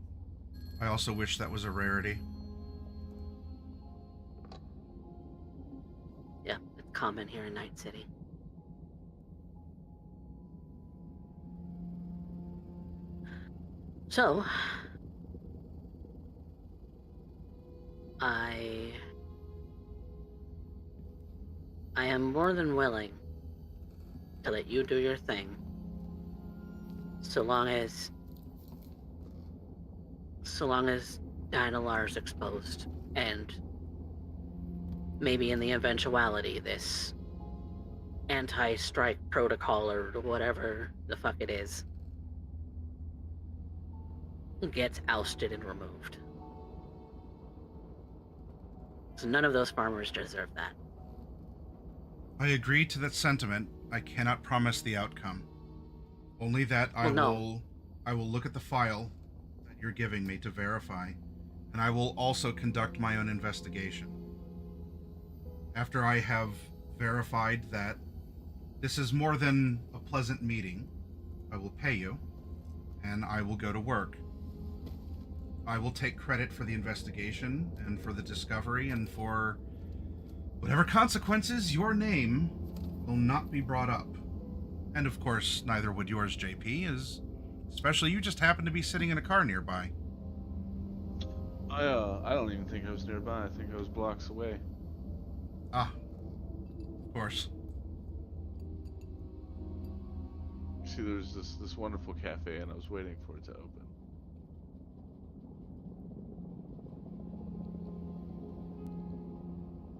S1: I also wish that was a rarity.
S2: Yeah, it's common here in Night City. So, I am more than willing to let you do your thing, so long as Dynalar's exposed, and maybe in the eventuality this anti-strike protocol or whatever the fuck it is gets ousted and removed. So none of those farmers deserve that.
S1: I agree to that sentiment. I cannot promise the outcome. Only that I will look at the file that you're giving me to verify, and I will also conduct my own investigation. After I have verified that this is more than a pleasant meeting, I will pay you, and I will go to work. I will take credit for the investigation and for the discovery and for whatever consequences. Your name will not be brought up. And of course, neither would yours, JP, especially you just happened to be sitting in a car nearby.
S6: I don't even think I was nearby. I think I was blocks away.
S1: Ah, of course.
S6: See, there's this wonderful cafe, and I was waiting for it to open.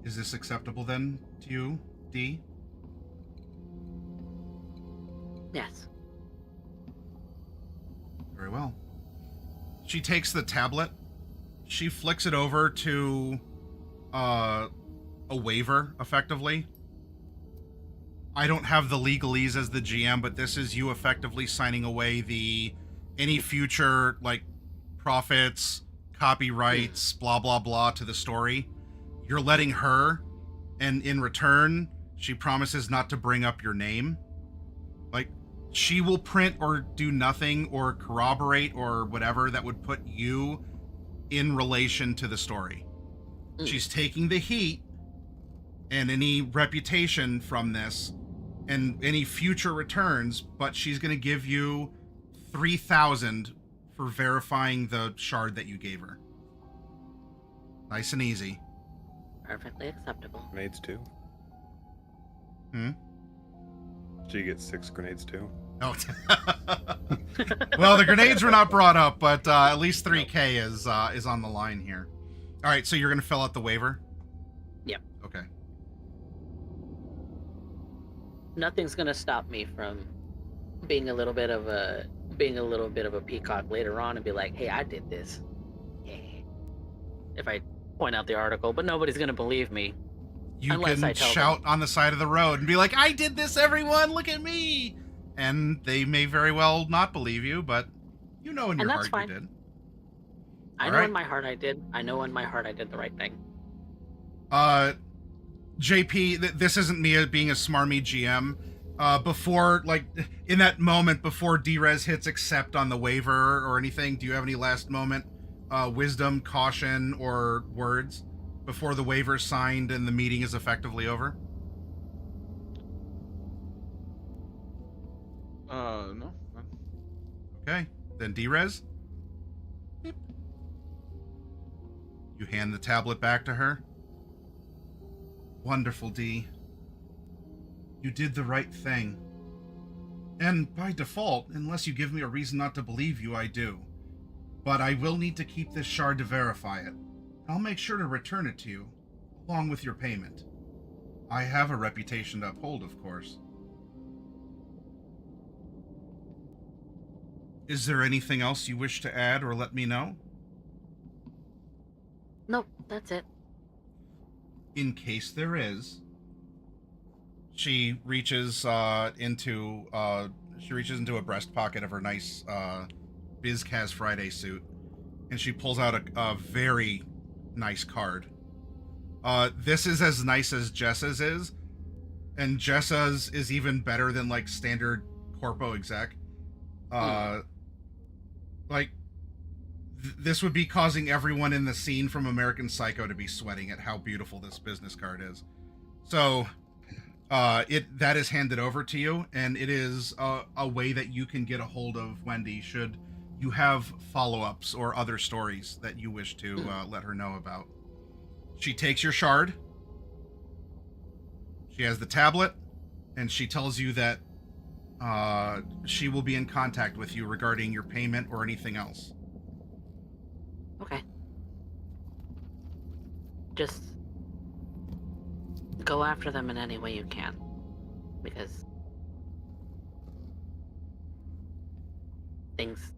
S1: Is this acceptable then to you, Dee?
S2: Yes.
S1: Very well. She takes the tablet. She flicks it over to a waiver, effectively. I don't have the legalese as the GM, but this is you effectively signing away any future, like, profits, copyrights, blah, blah, blah to the story. You're letting her, and in return, She promises not to bring up your name. Like, she will print or do nothing or corroborate or whatever that would put you in relation to the story. She's taking the heat and any reputation from this and any future returns, but she's going to give you 3,000 for verifying the shard that you gave her. Nice and easy.
S2: Perfectly acceptable.
S3: Grenades too.
S1: Hmm?
S3: She gets 6 grenades too.
S1: Oh. Well, the grenades were not brought up, but at least 3K is on the line here. All right, so you're going to fill out the waiver?
S2: Yep.
S1: Okay.
S2: Nothing's gonna stop me from being a little bit of a peacock later on and be like, hey, I did this. Yeah. If I point out the article, but nobody's gonna believe me.
S1: You
S2: Unless I
S1: can
S2: tell
S1: shout on the side of the road and be like, I did this, everyone, look at me. And they may very well not believe you, but you know in your
S2: that's
S1: heart
S2: fine.
S1: you did.
S2: I
S1: All
S2: know
S1: right.
S2: in my heart I did. I know in my heart I did the right thing.
S1: JP, this isn't me being a smarmy GM. Before, like, in that moment before D-Res hits accept on the waiver or anything, do you have any last moment wisdom, caution, or words before the waiver's signed and the meeting is effectively over?
S6: No.
S1: Okay, then D-Res. Beep. You hand the tablet back to her. Wonderful, D. You did the right thing. And by default, unless you give me a reason not to believe you, I do. But I will need to keep this shard to verify it. I'll make sure to return it to you, along with your payment. I have a reputation to uphold, of course. Is there anything else you wish to add or let me know?
S2: Nope, that's it.
S1: In case there is, she reaches into a breast pocket of her nice BizCaz Friday suit, and she pulls out a very nice card. This is as nice as Jessa's is, and Jessa's is even better than like standard corpo exec. Like, this would be causing everyone in the scene from American Psycho to be sweating at how beautiful this business card is. So, that is handed over to you, and it is a way that you can get a hold of Wendy should you have follow-ups or other stories that you wish to let her know about. She takes your shard. She has the tablet, and she tells you that she will be in contact with you regarding your payment or anything else.
S2: Okay. Just go after them in any way you can. Because things...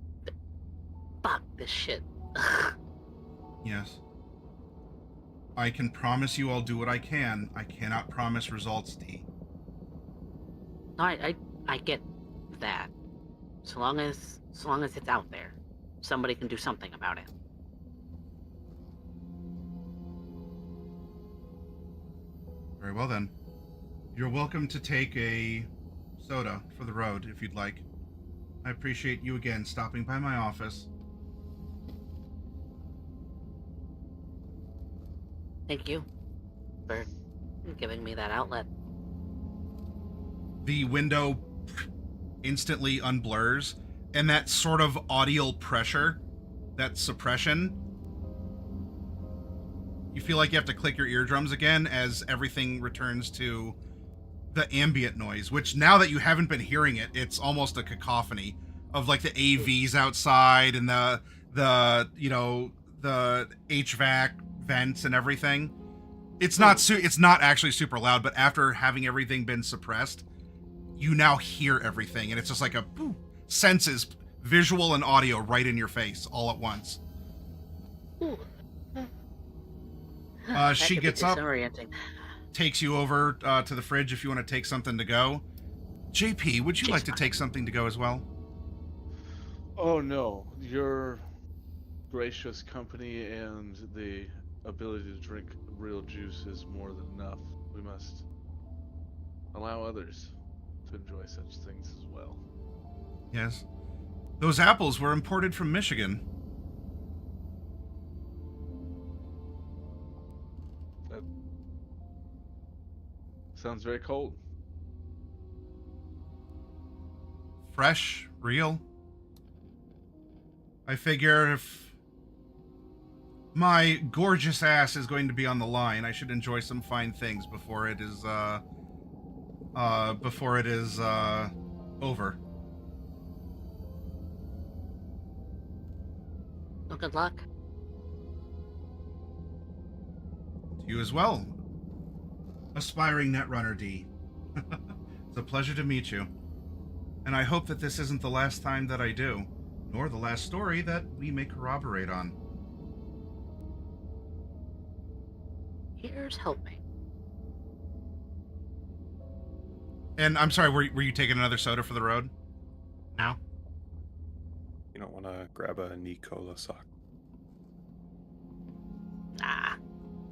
S2: Fuck this shit.
S1: Yes. I can promise you I'll do what I can. I cannot promise results, D.
S2: No, I get that. So long as it's out there, somebody can do something about it.
S1: Very well then. You're welcome to take a soda for the road if you'd like. I appreciate you again stopping by my office.
S2: Thank you for giving me that outlet.
S1: The window instantly unblurs, and that sort of audial pressure, that suppression, you feel like you have to click your eardrums again as everything returns to the ambient noise, which now that you haven't been hearing it, it's almost a cacophony of like the AVs outside and the HVAC vents and everything. It's not actually super loud, but after having everything been suppressed, you now hear everything, and it's just like a senses, visual and audio, right in your face all at once. She gets up, takes you over to the fridge if you want to take something to go. JP, would you like to take something to go as well?
S6: Oh no, your gracious company and the ability to drink real juice is more than enough. We must allow others to enjoy such things as well.
S1: Yes. Those apples were imported from Michigan.
S6: That sounds very cold.
S1: Fresh, real. I figure if my gorgeous ass is going to be on the line, I should enjoy some fine things before it is over.
S2: Well, good luck.
S1: To you as well, aspiring Netrunner D. It's a pleasure to meet you. And I hope that this isn't the last time that I do, nor the last story that we may corroborate on.
S2: Here's hoping.
S1: And I'm sorry, were you taking another soda for the road? Now?
S3: You don't want to grab a Nicola sock.
S2: Nah,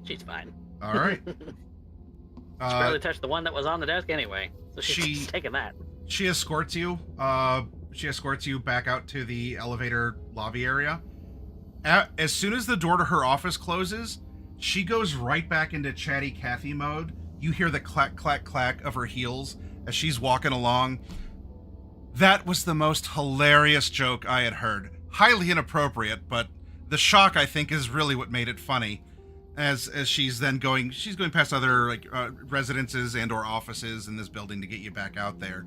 S2: she's fine.
S1: All right.
S2: She barely touched the one that was on the desk anyway, so she's taking that.
S1: She escorts you. She escorts you back out to the elevator lobby area. As soon as the door to her office closes, she goes right back into chatty Cathy mode. You hear the clack, clack, clack of her heels as she's walking along. That was the most hilarious joke I had heard. Highly inappropriate, but the shock, I think, is really what made it funny. As she's going past other residences and or offices in this building to get you back out there.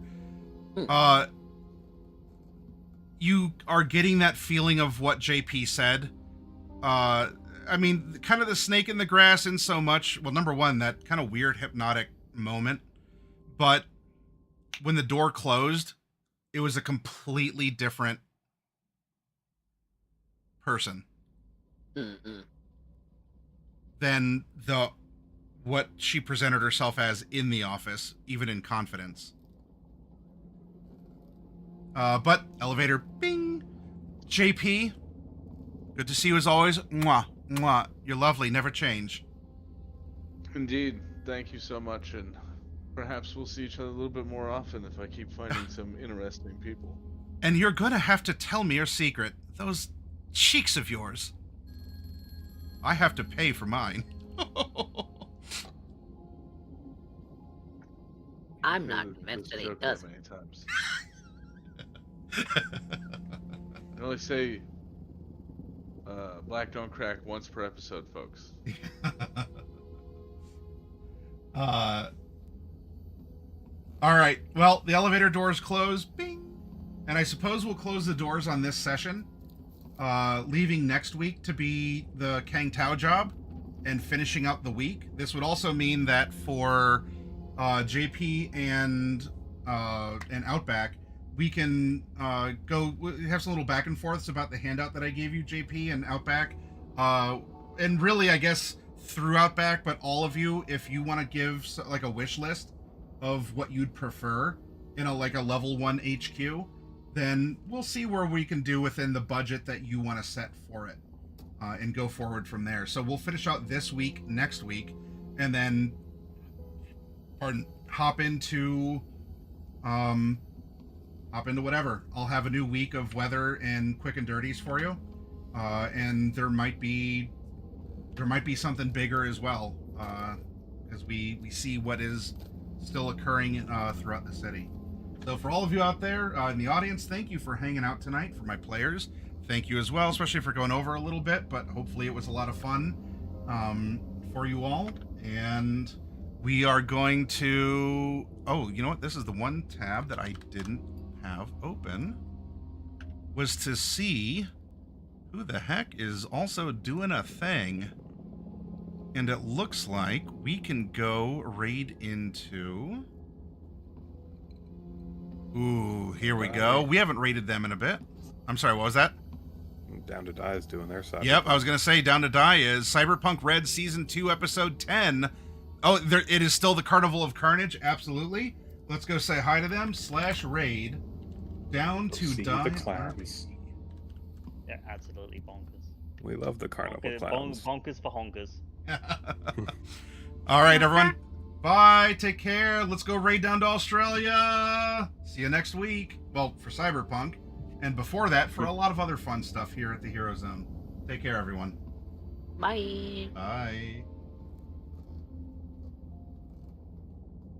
S1: You are getting that feeling of what JP said. I mean, kind of the snake in the grass in so much. Well, number one, that kind of weird hypnotic moment. But when the door closed, it was a completely different person.
S2: Mm-mm.
S1: Than what she presented herself as in the office, even in confidence. But elevator, bing. JP, good to see you as always. Mwah, mwah. You're lovely. Never change.
S6: Indeed. Thank you so much, and perhaps we'll see each other a little bit more often if I keep finding some interesting people.
S1: And you're gonna have to tell me your secret. Those cheeks of yours. I have to pay for mine.
S2: I'm not convinced that he does.
S6: Many times. I only say black don't crack once per episode, folks.
S1: All right. Well, the elevator doors close. Bing. And I suppose we'll close the doors on this session. Leaving next week to be the Kang Tao job and finishing out the week. This would also mean that for JP and Outback, we can go have some little back and forths about the handout that I gave you, JP and Outback. And really, I guess, through Outback, but all of you, if you want to give like a wish list of what you'd prefer in a level 1 HQ, then we'll see where we can do within the budget that you want to set for it, and go forward from there. So we'll finish out this week, next week, and then hop into whatever. I'll have a new week of weather and quick and dirties for you, and there might be something bigger as well, because we see what is still occurring throughout the city. So for all of you out there in the audience, thank you for hanging out tonight. For my players, thank you as well, especially for going over a little bit, but hopefully it was a lot of fun for you all. And we are going to... Oh, you know what? This is the one tab that I didn't have open, was to see who the heck is also doing a thing. And it looks like we can go raid into... Ooh, here we go. We haven't raided them in a bit. I'm sorry, what was that?
S3: Down to Die is doing their side.
S1: Yep, I was going to say Down to Die is Cyberpunk Red Season 2, Episode 10. Oh, it is still the Carnival of Carnage, absolutely. Let's go say hi to them, /raid. Down to
S3: See
S1: Die.
S3: the clowns.
S7: They're absolutely bonkers.
S3: We love the carnival
S7: Bonkers,
S3: clowns.
S7: bonkers for honkers.
S1: All right, everyone. Bye. Take care. Let's go raid down to Australia. See you next week. Well, for Cyberpunk. And before that, for a lot of other fun stuff here at the Hero Zone. Take care, everyone.
S2: Bye.
S1: Bye.